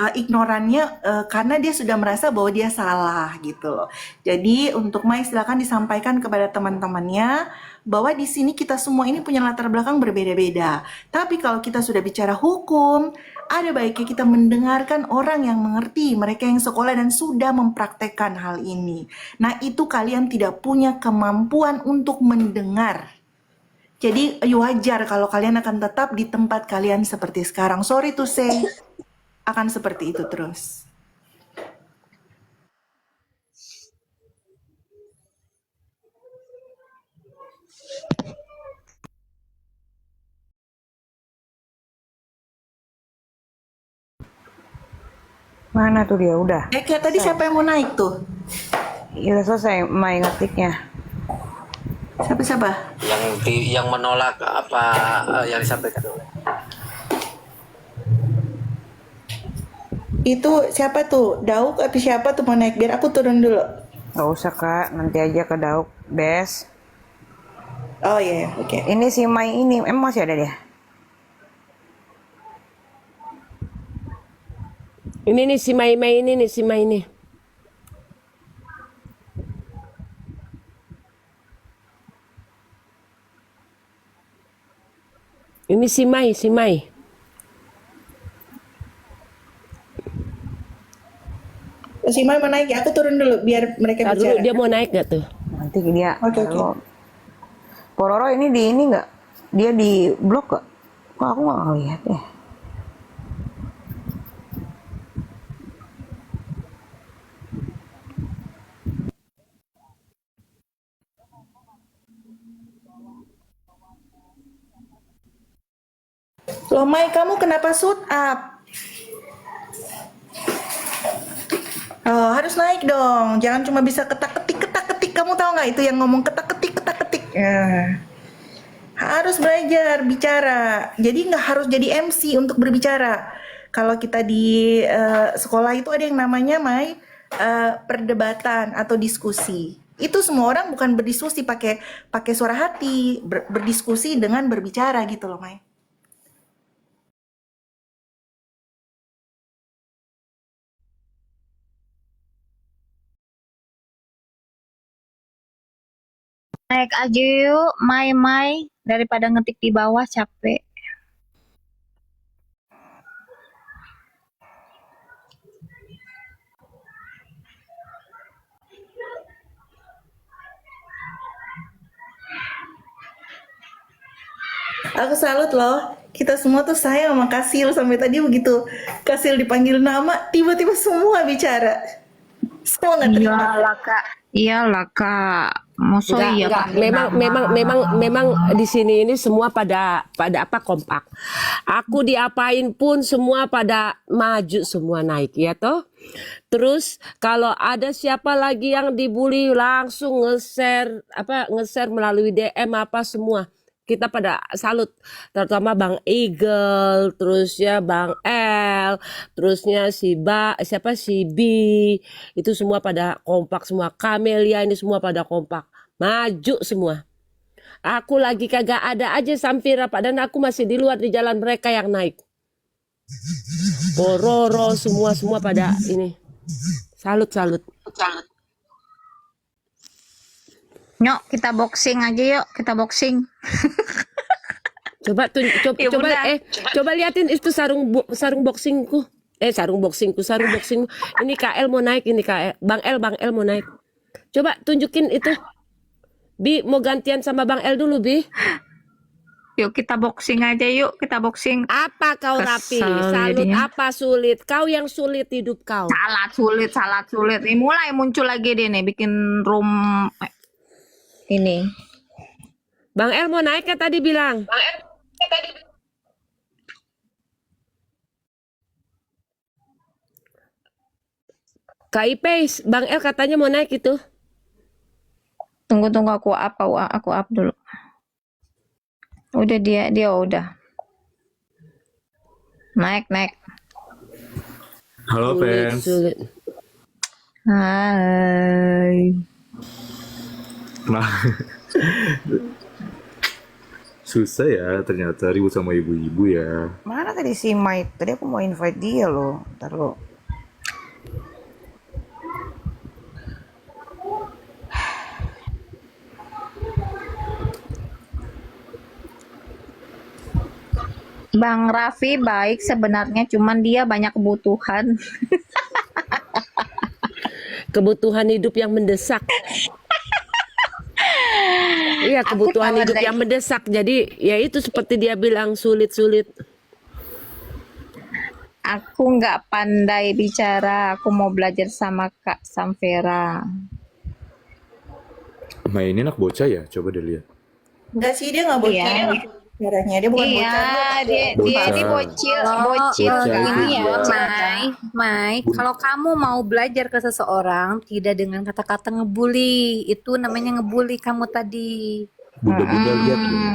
ignorannya karena dia sudah merasa bahwa dia salah gitu loh. Jadi untuk Mai silakan disampaikan kepada teman-temannya bahwa di sini kita semua ini punya latar belakang berbeda-beda. Tapi kalau kita sudah bicara hukum, ada baiknya kita mendengarkan orang yang mengerti, mereka yang sekolah dan sudah mempraktekkan hal ini. Nah, itu kalian tidak punya kemampuan untuk mendengar. Jadi wajar kalau kalian akan tetap di tempat kalian seperti sekarang. Sorry to say, akan seperti itu terus. Mana tuh dia? Udah. Kayak tadi siapa yang mau naik tuh? Ya, udah selesai Mai ngetiknya. Siapa? yang menolak apa yang disampaikan oleh Itu siapa tuh? Dauk atau siapa tuh mau naik? Biar aku turun dulu. Gak usah kak, nanti aja ke Dauk, Des. Oh iya, oke. Ini si Mai ini, emang masih ada dia? Ini nih si Mai ini nih si Mai ini. Ini si Mai, si Mai. Si Mai mau naik ya? Aku turun dulu biar mereka Ntar dulu bicara. dia mau naik gak tuh? Nanti dia. Oke. Pororo ini di ini nggak? Dia di blok gak? Kok aku nggak ngeliat ya? Loh Mai, kamu kenapa shoot up? Oh, harus naik dong. Jangan cuma bisa ketak-ketik, ketak-ketik. Kamu tahu nggak itu yang ngomong ketak-ketik, ketak-ketik? Harus belajar bicara. Jadi nggak harus jadi MC untuk berbicara. Kalau kita di sekolah itu ada yang namanya Mai perdebatan atau diskusi. Itu semua orang bukan berdiskusi pakai suara hati, berdiskusi dengan berbicara gitu loh Mai. Naik aja yuk, Mai, daripada ngetik di bawah capek. Aku salut loh. Kita semua tuh sayang sama Kasil sampai tadi begitu Kasil dipanggil nama, tiba-tiba semua bicara. Semua nggak terima. Iyalah kak, masa iya Enggak. panggil nama. Memang di sini ini semua pada apa kompak. Aku diapain pun semua pada maju semua naik ya toh. Terus kalau ada siapa lagi yang dibully langsung nge-share melalui DM apa semua. Kita pada salut, terutama Bang Eagle, terusnya Bang L, terusnya si B, itu semua pada kompak semua. Camelia ini semua pada kompak, maju semua. Aku lagi kagak ada aja Samfira, padahal aku masih di luar di jalan mereka yang naik. Pororo semua pada ini. Salut. Nyok, kita boxing aja yuk, kita boxing. Coba coba liatin itu sarung boxingku. Sarung boxingku. Ini KL mau naik ini KL. Bang L mau naik. Coba tunjukin itu. Bi mau gantian sama Bang L dulu, Bi. Yuk kita boxing aja yuk, kita boxing. Apa kau rapi? Salut apa sulit? Kau yang sulit hidup kau. Salat sulit. Ini mulai muncul lagi dia nih, bikin room ini. Bang El mau naik ya tadi bilang. KIP, Bang El katanya mau naik itu. Tunggu aku up dulu. Udah dia udah. Naik. Halo fans. Sulit. Hai. Nah, susah ya ternyata ribut sama ibu-ibu ya. Mana tadi si Mai? Tadi aku mau invite dia loh. Ntar lo. Bang Raffi baik sebenarnya, cuman dia banyak kebutuhan. Kebutuhan hidup yang mendesak. Iya, kebutuhan hidup yang mendesak. Jadi ya itu seperti dia bilang sulit. Aku nggak pandai bicara, aku mau belajar sama Kak Samvera. Mai ini anak bocah ya? Coba deh lihat. Enggak sih, dia nggak bocah. Caranya dia bukan bocah. Dia bocil ini ya, Mai, kalau kamu mau belajar ke seseorang tidak dengan kata-kata ngebully, itu namanya ngebully kamu tadi. Bunda-bunda lihat deh.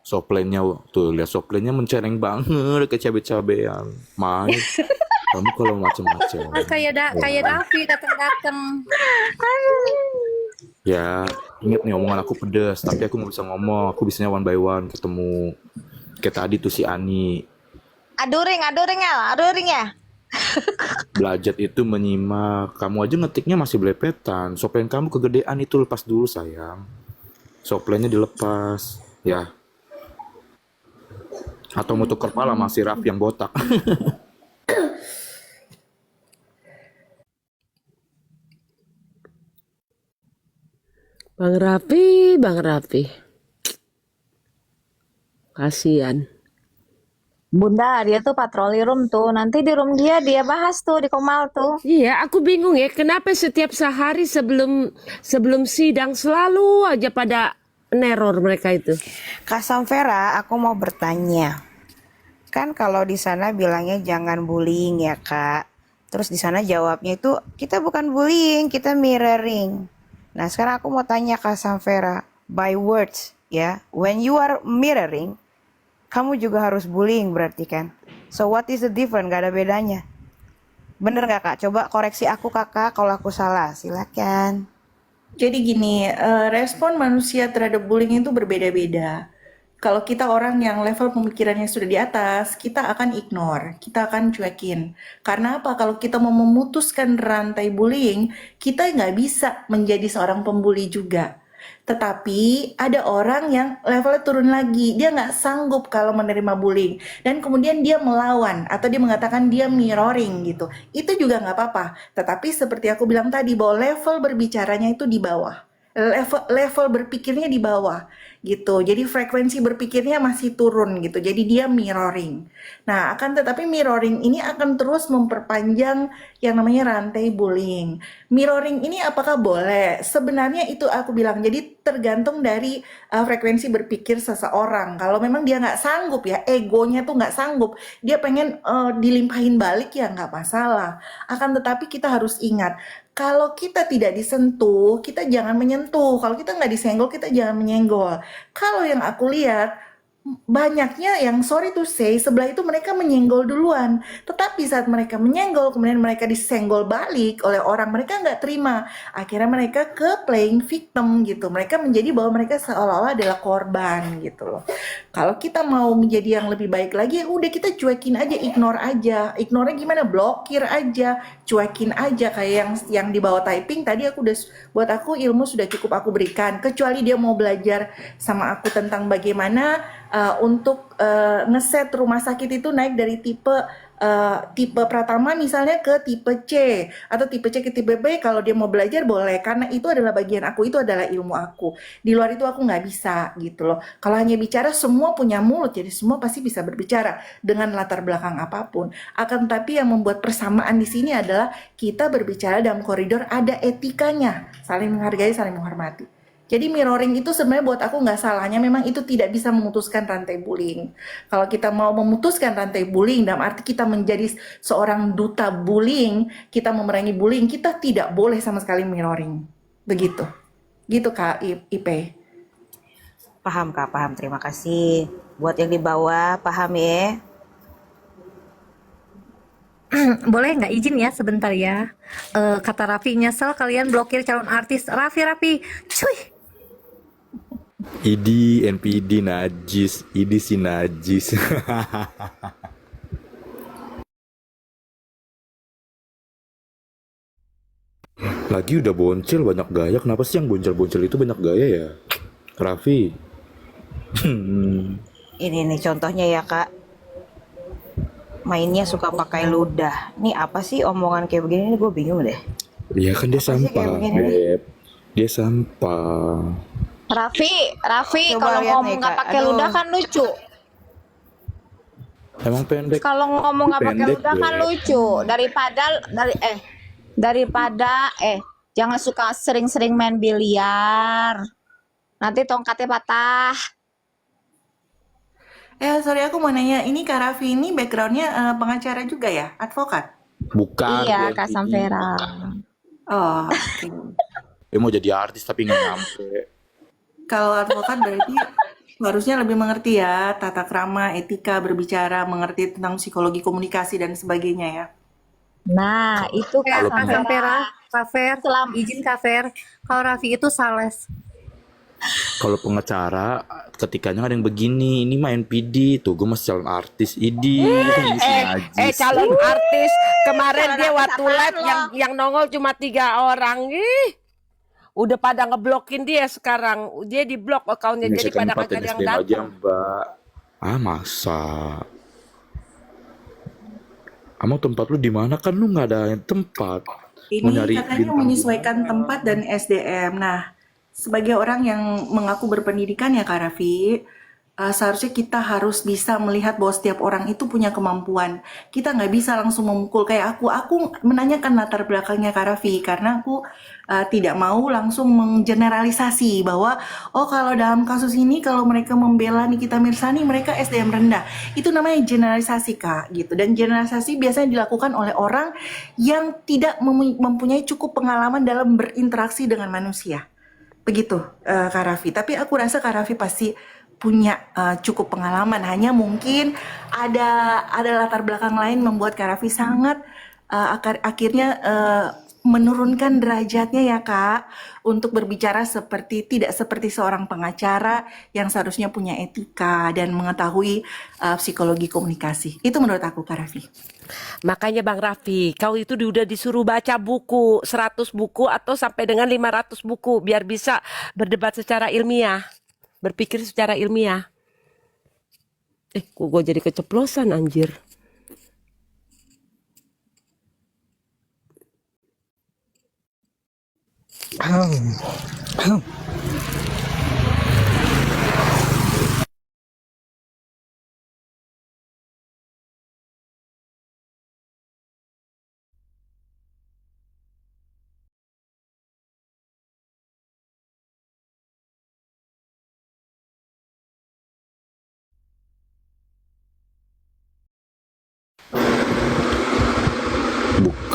Soplennya tuh, lihat soplennya mencereng banget ke cabe-cabean. Main. Kamu kalau macem-macem. Kayak Davi datang-datang. Ya, inget nih omongan aku pedas, tapi aku nggak bisa ngomong. Aku bisanya one by one ketemu. Kayak tadi tuh si Ani. Aduring ya. Belajar itu menyimak. Kamu aja ngetiknya masih belepetan. Soplen kamu kegedean itu, lepas dulu sayang. Soplennya dilepas. Ya. Atau mau tuker kepala masih Raffi yang botak. Bang Raffi. Kasian. Bunda, dia tuh patroli room tuh. Nanti di room dia bahas tuh di Komal tuh. Iya, aku bingung ya, kenapa setiap sehari sebelum sidang selalu aja pada neror mereka itu. Kak Samvera, aku mau bertanya. Kan kalau di sana bilangnya jangan bullying ya, Kak. Terus di sana jawabnya itu kita bukan bullying, kita mirroring. Nah, sekarang aku mau tanya Kak Samvera, by words ya, when you are mirroring, kamu juga harus bullying berarti kan? So what is the difference? Gak ada bedanya. Bener gak Kak? Coba koreksi aku Kakak kalau aku salah. Silakan. Jadi gini, respon manusia terhadap bullying itu berbeda-beda. Kalau kita orang yang level pemikirannya sudah di atas, kita akan ignore, kita akan cuekin. Karena apa? Kalau kita mau memutuskan rantai bullying, kita nggak bisa menjadi seorang pembuli juga. Tetapi ada orang yang levelnya turun lagi, dia nggak sanggup kalau menerima bullying, dan kemudian dia melawan atau dia mengatakan dia mirroring gitu. Itu juga nggak apa-apa. Tetapi seperti aku bilang tadi bahwa level berbicaranya itu di bawah, level berpikirnya di bawah gitu. Jadi frekuensi berpikirnya masih turun gitu. Jadi dia mirroring. Nah, akan tetapi mirroring ini akan terus memperpanjang yang namanya rantai bullying. Mirroring ini apakah boleh? Sebenarnya itu aku bilang. Jadi tergantung dari frekuensi berpikir seseorang. Kalau memang dia nggak sanggup ya, egonya tuh nggak sanggup, dia pengen dilimpahin balik ya nggak masalah. Akan tetapi kita harus ingat, kalau kita tidak disentuh, kita jangan menyentuh. Kalau kita nggak disenggol, kita jangan menyenggol. Kalau yang aku lihat, banyaknya yang sorry to say, sebelah itu mereka menyenggol duluan. Tetapi saat mereka menyenggol, kemudian mereka disenggol balik oleh orang, mereka nggak terima. Akhirnya mereka ke playing victim gitu. Mereka menjadi bahwa mereka seolah-olah adalah korban gitu loh. Kalau kita mau menjadi yang lebih baik lagi, ya udah kita cuekin aja, ignore aja. Ignore-nya gimana? Blokir aja, cuekin aja. Kayak yang di bawah typing tadi aku udah, buat aku ilmu sudah cukup aku berikan. Kecuali dia mau belajar sama aku tentang bagaimana untuk ngeset rumah sakit itu naik dari tipe Pratama misalnya ke tipe C, atau tipe C ke tipe B. Kalau dia mau belajar boleh, karena itu adalah bagian aku, itu adalah ilmu aku. Di luar itu aku nggak bisa gitu loh. Kalau hanya bicara, semua punya mulut, jadi semua pasti bisa berbicara dengan latar belakang apapun. Akan tapi yang membuat persamaan di sini adalah kita berbicara dalam koridor ada etikanya, saling menghargai, saling menghormati. Jadi mirroring itu sebenarnya buat aku nggak salahnya, memang itu tidak bisa memutuskan rantai bullying. Kalau kita mau memutuskan rantai bullying, dalam arti kita menjadi seorang duta bullying, kita memerangi bullying, kita tidak boleh sama sekali mirroring. Begitu. Gitu Kak IP. Paham Kak, paham. Terima kasih. Buat yang di bawah, paham ya? Boleh nggak izin ya sebentar ya. Kata Raffi, nyesel kalian blokir calon artis. Raffi, cuy. ID, NPD, najis. ID si najis. Lagi udah boncel banyak gaya. Kenapa sih yang boncel-boncel itu banyak gaya ya? Raffi. Ini nih contohnya ya Kak. Mainnya suka pakai ludah. Ini apa sih omongan kayak begini? Gue bingung deh. Iya kan dia sampah, Beb. Dia sampah. Raffi, Coba kalau lihat ngomong nih, nggak Kak. pakai Aduh. ludah kan lucu. Emang pendek. Kalau ngomong nggak pakai Pendek, ludah kan Beb. lucu. Daripada jangan suka sering-sering main biliar. Nanti tongkatnya patah. Sorry aku mau nanya, ini Kak Raffi ini backgroundnya pengacara juga ya? Advokat? Bukan. Iya, dia Kak PD. Samvera. Oh, oke. Dia mau jadi artis tapi nggak nyampe. Kalau advokat berarti harusnya lebih mengerti ya tata krama, etika, berbicara, mengerti tentang psikologi komunikasi dan sebagainya ya. Nah, itu Kak Kalau Kak pengacara, Sampera, Kak Fer, Selam izin Kak Fer, kalau Raffi itu sales. kalau pengacara ketikanya ada yang begini, ini main PD tuh, gue masih calon artis, idi itu ngisi najis. Calon artis kemarin calon dia artis waktu apaan live lo? yang nongol cuma 3 orang. Ih, udah pada ngeblokin dia sekarang. Dia diblok akunnya Ini jadi second pada tempat kagak dan ada yang SDM aja datang. mbak. Ah masa? Kamu tempat lu di mana kan lu nggak ada tempat. Mau Ini nyari katanya bintang di menyesuaikan tempat dan SDM. Nah, sebagai orang yang mengaku berpendidikan ya Kak Raffi, seharusnya kita harus bisa melihat bahwa setiap orang itu punya kemampuan. Kita nggak bisa langsung memukul kayak aku. Aku menanyakan latar belakangnya Kak Raffi karena aku tidak mau langsung menggeneralisasi bahwa oh kalau dalam kasus ini kalau mereka membela Nikita Mirzani mereka SDM rendah. Itu namanya generalisasi Kak gitu. Dan generalisasi biasanya dilakukan oleh orang yang tidak mempunyai cukup pengalaman dalam berinteraksi dengan manusia. Begitu Kak Raffi. Tapi aku rasa Kak Raffi pasti punya cukup pengalaman. Hanya mungkin ada latar belakang lain membuat Kak Raffi sangat akhirnya menurunkan derajatnya ya Kak untuk berbicara tidak seperti seorang pengacara yang seharusnya punya etika dan mengetahui psikologi komunikasi. Itu menurut aku Kak Raffi. Makanya Bang Raffi, kau itu udah disuruh baca buku 100 buku atau sampai dengan 500 buku biar bisa berdebat secara ilmiah, berpikir secara ilmiah. Kok gue jadi keceplosan anjir.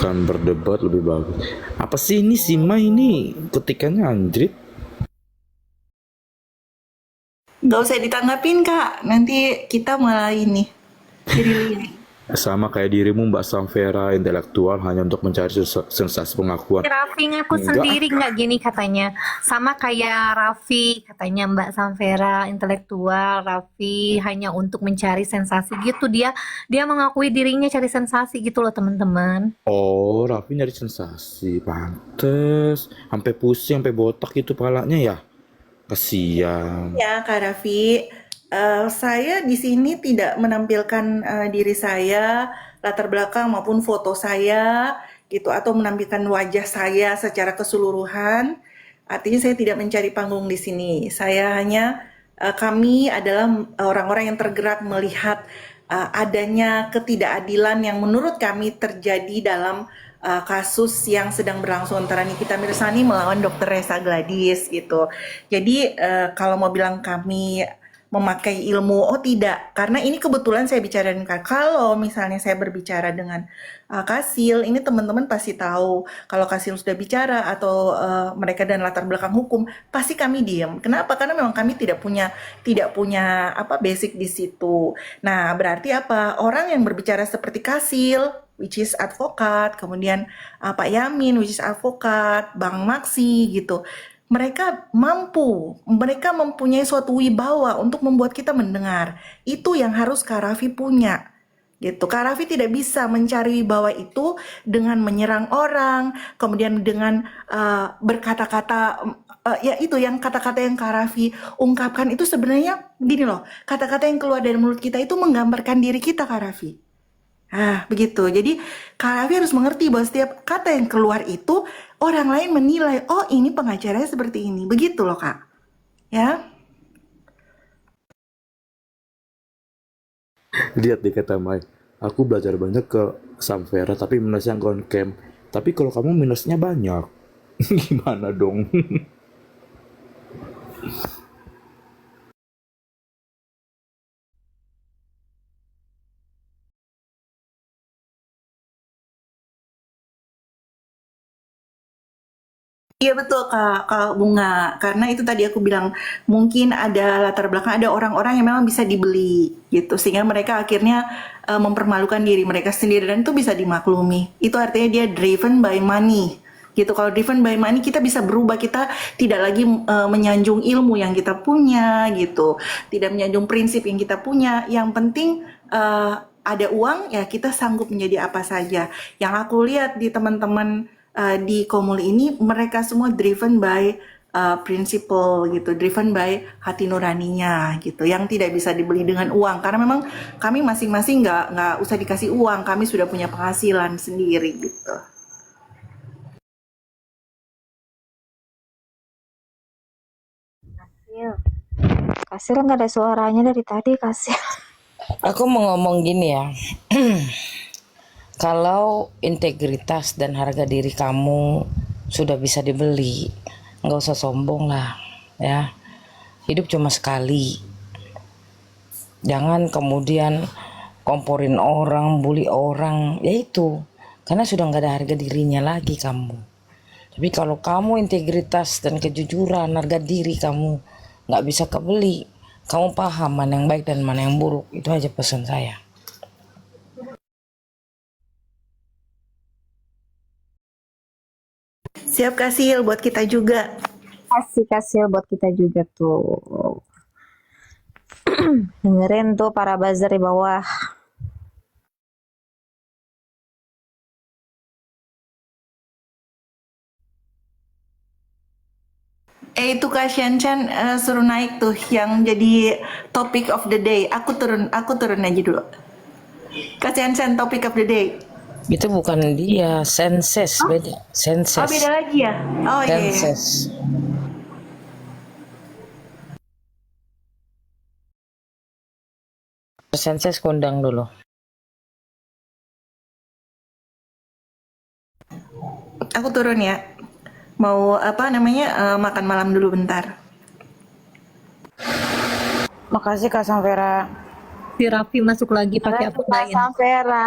bukan berdebat lebih bagus. Apa sih ini Sima ini ketikannya anjrit? Gak usah ditanggapin Kak, nanti kita malah ini jadi lihat. Sama kayak dirimu Mbak Samvera, intelektual hanya untuk mencari sensasi pengakuan. Raffi ngaku Enggak. sendiri nggak gini katanya. Sama kayak Raffi, katanya Mbak Samvera, intelektual, Raffi hanya untuk mencari sensasi gitu. Dia mengakui dirinya cari sensasi gitu loh teman-teman. Oh, Raffi nyari sensasi, pantes. Sampai pusing, sampai botak gitu palanya ya. Kasian. Ya, Kak Raffi, saya di sini tidak menampilkan diri saya, latar belakang maupun foto saya, gitu, atau menampilkan wajah saya secara keseluruhan. Artinya saya tidak mencari panggung di sini. Saya hanya kami adalah orang-orang yang tergerak melihat adanya ketidakadilan yang menurut kami terjadi dalam kasus yang sedang berlangsung antara Nikita Mirzani melawan Dr. Reza Gladys gitu. Jadi kalau mau bilang kami memakai ilmu, oh tidak, karena ini kebetulan saya bicara dengan kalau misalnya saya berbicara dengan Kasil, ini teman-teman pasti tahu kalau Kasil sudah bicara atau mereka dan latar belakang hukum, pasti kami diam. Kenapa? Karena memang kami tidak punya apa basic di situ. Nah, berarti apa? Orang yang berbicara seperti Kasil, which is advokat, kemudian Pak Yamin, which is advokat, Bang Maksi gitu. Mereka mempunyai suatu wibawa untuk membuat kita mendengar. Itu yang harus Kak Raffi punya. Gitu. Kak Raffi tidak bisa mencari wibawa itu dengan menyerang orang, kemudian dengan berkata-kata ya itu yang kata-kata yang Kak Raffi ungkapkan itu sebenarnya gini loh, kata-kata yang keluar dari mulut kita itu menggambarkan diri kita Kak Raffi. Begitu. Jadi Kak Raffi harus mengerti bahwa setiap kata yang keluar itu orang lain menilai, oh ini pengacaranya seperti ini. Begitu loh Kak. Ya. Lihat deh kata Mai, aku belajar banyak ke Samvera tapi minusnya ground camp. Tapi kalau kamu minusnya banyak, gimana dong? Iya betul Kak Bunga, karena itu tadi aku bilang mungkin ada latar belakang, ada orang-orang yang memang bisa dibeli gitu, sehingga mereka akhirnya mempermalukan diri mereka sendiri dan itu bisa dimaklumi. Itu artinya dia driven by money gitu. Kalau driven by money kita bisa berubah, kita tidak lagi menyanjung ilmu yang kita punya gitu, tidak menyanjung prinsip yang kita punya. Yang penting ada uang ya kita sanggup menjadi apa saja. Yang aku lihat di teman-teman di Komul ini mereka semua driven by principle gitu, driven by hati nuraninya gitu, yang tidak bisa dibeli dengan uang karena memang kami masing-masing nggak usah dikasih uang, kami sudah punya penghasilan sendiri gitu. Kasil nggak ada suaranya dari tadi, Kasil. Aku mau ngomong gini ya. Kalau integritas dan harga diri kamu sudah bisa dibeli, nggak usah sombong lah ya. Hidup cuma sekali. Jangan kemudian komporin orang, bully orang, ya itu. Karena sudah nggak ada harga dirinya lagi kamu. Tapi kalau kamu integritas dan kejujuran, harga diri kamu nggak bisa kebeli. Kamu paham mana yang baik dan mana yang buruk. Itu aja pesan saya. Siap Kasil buat kita juga. Kasih buat kita juga tuh. Dengerin tuh para buzzer di bawah. Itu Kak Shen suruh naik tuh yang jadi topic of the day. Aku turun aja dulu. Kak Shen topic of the day. Itu bukan dia, senses beda. Senses. Oh beda lagi ya? Oh iya. Senses. Senses kondang dulu. Aku turun ya. Mau apa namanya makan malam dulu bentar. Makasih Kak Samvera. Si Raffi masuk lagi pakai akun lain. Samvera.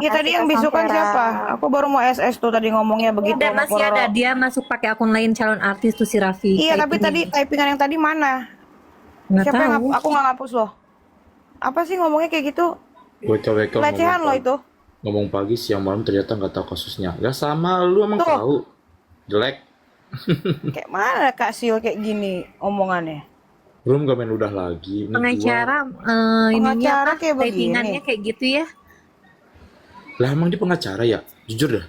Iya tadi yang bisukan siapa? Aku baru mau SS tuh tadi ngomongnya begitu. Ada, masih ada, dia masuk pakai akun lain calon artis tuh si Raffi. Iya tapi tadi typingan yang tadi mana? Nggak Siapa yang tahu. aku nggak ngapus loh. Apa sih ngomongnya kayak gitu? WKWK Pelecehan loh itu. ngomong pagi siang malam ternyata nggak tahu kasusnya. Gak sama lu emang Tuh. tahu. Jelek. Kayak mana Kak Sil kayak gini omongannya? Belum gak main udah lagi. Ini Pengacara ininya Pengacara apa? kayak begini. Typingannya kayak gitu ya. Lah emang dia pengacara ya? Jujur dah.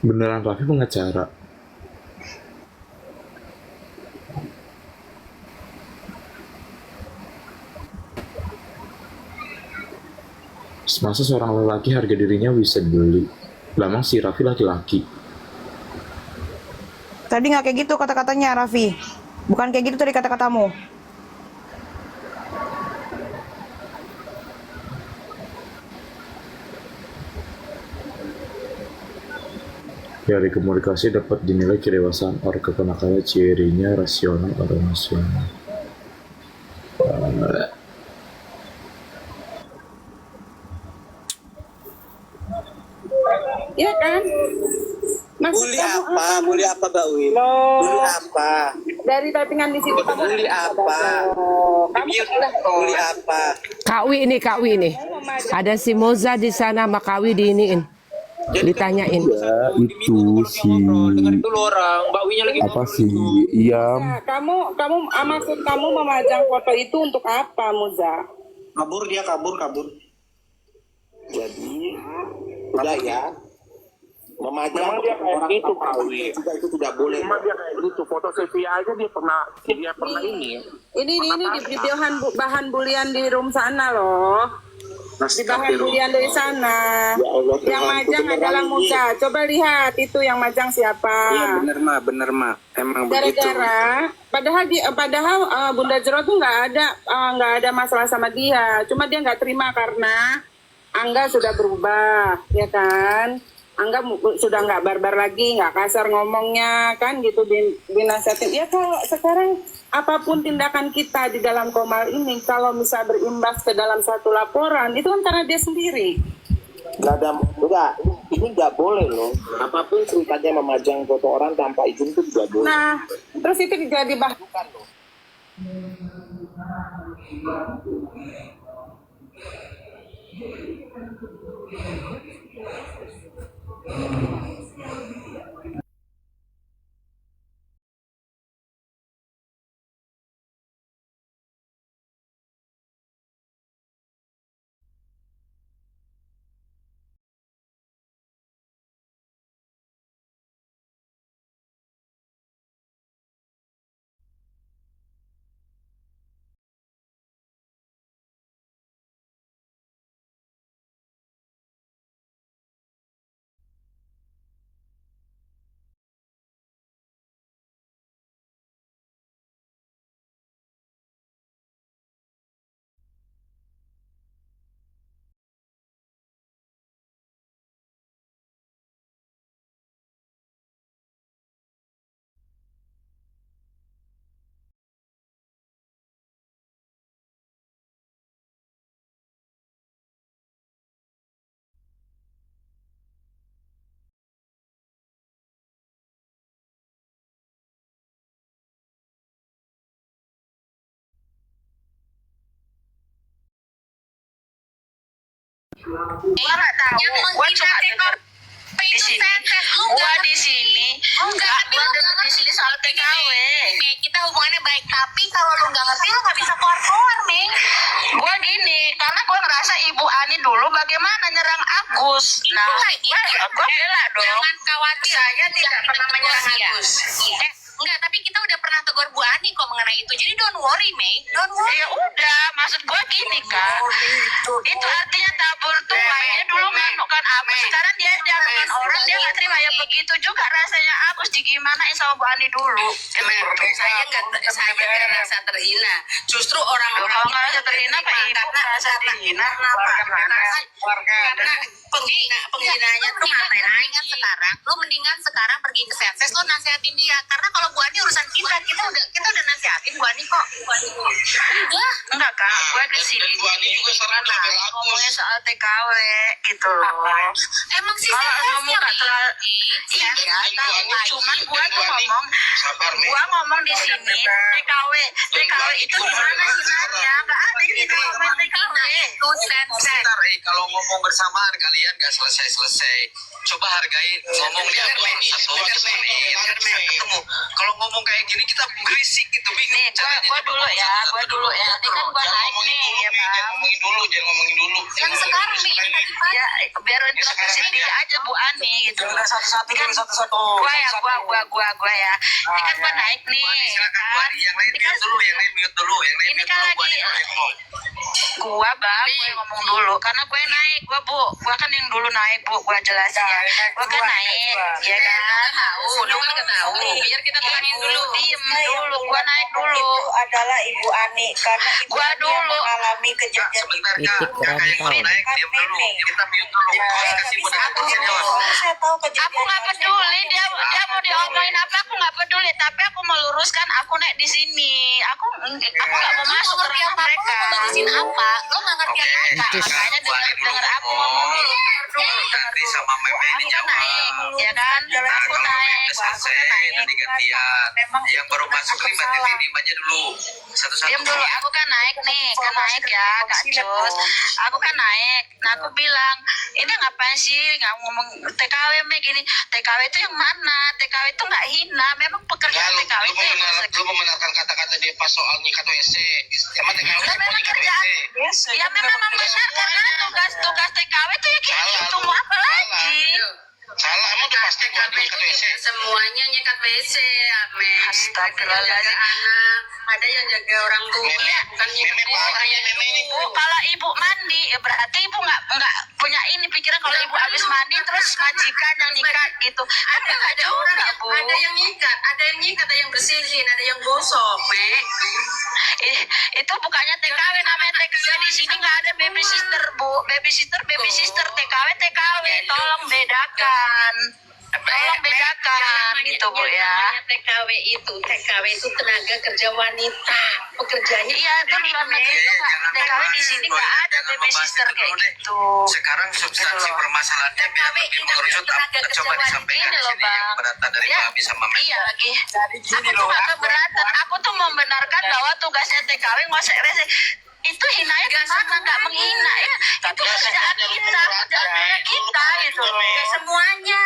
Beneran Raffi pengacara. Masa seorang lelaki harga dirinya bisa dibeli? Lah emang si Raffi laki-laki. Tadi nggak kayak gitu kata-katanya Raffi. Bukan kayak gitu tadi kata-katamu. Dari komunikasi dapat dinilai kedewasaan orang kekanak-kanakan, cirinya rasional atau emosional. Iya kan? Bully apa? Bully apa Mbak Win? Bully apa? Dari typingan di situ kamu Bully apa? Bully apa? Kak Wi nih. Ada si Moza di sana sama Kak Wi diiniin. Ditanyain. Ya, itu si apa sih Iam? Nah, kamu maksud kamu memajang foto itu untuk apa, Muza? Kabur dia, kabur. Jadi udah ya. Memajang orang itu kawin juga itu tidak boleh. Cuma dia kayak gitu, foto selfie aja dia pernah ini. Ini di bahan bulian di room sana loh. Di bahan bulian dari sana. Ya Allah, yang majang adalah Muza. Coba lihat itu yang majang siapa. Iya bener mah. Emang Gara-gara padahal Bunda Jero tuh nggak ada masalah sama dia. Cuma dia nggak terima karena Angga sudah berubah, ya kan? Angga sudah nggak barbar lagi, nggak kasar ngomongnya, kan gitu dinasihatin. Ya kalau sekarang apapun tindakan kita di dalam Komal ini, kalau misal berimbas ke dalam satu laporan, itu kan karena dia sendiri. Ini nggak boleh loh. Apapun ceritanya memajang foto orang tanpa izin itu tidak boleh. Nah, terus itu jadi Bukan loh. Gua nggak tahu. Gua cuma dengar di sini. Gua di sini. Enggak, tapi lu nggak di sini soal TKW. Kita hubungannya baik, tapi kalau lu nggak ngerti lu nggak bisa keluar Mei. Gua gini, karena gua ngerasa Ibu Ani dulu bagaimana nyerang Agus. Nah, gua bela dong. Jangan khawatir. Saya tidak pernah menyerang Agus. Enggak, tapi kita udah pernah tegur Bu Ani kok mengenai itu. Jadi don't worry, Mei. Don't worry. Ya udah, maksud gue gini, Kak. Itu artinya tabur tuai. Dia dulu nganukan Agus. Sekarang dia dianukan orang, dia nggak terima. Ya begitu juga rasanya Agus digimanain sama Bu Ani dulu. Saya nggak rasa terhina. Justru orang-orang nggak rasa terhina, Pak Ibu rasa terhina. Karena penghinanya tuh ngapain aja sekarang. Lu mendingan sekarang pergi ke Senses, lu nasihatin dia. Karena kalau Bu Ani urusan kita udah nasihatin Bu Ani kok. Enggak Kak, gue di sini. Bu Ani juga sekarang ngomongnya soal TKW gitu loh. Emang sih ngomong nggak terlalu. Iya, cuman gue tuh ngomong di sini TKW itu gimana hinanya? Nggak ada gitu ngomong TKW. Itu Senses. Kalau ngomong bersamaan kalian nggak selesai. Coba hargain ngomong dia satu ketemu. Kalau ngomong kayak gini kita berisik gitu bingung. Gua dulu ya. Ini kan gua naik nih ya Pak. Jangan ngomongin dulu. Yang sekarang nih ya biar introspeksi diri aja Bu Ani gitu. Satu-satu kan satu-satu. Gua ya. Ini kan gua naik nih. Silakan yang lain mute dulu. Ini kan lagi gua yang ngomong dulu karena gue naik gua kan yang dulu naik Bu, gua jelasin ya. Gua kan naik ya kan. Lu kan tahu. Biar kita tenangin dulu. Diem dulu, gua naik dulu. Itu adalah Ibu Ani karena Ibu Gua Ani yang dulu. mengalami kejadian Sebentar itu. Kak, kakak yang baru naik diam dulu. Kita mute dulu. Kasih moderator senior. Saya tahu kejadian. Aku nggak peduli dia mau diomongin apa, aku nggak peduli. Tapi aku meluruskan aku naik di sini. Aku nggak mau masuk ke ranah mereka. Apa? Lo nggak ngerti apa? Makanya dengar aku ngomong dulu. Nanti sama Meme ini Aku naik, ya kan? Aku naik. selesai nanti gantian. Yang baru masuk 5.5 aja dulu. Satu-satu. Diam dulu, aku kan naik nih, kan naik ya, Kak Cus. Aku kan naik. Nah aku bilang, ini ngapain sih nggak ngomong TKW gini? TKW itu yang mana? TKW itu nggak hina. Memang pekerjaan TKW itu yang lu membenarkan kata-kata dia pas soal nyikat WC. Emang TKW Ya memang kerjaan. Ya memang membenarkan karena tugas TKW itu ya kayak gitu. Mau apa lagi? Salah, emang udah pasti gua nyikat WC. Semuanya nyekat WC, Ame. Astagfirullahaladzim. Anak, ada yang jaga orang tua, bukan nyekat WC. Kalau ibu mandi, ya berarti ibu nggak punya ini pikiran kalau ibu habis mandi terus majikan yang nyikat gitu. Ada orang yang ada yang nyikat, ada yang bersihin, ada yang gosok, Mek. Itu bukannya TKW, namanya TKW di sini nggak ada babysitter Bu, babysitter TKW, tolong bedakan. Tolong bedakan gitu Bu ya. TKW itu tenaga kerja wanita. Pekerjaannya iya itu di luar negeri itu TKW di sini nggak ada baby sister kayak gitu. Sekarang substansi permasalahannya biar lebih mengerucut, coba disampaikan di sini yang keberatan dari Mami sama Mami. Iya lagi. Aku tuh nggak keberatan. Aku tuh membenarkan bahwa tugasnya TKW nggak rese. Itu hinanya di mana nggak menghina ya. Itu kerjaan kita, kerjaan kita gitu. Nggak semuanya.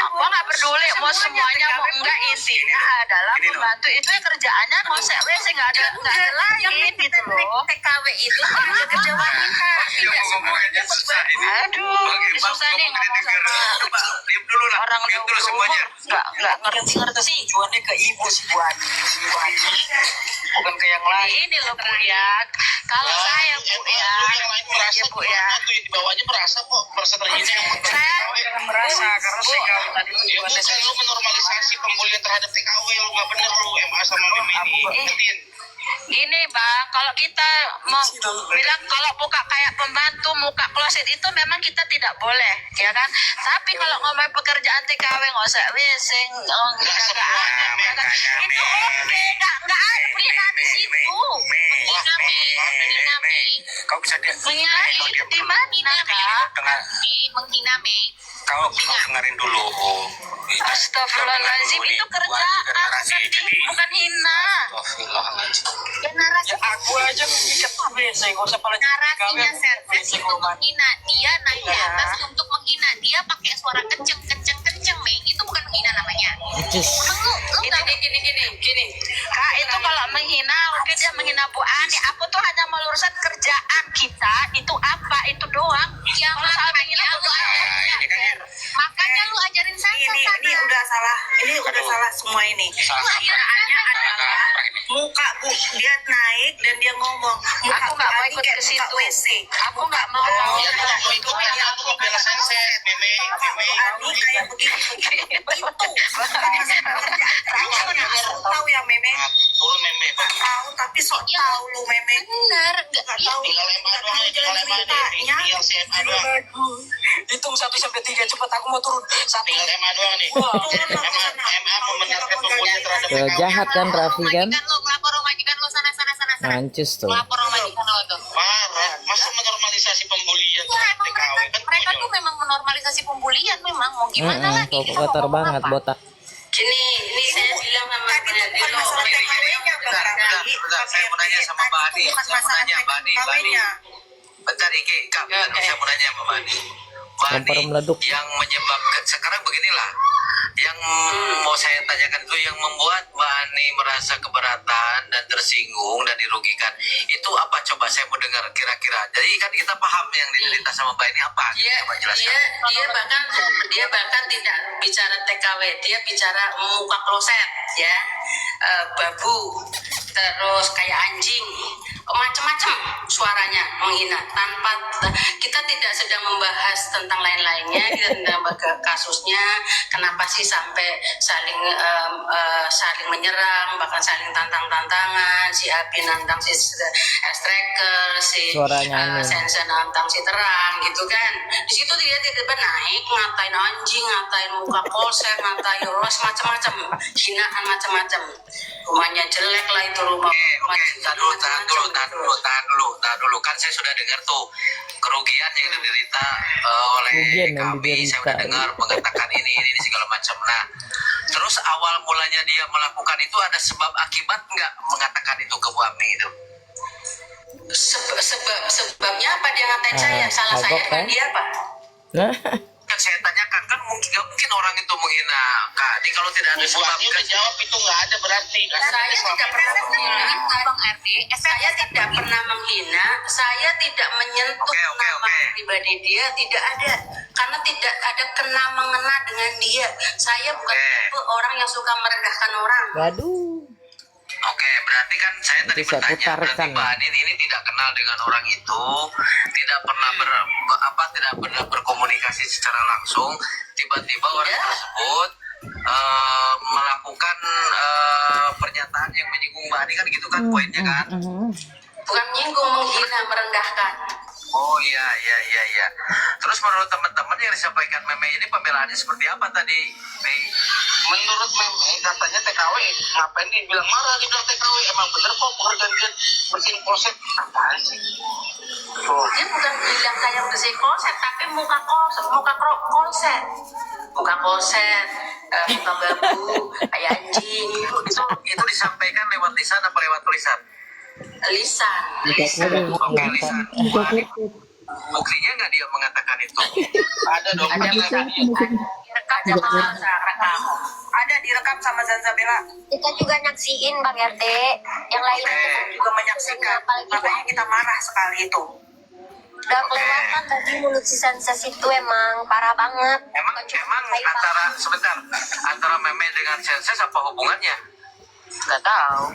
Aku nggak peduli mau semuanya mau enggak, intinya adalah membantu itu ya kerjaannya mau sih nggak ada lain gitu loh. TKW itu tenaga kerja wanita, tidak semuanya. Aduh, susah nih ngomong sama orang dulu semuanya. Nggak ngerti sih. Tujuannya ke ibu si Bu Ani. Bukan ke yang lain. Ini loh Bu ya. Kalau saya Bu ya, merasa Bu ya. di bawahnya merasa kok merasa terhina. Saya merasa karena saya kalau tadi Ya bukan lu menormalisasi pembulian terhadap TKW, lu nggak bener lu MA sama Mimi ini. Ngertiin? Gini Bang, kalau kita mau bilang kalau buka kayak pembantu, muka kloset itu memang kita tidak boleh, ya kan? Tapi kalau ngomong pekerjaan TKW nggak usah WC, jaga itu oke, nggak ada penghinaan di situ. Menghina Mei. Kau bisa Menghina di mana Kak? Menghina Mei. kau dengerin dulu. Astagfirullahaladzim, itu kerjaan, bukan hina. Ya narasi Aku aja mikir WC, gak usah pala narasinya sense itu menghina. Dia naik di atas untuk menghina. Dia pakai suara kenceng Mei. Itu bukan menghina namanya. Gini. Kak, itu kalau menghina, oke dia menghina Bu Ani. Aku tuh hanya meluruskan kerjaan kita itu apa, itu doang. Yang makanya lu ajarin saya Ini udah salah. Ini udah salah semua ini. Kiraannya adalah muka Bu dia naik dan dia ngomong. Aku nggak mau ikut ke situ. Aku nggak mau. Ya tuh aku ikut ya, aku kok bela senses, Mimi. Ani kayak begini. Itu. Tahu ya Meme? Turun Meme. Tahu tapi sok tahu lu Meme. Bener. Nggak tahu. Tinggal lempar doang, tinggal lempar tinggal CMA doang. Hitung 1 sampai 3 cepat aku mau turun. Tinggal MA doang nih. MA membenarkan pembulian terhadap TKW. Jahat kan Raffi kan? Lapor majikan lu sana. Mancus tuh. Lapor majikan lu tuh. Parah, masa menormalisasi pembulian terhadap TKW kan Mereka tuh memang menormalisasi pembulian memang. Mau gimana lagi? Kok kotor banget botak. Gini, ini saya bilang sama Tadi bukan masalah TKW-nya Bang Raffi. Bentar, saya mau nanya sama Mbak Ani. Bukan Saya mau masalah nanya Mbak Ani. TKW-nya. Bentar Iki, Kak, bentar, saya mau nanya sama Mbak Ani. Mbak Kompor Ani, meleduk. yang menyebabkan, sekarang beginilah, yang mau saya tanyakan itu yang membuat Mbak Ani merasa keberatan dan tersinggung dan dirugikan, itu apa? Coba saya mau dengar kira-kira. Jadi kan kita paham yang diderita sama Mbak Ani apa? Coba jelaskan. Dia bahkan tidak bicara TKW, dia bicara muka kloset ya, babu, terus kayak anjing, macam-macam suaranya menghina. Tanpa kita tidak sedang membahas tentang lain-lainnya, kita sedang membahas kasusnya, kenapa sih sampai saling menyerang, bahkan saling tantang-tantangan, si Abi nantang si Striker, si Suaranya Sensen nantang si Terang gitu kan. Di situ dia tiba-tiba naik ngatain anjing, ngatain muka kloset, ngatain ros, macam-macam, hinaan macam-macam. Rumahnya jelek lah itu rumah. Tahan dulu. Kan saya sudah dengar tuh kerugian yang diderita oleh kami. Saya sudah dengar mengatakan ini segala macam. Nah, terus awal mulanya dia melakukan itu ada sebab akibat nggak mengatakan itu ke Bu Ami itu? Sebabnya apa dia ngatain saya? Salah saya dengan dia apa? Kan saya tanyakan, kan mungkin nggak mungkin orang itu menghina Kak. Ini kalau tidak ada sebab udah jawab itu nggak ada berarti. Saya tidak pernah menghina Bang RD. Saya tidak pernah menghina. Saya tidak menyentuh nama pribadi dia. Tidak ada. Karena tidak ada kena mengena dengan dia. Saya bukan tipe orang yang suka merendahkan orang. Waduh. Oke, berarti kan saya tadi bertanya, berarti Mbak Ani ini tidak kenal dengan orang itu, tidak pernah berkomunikasi secara langsung, tiba-tiba orang tersebut melakukan pernyataan yang menyinggung Mbak Ani kan gitu kan poinnya kan? Bukan menyinggung, menghina, merendahkan. Oh iya. Terus menurut teman-teman yang disampaikan Meme ini pembelaannya seperti apa tadi, Mei? Menurut Meme katanya TKW ngapain dia bilang marah, dia bilang TKW emang bener kok pekerjaan dia bersihin kloset. Apaan sih? Dia bukan bilang kayak bersih kloset, tapi muka kloset, muka kloset, muka kloset, muka babu, kayak anjing. Itu disampaikan lewat lisan apa lewat tulisan? Lisan. Oke, lisan. Buktinya nggak dia mengatakan itu? Ada dong. Ada direkam sama Zanzabela. Kita juga nyaksiin Bang RT, yang lainnya kita juga menyaksikan. Makanya kita marah sekali itu. udah kelewatan tadi mulut si Senses itu emang parah banget. Emang antara Meme dengan Senses apa hubungannya? Nggak tahu.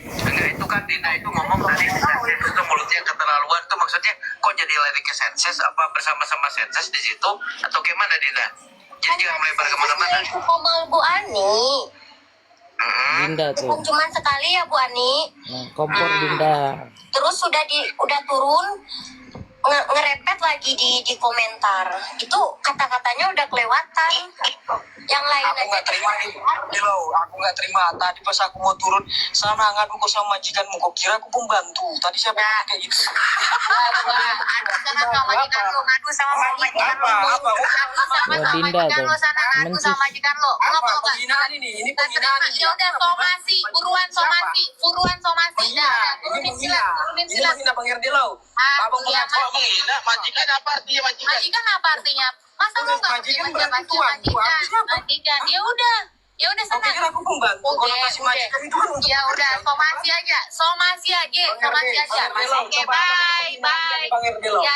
Enggak, itu kan Dina itu ngomong tadi Senses itu mulutnya keterlaluan tuh, maksudnya kok jadi lari ke Senses, apa bersama-sama Senses di situ atau gimana Dina? Jadi jangan melebar kemana-mana. Itu Komal Bu Ani. Dinda tuh. Bukan cuma sekali ya Bu Ani. Kompor Dinda. Terus udah turun ngerepet lagi di komentar. Itu kata-katanya udah kelewatan. Yang lain Aku nggak terima nih, aku nggak terima. Tadi pas aku mau turun sana ngadu kok sama majikanmu, kok kira aku pembantu. Tadi siapa yang kayak gitu? Ngadu sama majikan lo, ngadu sama majikan lo. Oh, Dinda tuh. Ngadu sama majikan lo. Penghinaan ini penghinaan. Ya udah somasi, buruan somasi. Ini menghina Bang RD lo. Abang menghina majikan apa artinya majikan? Majikan apa artinya? Masa lu nggak ngerti bahasa majikan? Ya udah sana. Kira aku pembantu. Kalau kasih majikan itu kan untuk Ya udah somasi aja. Oke, bye. Bang RD lo. Ya.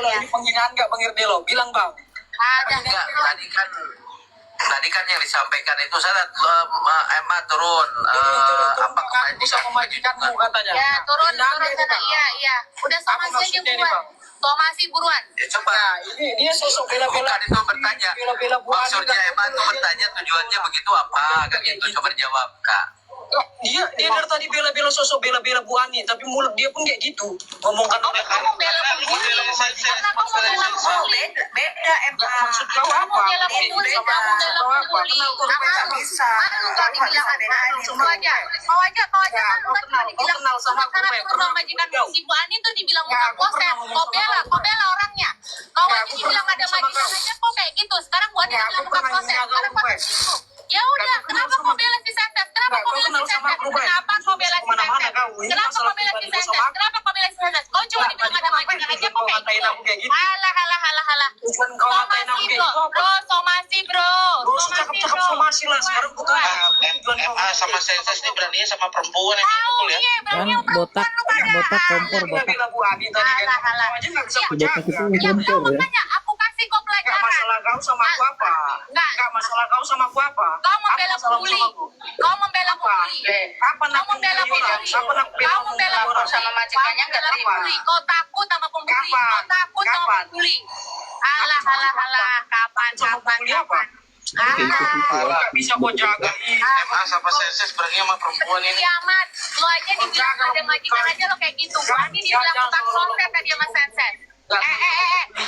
Ini penghinaan nggak Bang RD lo? Bilang Bang. Ada. Enggak, tadi kan yang disampaikan itu saya Emma turun apa kemarin sama majikanmu katanya. Ya turun sana. Iya. Udah somasi aja buruan. Somasi buruan. Ya coba. Ini dia sosok bela-bela. Bukan itu bertanya. Bela-bela Bu Ani. Maksudnya Emma itu bertanya tujuannya begitu apa? Kan gitu, coba dijawab Kak. Dia dari tadi bela-bela sosok bela-bela Bu Ani, tapi mulut dia pun kayak gitu. Ngomongkan oleh Kamu bela pembuli. Karena kamu bela pembuli. Beda emang. Maksud kau apa? Kamu bela pembuli. Apa bisa? Kau dibilang kau aja kan kau dibilang karena turun majikan si Bu Ani tuh dibilang muka kloset. Kau bela orangnya. Kau aja dibilang ada majikan aja kok kayak gitu. Sekarang Bu Ani bilang muka kloset. Sekarang kau tersinggung. Ya udah, kenapa kau bela si Senses? Kenapa kau bela si Senses? Kau cuma dibilang ada majikan aja kok kayak gitu. Halah. Somasi bro. Cakep somasi lah sekarang bukan. MA sama Senses ini beraninya sama perempuan yang betul ya. Kan botak kompor botak. Bela Bu Ani tadi kan. Aja nggak bisa berjaga. Ya makanya aku kasih kau Nggak pelajaran. masalah kau sama aku apa? Nggak masalah kau sama aku apa? Kau membela pembuli. Kapan aku membela pembuli? Kau membela pembuli sama majikannya nggak terima. Kau takut sama pembuli. Alah. Kapan? Nggak bisa kau jaga. MA sama Senses beraninya sama perempuan ini. Kiamat. Lo aja dibilang ada majikan aja lo kayak gitu. Bu Ani dibilang muka kloset tadi sama Senses.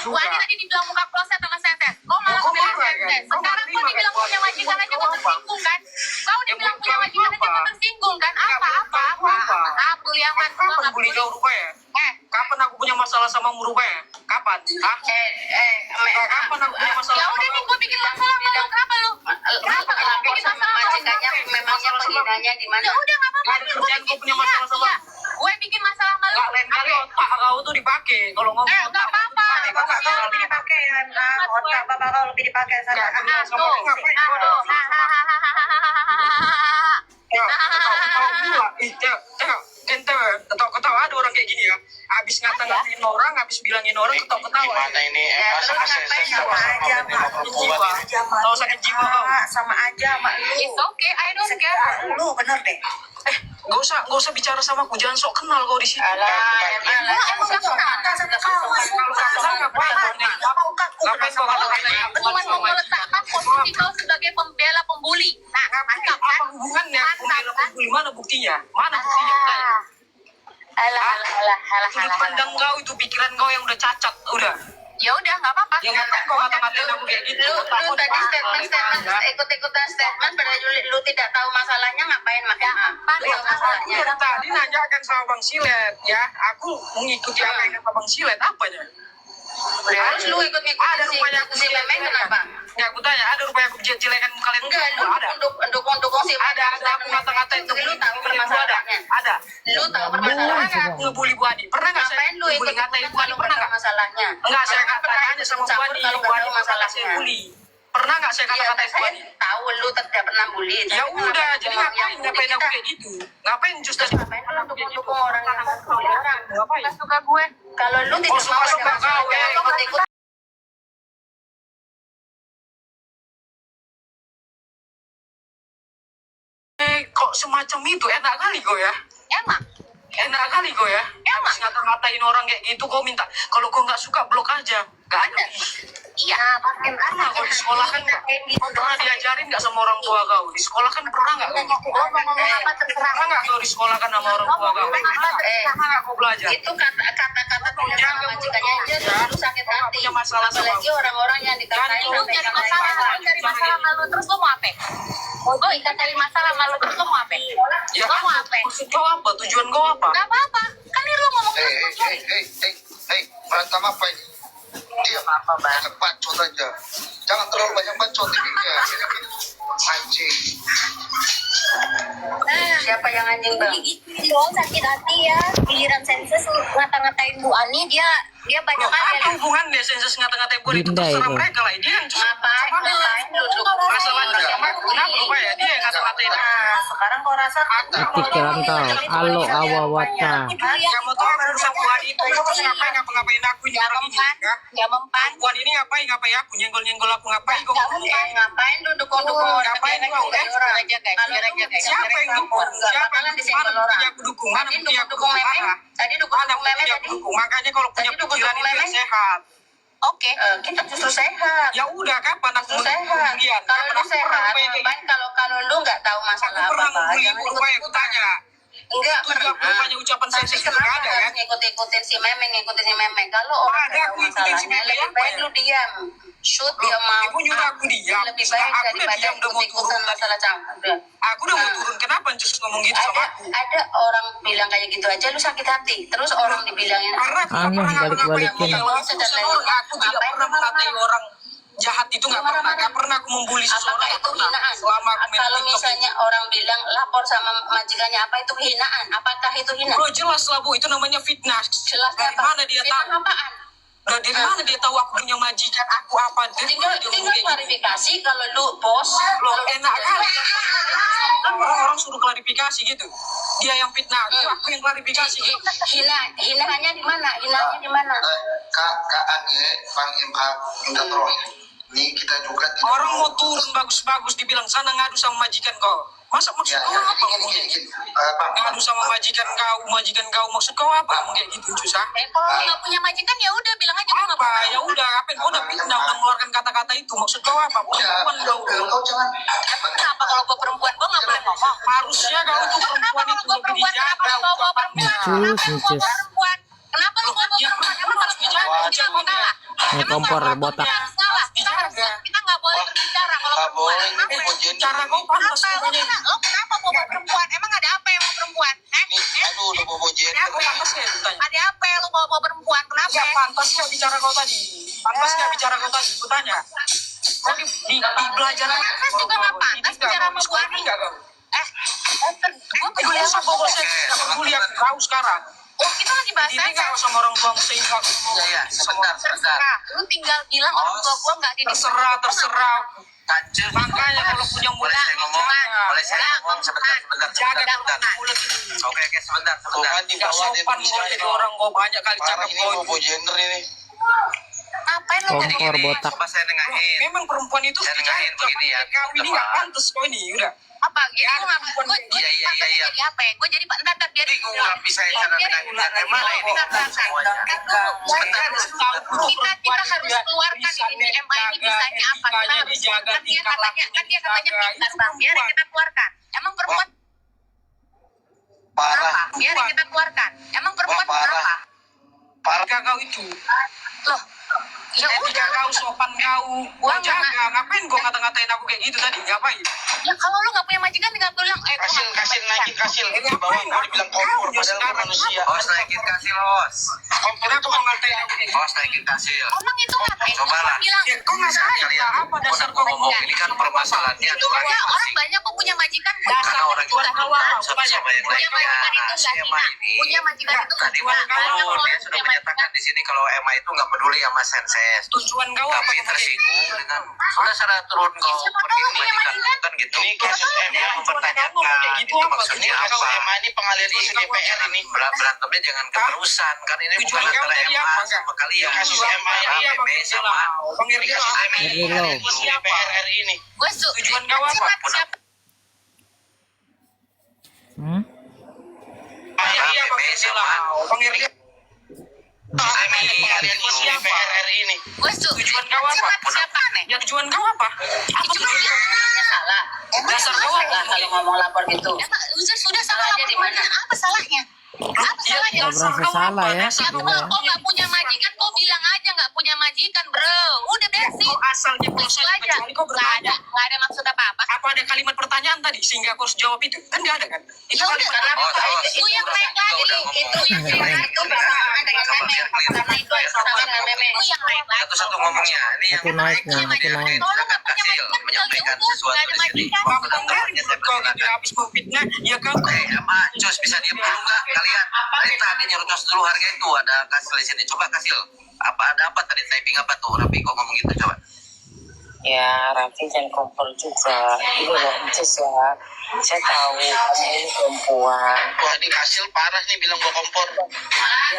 Bu Ani tadi dibilang muka kloset sama Senses. Kau malah membela Senses. Sekarang kau dibilang punya majikan aja kau tersinggung kan? Kau dibilang punya majikan aja kau tersinggung kan? Apa? Abdul Yaman. Kapan bully kau rupanya? Kapan aku punya masalah sama rupanya? Kapan? Kapan aku punya masalah? Ya udah nih gue bikin masalah sama lo. Kenapa lo? Kenapa kamu bikin masalah sama majikannya memangnya penghinanya di mana? Ya udah nggak apa-apa. Gue punya masalah sama. Gue bikin masalah sama lo. Nggak, lain kali otak kau tuh dipakai kalau ngomong. Nggak apa-apa. Otak kau lebih dipakai ya. Otak bapak kau lebih dipakai. Ketawa ada orang kayak gini ya. Habis ngata-ngatain orang, habis bilangin orang, ketawa-ketawa. Gimana ini MA sama Senses sama perempuan ini? Tahu sakit jiwa kau. Sama aja mak lu. It's okay, I don't care. Lu bener deh. Gak usah bicara sama aku, jangan sok kenal kau di sini. Emang gak kenal sama Cuma mau meletakkan posisi kau sebagai pembela pembuli. Nah, mantap kan? Apa hubungannya? Pembela pembuli mana buktinya? Mana buktinya? Sudut pandang kau itu, pikiran kau yang udah cacat, udah. Ya udah, nggak apa-apa. Ya ngapain kau ngata-ngatain aku kayak gitu? Lu tadi statement ikut-ikutan statement, pada lu tidak tahu masalahnya, ngapain makin masalahnya? Aku tadi nanyakan sama Bang Silet, ya. Aku mengikuti apa yang kata Bang Silet, apanya? Harus lu Ada rupanya aku si Memeng kenapa? Ya aku tanya, ada rupanya aku jelekan kalian? Enggak, lu dukung si ada aku ngata-ngatain tuh. Lu tahu permasalahannya? Ada. Lu tahu permasalahannya? Pernah nggak aku ngebully Bu Adi? Pernah nggak saya Ngapain lu ikut ngatain Bu Adi? Pernah nggak? masalahnya? Enggak, saya kata-katanya sama Bu Adi. Kalau Bu Adi tahu masalahnya. saya bully. Pernah nggak saya kata-katain Bu Adi? Tahu lu tidak pernah bully. Ya udah, jadi ngapain aku kayak gitu? Ngapain justru ngapain lu dukung orang yang bully orang? Ngapain? Suka gue. Kalau lu tidak mau suka kau, ikut kok semacam itu enak kali kau ya? Enak kali kau ya? Habis ngata-ngatain orang kayak gitu kau minta, kalau kau nggak suka blok aja. Gak ada. Iya, pakai pernah kau di sekolah kan nggak? Pernah diajarin nggak sama orang tua kau? Di sekolah kan pernah nggak? Pernah nggak kau di sekolah kan sama orang tua kau? Pernah nggak kau belajar? Itu kata-kata bilang sama majikannya aja lu sakit hati. Apalagi orang-orang yang dikatain lu cari masalah malu terus lu mau apa? Oh, ikan cari masalah malu terus lu mau apa? Ya kan, maksud kau apa? Tujuan kau apa? Gak apa-apa, kan ini lu ngomong berantem apa ini? Diam, banyak bacot aja. Jangan terlalu banyak bacot ini ya. Anjing. Siapa yang anjing bang? Doang sakit hati ya. Giliran sensus ngata-ngatain Bu Ani, dia banyak kali. Apa hubungannya sensus ngata-ngatain Bu Ani? Itu terserah mereka lah. Dia yang Ngapain duduk masalahnya sama aku. Kenapa lupa ya? Dia yang ngata-ngatain. Sekarang kau rasa pikiran kau alo awawata Kamu tahu aku urusan Bu Ani itu terus ngapain aku ini orang ini ya? Gak mempan. Bu Ani ini ngapain aku nyenggol aku ngapain kok? Ngapain dukung Ngapain kau? Siapa yang dukung? Siapa yang disenggol orang? Aku dukung. Mana bukti aku dukung? Tadi dukung Memeng Aku dukung. Makanya kalau punya pikiran itu sehat. Oke, kita justru sehat. Ya udah, kapan aku sehat? Kalau lu sehat, kalau lu nggak tahu masalah apa, jangan ikut-ikutan. Enggak pernah. Ucapan sensus itu nggak ada ya? Ngikutin si Memeng. Kalau orang tahu masalahnya, lebih baik lu diam. Shoot dia mau. Ibu nyuruh aku diam. Lebih baik daripada ikut-ikutan masalah campur. Aku udah mau turun. Kenapa just ngomong gitu sama aku? Ada orang bilang kayak gitu aja lu sakit hati. Terus orang dibilangin aneh balik-balikin Aku tidak pernah mengatai orang jahat itu, nggak pernah aku membuli seseorang. Apakah itu hinaan? Kalau misalnya orang bilang lapor sama majikannya, apa itu hinaan? Apakah itu hinaan? Bro, jelas lah Bu, itu namanya fitnah. Jelas dari mana dia tahu? Apaan? Dari mana dia tahu aku punya majikan, aku apa? Tinggal klarifikasi kalau lu bos. Loh, enak kali. Orang suruh klarifikasi gitu. Dia yang fitnah, aku yang klarifikasi gitu. Hinaannya di mana? Kak Age, Bang Imhak, minta tolong ini kita juga orang mau turun bagus-bagus dibilang sana ngadu sama majikan kau. Masa maksud kau apa? Ngadu sama majikan kau maksud kau apa? Kayak gitu susah. Kalau nggak punya majikan ya udah bilang aja apa? Ya udah, apa kau udah fitnah, udah mengeluarkan kata-kata itu. Maksud kau apa? Perempuan kau jangan. Kenapa kalau gue perempuan gue nggak boleh ngomong? Harusnya kau tuh perempuan itu lebih dijaga ucapannya. Perempuan. Kenapa lu bawa perempuan? Emang harus dijaga? Jangan kalah. ini kompor botak Salah. Kita nggak boleh berbicara kalau perempuan. Cara kau pantas semuanya. Lo kenapa bawa perempuan? Emang ada apa yang mau perempuan? Aduh, udah bobo jen. Aku pantas ya ditanya. Ada apa yang lo bawa perempuan? Kenapa? Ya pantas nggak bicara kau tadi? Pantas nggak bicara kau tadi? Aku tanya. Kau di belajar Pantas juga nggak pantas bicara sama Bu Ani. Enggak kau? Gue peduli Dulu sama sama saya nggak peduli aku kau sekarang. Oh, kita lagi bahas Ini aja. kau sama orang tua sehingga aku Iya, sebentar. Terserah. Lu tinggal bilang orang tua gue nggak didik. terserah. Makanya kalau punya mulut Boleh saya ngomong sebentar. Oke, sebentar. Nggak sopan kau jadi orang kau banyak kali cakap Ini kau. bobo gender ini. Ngapain lu ngomong kompor botak Coba saya nengahin. Memang perempuan itu Saya nengahin begini ya. kau ini nggak pantas kau ini udah. apa? Jadi gue nggak Iya. jadi apa? Gue jadi ntar biarin Bingung lah bisa cara nengahin. Mana ini semuanya. kita harus keluarkan ini MA ini bisanya apa? Kita harus keluarkan. Dia katanya pintar bang. Biarin kita keluarkan. Emang perempuan parah. Biarin kita keluarkan. Emang perempuan berapa? Parah kau itu. Loh, ya Etika kau, sopan kau, Gua jaga. Ngapain kau ngata-ngatain aku kayak gitu tadi? Ngapain? ya kalau lu nggak punya majikan tinggal bilang, Kasih naikin kasih di bawah kau dibilang kompor padahal kau manusia. Hos naikin kasih hos. Kompor itu kau ngatain aku kayak gitu. Hos naikin kasih. Emang itu ngapain? Coba lah. Bilang, Ya, kau nggak salah. Kalian Apa dasar kau ngomong ini kan permasalahannya itu aturan ya, apa orang sih? banyak kok punya majikan. Karena orang itu Punya satu sama yang lain. majikan itu nggak Emma hina. ini Punya majikan itu nggak tadi hina. Banyak dia orang sudah punya menyatakan di sini kalau Emma itu nggak peduli sama senses. Tujuan kau apa? Tapi tersinggung dengan sudah turun kau pergi ke majikan kan gitu. Ini kasus Dia mempertanyakan itu maksudnya apa? Kasus Emma ini pengalir isi DPR ini. Berantemnya jangan keterusan kan ini bukan Tujuan kau antara tadi Emma apa? sama kalian. Kasus Emma ini Meme sama Pengerti kasus Emma ini apa? pengalir isi DPR RI ini. Gue Tujuan kau apa? siapa? Iya, Meme sama pengerti. Emma ini pengalir isi DPR RI ini. Gue Tujuan kau apa? Siapa nih? Ya tujuan kau apa? Tujuannya salah. Dasar kau apa? Kalau ngomong lapor gitu. Emang sudah salah aja di mana? Apa salahnya? Apa salahnya? Berasa salah ya. Ya kok nggak punya majikan, kok bilang aja nggak punya majikan, bro. Udah basic. Kau asalnya proses aja. kecuali kau bertanya. Nggak ada maksud apa-apa. Apa ada kalimat pertanyaan tadi sehingga kau harus jawab itu? Kan nggak ada kan? Itu Ya udah, kalimat apa? itu yang naik lagi. Itu yang naik itu bersamaan dengan meme. Karena itu sama dengan meme. Itu yang naik lagi. satu-satu ngomongnya. Ini yang naiknya, aku naik. silakan Kasil menyampaikan sesuatu di sini. Pendapatnya saya Kau persilakan. tidak habis memfitnah, ya kau. Oke, apa Cus bisa diam dulu nggak kalian? Tadi nyerocos dulu harga itu ada Kasil di sini. Coba Kasil, ada apa tadi typing apa tuh? Rapi kok ngomong gitu coba. Ya, Raffi jangan kompor juga. Ini loh, Ncus ya. Saya tahu kamu ini perempuan. Wah di hasil parah nih bilang gua kompor.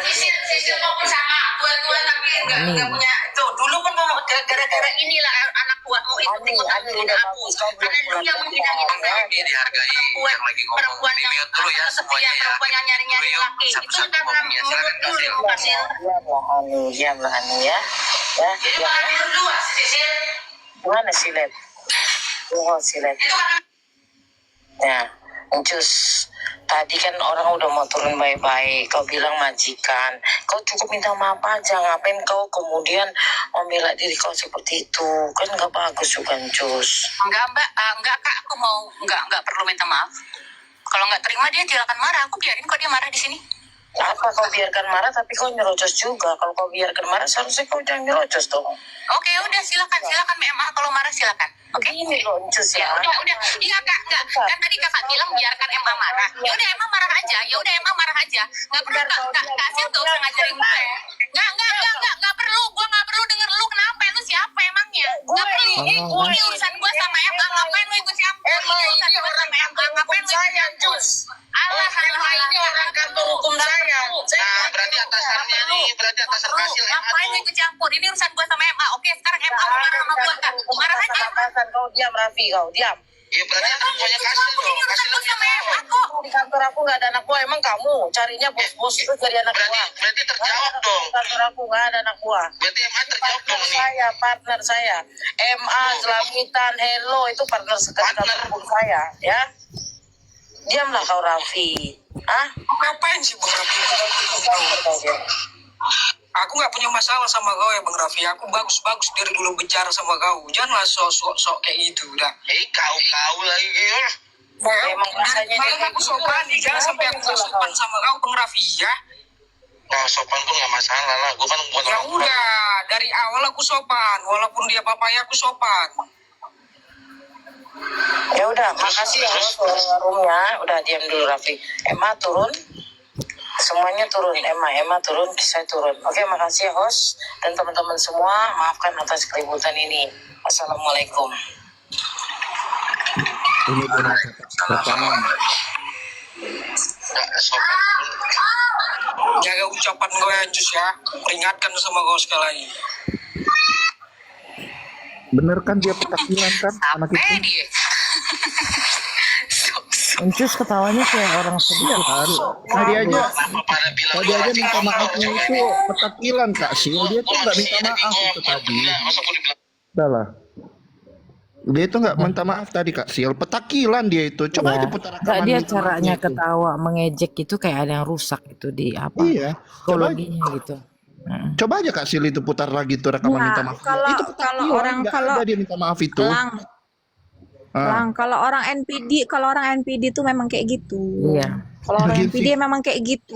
Sisil ngomong sama tua-tua tapi nggak punya. Tuh dulu kan mau gara-gara inilah anak buahmu itu tengok-tengok udah aku. Karena lu yang menghina-hina Ini dihargai yang lagi ngomong. perempuan yang Dilihat dulu ya semuanya ya. perempuan yang nyari-nyari Dulu yuk, laki. Itu satu-satu karena ngomongnya. Silakan Kasil. Kasil. Diamlah Anu ya. Ya, Jadi diam malah ya. berdua Sisil. Mana Silet? Oh, Silet. Itu karena Ya, Ncus. Tadi kan orang udah mau turun baik-baik. Kau bilang majikan. Kau cukup minta maaf aja. Ngapain kau kemudian membela diri kau seperti itu? Kan nggak bagus juga, Ncus. enggak mbak, enggak kak, aku mau enggak perlu minta maaf. Kalau nggak terima dia silakan marah. Aku biarin kok dia marah di sini. Apa kau biarkan marah tapi kau nyerocos juga? Kalau kau biarkan marah seharusnya kau jangan nyerocos dong. Oke, udah silakan MA kalau marah silakan. Oke. Ini loh, Ncus ya. Udah. Iya kak, enggak. Kan tadi kakak bilang biarkan MA marah. Ya udah MA marah aja. Nggak perlu kak Kasil tuh usah ngajarin gue. Nggak perlu. Gue nggak perlu denger lu kenapa. Lu siapa emangnya? Nggak perlu. Ini urusan gue sama MA. Ngapain lu ikut campur? Ini urusan gue sama MA. Ngapain lu ikut campur? Allah ini orang kantor hukum saya. Nah berarti atasannya nih, berarti atasan Kasil MA Ngapain lu tuh. ikut campur? Ini urusan gue sama MA. Oke, sekarang MA mau marah sama gue kak. Marah aja. Atasan kau diam, Raffi, kau diam. Ya berarti atasannya Kasil dong. Kasil lebih tahu. Di kantor aku nggak ada anak buah, emang kamu carinya bos-bos itu jadi anak buah. Berarti terjawab dong. Di kantor aku nggak ada anak buah. Berarti MA terjawab dong nih. Partner saya, MA, Selamitan, Hello itu partner kantor hukum saya, ya. Diamlah kau, Raffi. Hah? Ngapain sih Bang Raffi? Aku nggak punya masalah sama kau ya Bang Raffi. Aku bagus-bagus dari dulu bicara sama kau. Janganlah sok kayak gitu dah. Kau lagi ya. Emang rasanya Malah aku sopan nih. Jangan sampai aku nggak sopan sama kau Bang Raffi ya. Nah sopan pun nggak masalah lah. Gue kan bukan Ya orang tua. udah, dari awal aku sopan. Walaupun dia papaya aku sopan. Ya udah, makasih ya warungnya. Udah diam dulu, Raffi. Emma turun. Semuanya turun. Emma turun, saya turun. Oke, makasih ya host dan teman-teman semua. Maafkan atas keributan ini. Assalamualaikum. Ini benar pertama. Sopan pun. Jaga ucapan kau ya Jus ya. Peringatkan sama kau sekali lagi. Bener kan dia petakilan kan anak itu? Encus ketawanya kayak orang sedih kan. Tadi aja minta maafnya itu petakilan Kak Sil. Dia tuh nggak minta maaf itu tadi. Udah lah. Dia itu nggak minta maaf tadi Kak Sil, petakilan dia itu. Coba aja Ya, putar nggak, rekaman dia minta maafnya caranya itu. ketawa mengejek itu kayak ada yang rusak itu di apa Iya, coba psikologinya gitu. coba aja Kak Sil itu putar lagi tuh rekaman minta Nah, maaf. kalau Itu kalau petakilan, orang nggak kalau ada dia minta maaf itu. Lang, Ah, kalau orang NPD tuh memang kayak gitu. Iya. Kalau orang lagian NPD si, memang kayak gitu.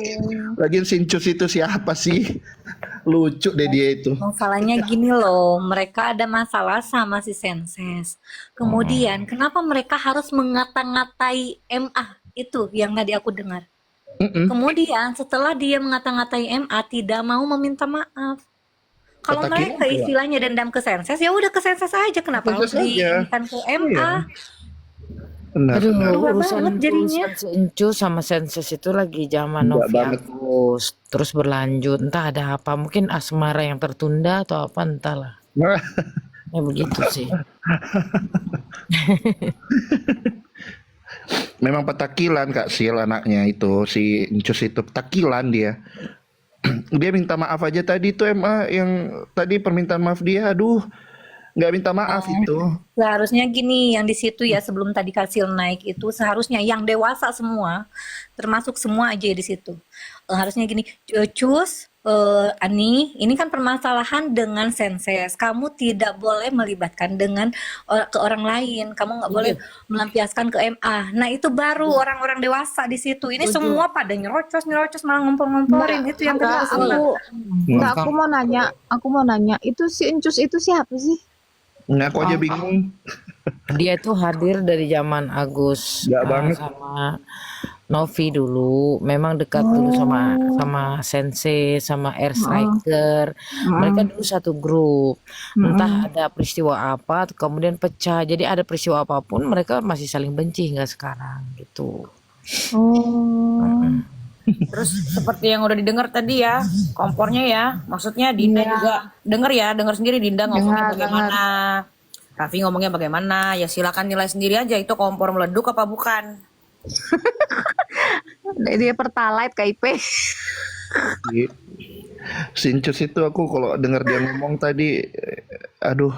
lagian Sincus itu siapa sih? Lucu deh dia itu. Masalahnya gini loh, mereka ada masalah sama si Senses. Kemudian, kenapa mereka harus mengata-ngatai MA? Itu yang tadi aku dengar. Kemudian, setelah dia mengata-ngatai MA, tidak mau meminta maaf. Kalau Petakilan mereka pula. istilahnya dendam ke Senses, ya udah ke Senses aja. Kenapa harus Senses aja. diinginkan ke Iya. MA? Benar, Aduh, benar. Dua urusan banget jadinya. Encus sama Senses itu lagi zaman Enggak Novi banget. Agus, terus berlanjut. Entah ada apa, mungkin asmara yang tertunda atau apa, entahlah. Ya begitu sih. Memang petakilan Kak Sil anaknya itu, si Encus itu petakilan dia. Dia minta maaf aja tadi tuh yang tadi permintaan maaf dia, aduh nggak minta maaf itu. Seharusnya gini, yang di situ ya sebelum tadi Kasil naik itu seharusnya yang dewasa semua, termasuk semua aja di situ. Harusnya gini, Cus, Ani, ini kan permasalahan dengan Senses. Kamu tidak boleh melibatkan dengan ke orang lain. Kamu nggak boleh melampiaskan ke MA. Nah itu baru orang-orang dewasa di situ. Ini semua pada nyerocos malah ngompor-ngomporin. Itu yang tadi aku bilang. Aku mau nanya, itu si Encus itu siapa sih? Nah, aku aja bingung. Dia itu hadir dari zaman Agus Nggak banget. sama Novi dulu. Memang dekat dulu sama Sensei, sama Air Striker. Mereka dulu satu grup. Entah ada peristiwa apa, kemudian pecah. Jadi ada peristiwa apapun, mereka masih saling benci hingga sekarang gitu. Terus seperti yang udah didengar tadi ya, kompornya ya, maksudnya Dinda juga dengar sendiri Dinda ngomongnya bagaimana, Raffi ngomongnya bagaimana, ya silakan nilai sendiri aja itu kompor meleduk apa bukan. Dia Pertalite KIP. Sincus itu aku kalau dengar dia ngomong tadi, aduh,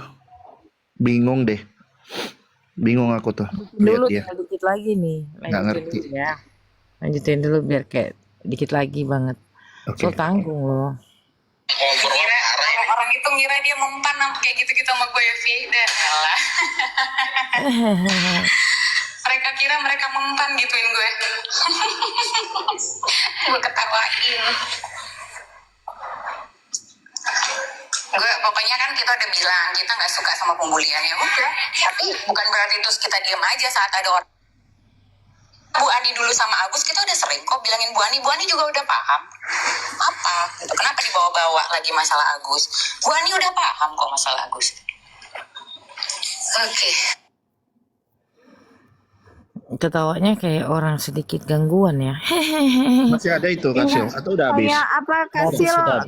bingung deh. Bingung aku tuh lihat Dulu dia. tinggal dikit lagi nih. Nggak Lanjutin ngerti. dulu ya. Lanjutin dulu biar kayak dikit lagi banget. Oke. So tanggung loh. Orang itu ngira dia mempan kayak gitu-gitu sama gue, Vi. Dan elah. Mereka kira mereka mempan gituin gue. Gue ketawain. Gue pokoknya kan kita udah bilang kita nggak suka sama pembulian, ya udah. Tapi bukan berarti terus kita diem aja saat ada orang. Bu Ani dulu sama Agus kita udah sering kok bilangin Bu Ani juga udah paham apa gitu. Kenapa dibawa-bawa lagi masalah Agus? Bu Ani udah paham kok masalah Agus. Oke. Ketawanya kayak orang sedikit gangguan ya. Masih ada itu Kasil atau udah habis? Kayak apa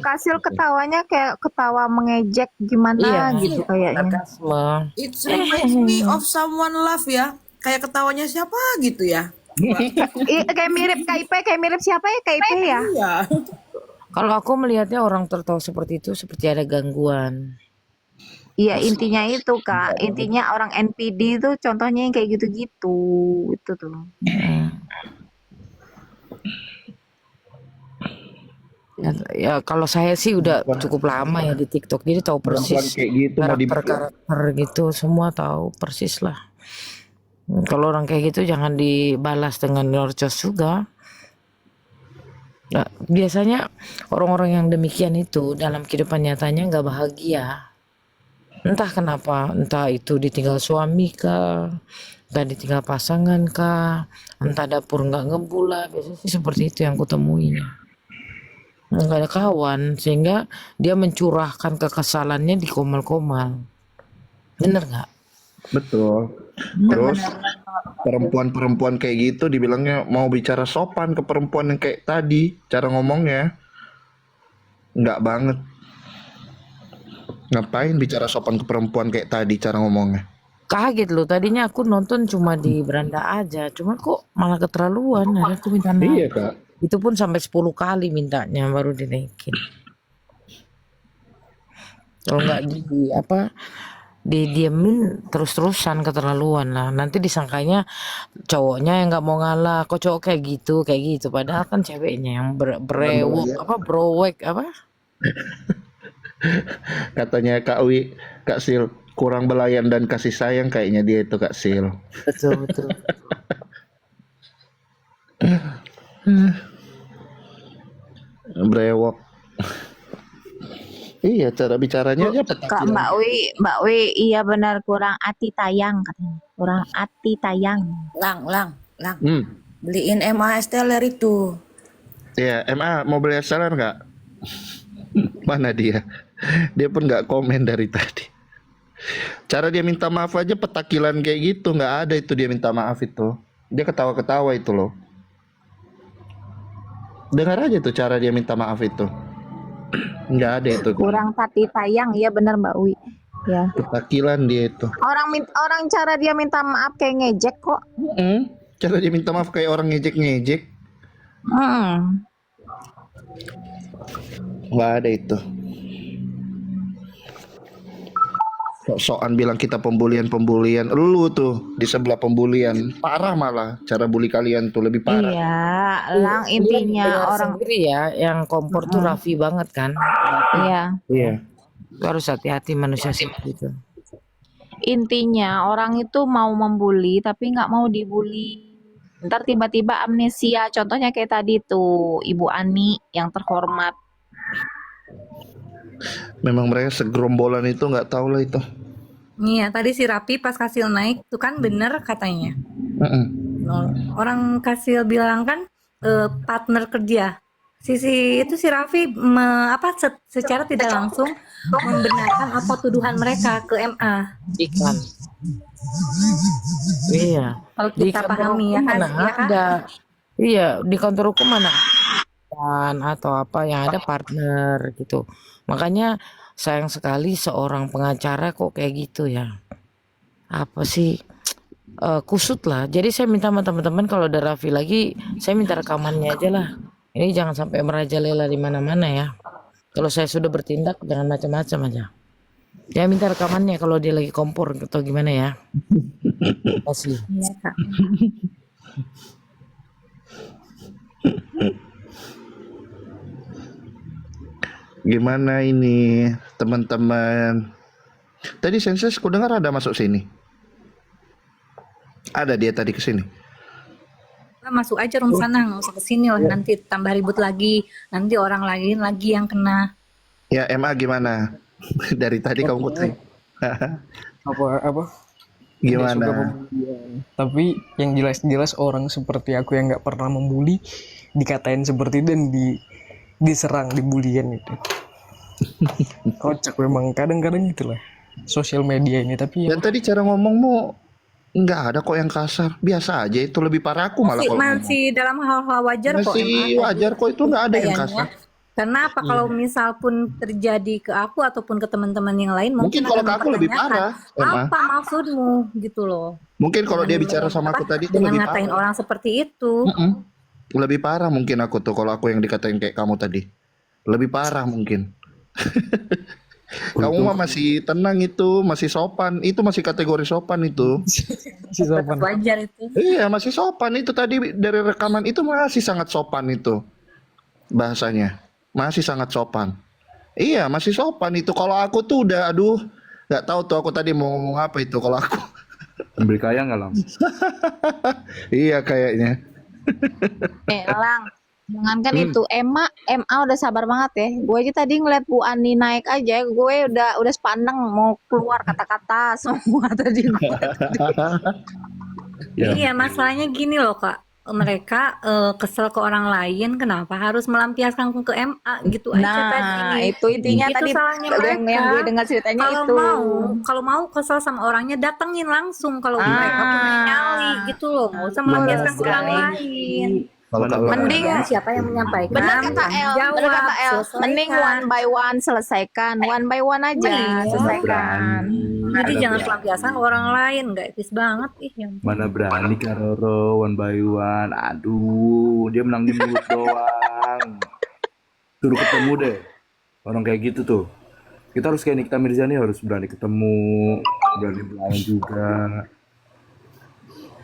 Kasil ketawanya kayak ketawa mengejek gimana Iya, gitu kayaknya. sarkasme. It reminds me of someone love ya. Kayak ketawanya siapa gitu ya. Kayak mirip KIP, kayak mirip siapa ya KIP ya? Iya. Kalau aku melihatnya orang tertawa seperti itu seperti ada gangguan. Iya intinya itu Kak, intinya orang NPD itu contohnya yang kayak gitu-gitu itu tuh. Ya kalau saya sih udah cukup lama ya di TikTok, jadi tahu Perempuan persis kayak gitu mau karakter gitu, semua tahu persis lah. Kalau orang kayak gitu jangan dibalas dengan norcos juga. Nah, biasanya orang-orang yang demikian itu dalam kehidupan nyatanya nggak bahagia. Entah kenapa, entah itu ditinggal suami kah, entah ditinggal pasangan kah, entah dapur nggak ngebul lah. Biasanya sih seperti itu yang kutemuinya. Nggak ada kawan, sehingga dia mencurahkan kekesalannya di komal-komal. Bener nggak? Betul. Terus perempuan-perempuan kayak gitu dibilangnya mau bicara sopan ke perempuan yang kayak tadi, cara ngomongnya nggak banget. Ngapain bicara sopan ke perempuan kayak tadi cara ngomongnya? Kaget loh, tadinya aku nonton cuma di beranda aja, cuma kok malah keterlaluan. Akhirnya aku minta naik. Iya Kak. Itu pun sampai 10 kali mintanya baru dinaikin. Kalau nggak di apa didiemin terus-terusan, keterlaluan lah. Nanti disangkanya cowoknya yang nggak mau ngalah, kok cowok kayak gitu. Padahal kan ceweknya yang brewok apa browek apa? Katanya Kak Wi, Kak Sil, kurang belayan dan kasih sayang kayaknya dia itu Kak Sil. Betul betul. Brewok. Iya, cara bicaranya aja Kak petakilan. Mbak Wi, iya benar kurang hati tayang katanya. Kurang hati tayang. Lang. Hmm. Beliin MA Esteller itu. Iya, MA mau beli esteller nggak? Mana dia? Dia pun nggak komen dari tadi. Cara dia minta maaf aja petakilan kayak gitu, nggak ada itu dia minta maaf itu. Dia ketawa-ketawa itu loh. Dengar aja tuh cara dia minta maaf itu. Nggak ada itu. Kurang hati tayang, iya benar Mbak Wi. Ya. Petakilan dia itu. Orang cara dia minta maaf kayak ngejek kok. Cara dia minta maaf kayak orang ngejek-ngejek. Nggak ada itu. Sok-sokan bilang kita pembulian. Lu tuh di sebelah pembulian. Parah malah cara bully kalian tuh lebih parah. Iya, Lang intinya Dengar orang sendiri ya, yang kompor tuh Raffi banget kan. iya. Iya. Lu harus hati-hati manusia seperti itu. Intinya orang itu mau membuli tapi nggak mau dibully. Ntar tiba-tiba amnesia. Contohnya kayak tadi tuh Ibu Ani yang terhormat. Memang mereka segerombolan itu nggak tahu lah itu. Iya, tadi si Rapi pas Kasil naik tuh kan bener katanya. Orang Kasil bilang kan partner kerja. Si Raffi secara tidak langsung membenarkan apa tuduhan mereka ke MA. Iklan. Iya. Kalau Di kita kantor pahami hukum ya kan, mana ya kan? ada. Iya, di kantor hukum mana atau apa yang ada partner gitu. Makanya sayang sekali seorang pengacara kok kayak gitu ya. Apa sih? Kusut lah. Jadi saya minta sama teman-teman kalau ada Raffi lagi, saya minta rekamannya aja lah. Ini jangan sampai merajalela di mana-mana ya. Kalau saya sudah bertindak jangan macam-macam aja. Ya minta rekamannya kalau dia lagi kompor atau gimana ya. Asli. Iya, Kak. Gimana ini teman-teman? Tadi Senses ku dengar ada masuk sini. Ada dia tadi ke sini. Masuk aja room sana, nggak usah kesini lah, nanti tambah ribut lagi, nanti orang lain lagi yang kena. Ya MA gimana? Dari tadi kamu kutip. apa Gimana? Dia suka pembulian. Tapi yang jelas-jelas orang seperti aku yang nggak pernah membuli dikatain seperti itu dan diserang, dibulian itu. Kocak memang kadang-kadang gitulah sosial media ini. Tapi Dan tadi cara ngomongmu nggak ada kok yang kasar, biasa aja. Itu lebih parah aku malah kalau ngomong. Masih dalam hal-hal wajar kok. Masih wajar kok, itu nggak ada yang kasar. Karena apa kalau misal pun terjadi ke aku ataupun ke teman-teman yang lain, Mungkin kalau ke aku lebih parah, Emma. apa maksudmu gitu loh. Mungkin kalau dia bicara sama aku tadi itu dengan lebih ngatain parah. orang seperti itu. Lebih parah mungkin aku tuh kalau aku yang dikatain kayak kamu tadi. Lebih parah mungkin. Kamu mah masih tenang itu, masih sopan. Itu masih kategori sopan itu. Wajar itu. Iya, masih sopan itu tadi dari rekaman itu masih sangat sopan itu. Bahasanya masih sangat sopan. Iya, masih sopan itu. Kalau aku tuh udah aduh, nggak tahu tuh aku tadi mau ngomong apa itu kalau aku. Ambil kaya nggak Lang? Iya kayaknya. Lang, jangankan itu, MA udah sabar banget ya. Gue aja tadi ngeliat Bu Ani naik aja, gue udah sepandang mau keluar kata-kata semua tadi. Iya, masalahnya gini loh Kak. Mereka kesel ke orang lain, kenapa harus melampiaskan ke MA gitu aja tadi. Itu intinya Itu tadi salahnya yang mereka. gue dengar ceritanya Kalau itu. kalau mau kesel sama orangnya datengin langsung. Kalau mereka punya nyali gitu loh, nggak usah melampiaskan ke orang lain. Mending siapa yang menyampaikan? Bener kata El, bener kata El. Mending one by one selesaikan, one by one aja selesaikan. Jadi jangan pelampiasan orang lain, nggak etis banget Mana berani Kak Roro one by one. Aduh, dia menangnya mulut doang. Suruh ketemu deh orang kayak gitu tuh. Kita harus kayak Nikita Mirzani, harus berani ketemu, berani berlawan juga.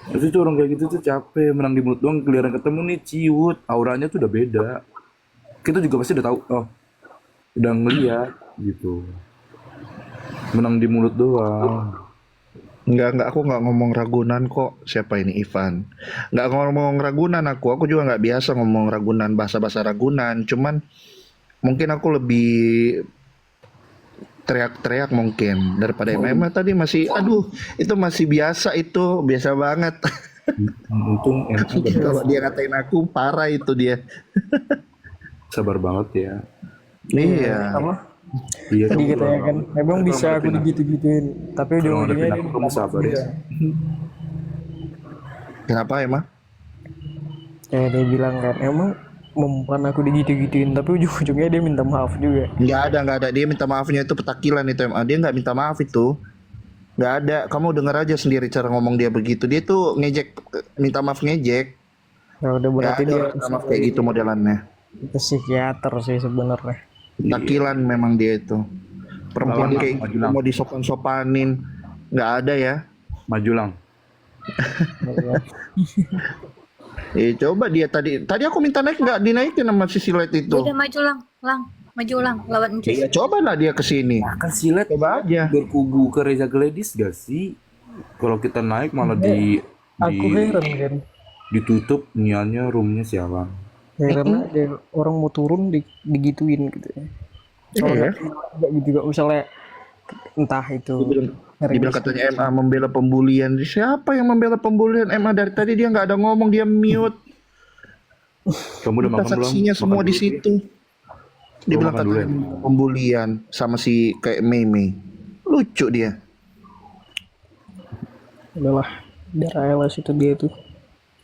Terus itu orang kayak gitu tuh capek, menang di mulut doang, giliran ketemu nih ciut, auranya tuh udah beda. Kita juga pasti udah tahu, oh udah ngeliat gitu. Menang di mulut doang. Enggak, aku nggak ngomong Ragunan kok. Siapa ini Ivan? Nggak ngomong Ragunan aku juga nggak biasa ngomong Ragunan, bahasa-bahasa Ragunan. Cuman mungkin aku lebih teriak-teriak mungkin daripada MMA tadi masih, aduh itu masih biasa, itu biasa banget. Untung Kalau dia ngatain aku parah itu dia. sabar banget ya. Iya. Apa? Iya Tadi kamu katanya kan, emang bisa aku ngadepin digitu-gituin, tapi kalau ujung-ujungnya ngadepin dia aku kamu minta maaf sabar ya. juga. Kenapa emang? Kayak dia bilang kan, emang mempan aku digitu-gituin, tapi ujung-ujungnya dia minta maaf juga. Nggak ada. Dia minta maafnya itu petakilan itu MA. Dia nggak minta maaf itu. Nggak ada. Kamu dengar aja sendiri cara ngomong dia begitu. Dia tuh ngejek, minta maaf ngejek. Ya udah, Nggak berarti ada dia orang minta maaf kayak gitu modelannya. itu psikiater sih sebenarnya. Petakilan memang dia itu. Perempuan Majulang, kayak gitu Majulang. mau disopan-sopanin. Nggak ada ya. Majulang. Coba dia tadi aku minta naik, nggak dinaikin sama si Silet itu. Udah maju lang, maju lang lawan Encus. Iya, cobalah dia kesini. Kan Silet Coba aja. berkubu ke Reza Gladys gak sih? Kalau kita naik malah Aku heran kan, ditutup niannya roomnya siapa? heran aja orang mau turun digituin gitu ya. Kalau Iya. nggak gitu, gak misalnya entah itu Dibilang katanya MA membela pembulian. Siapa yang membela pembulian MA? Dari tadi dia nggak ada ngomong, dia mute. Kamu udah Kita makan belum? saksinya semua Makan di dulu. situ. Dibilang makan dulu katanya ya? pembulian sama si kayak Mei. Lucu dia. udahlah, biar ALS itu dia tuh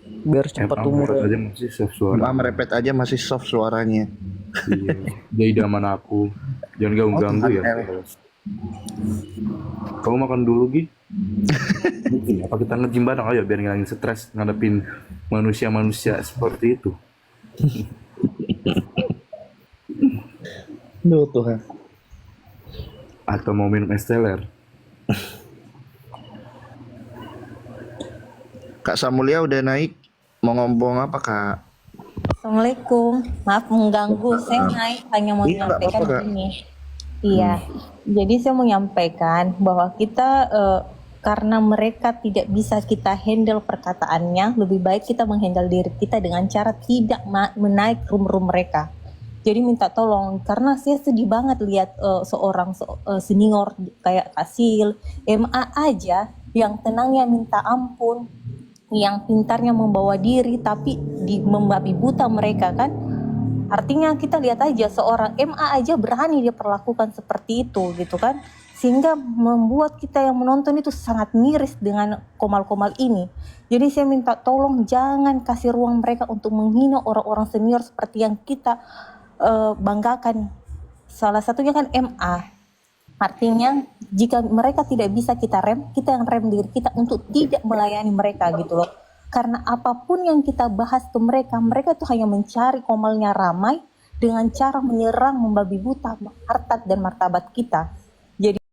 biar cepat MA umur merepet aja masih soft suara. MA merepet aja masih soft suaranya. Iya. Dia idaman aku. Jangan ganggu-ganggu ya. Kamu makan dulu Gi. Mungkin apa kita nge-gym bareng ayo biar ngilangin stres ngadepin manusia-manusia seperti itu. Duh Tuhan. Atau mau minum es teler. Kak Samulia udah naik. Mau ngomong apa Kak? Assalamualaikum, maaf mengganggu. Saya naik hanya mau Iya, nggak menyampaikan apa-apa, Kak. ini. Iya, jadi saya mau menyampaikan bahwa kita karena mereka tidak bisa kita handle perkataannya, lebih baik kita menghandle diri kita dengan cara tidak menaik room mereka. Jadi minta tolong, karena saya sedih banget lihat seorang senior kayak Kasil, MA aja yang tenangnya minta ampun, yang pintarnya membawa diri tapi membabi buta mereka kan. Artinya kita lihat aja seorang MA aja berani dia perlakukan seperti itu gitu kan, sehingga membuat kita yang menonton itu sangat miris dengan komal-komal ini. Jadi saya minta tolong jangan kasih ruang mereka untuk menghina orang-orang senior seperti yang kita banggakan. Salah satunya kan MA. Artinya jika mereka tidak bisa kita rem, kita yang rem diri kita untuk tidak melayani mereka gitu loh. Karena apapun yang kita bahas ke mereka, mereka tuh hanya mencari komalnya ramai dengan cara menyerang, membabi buta harkat dan martabat kita. Jadi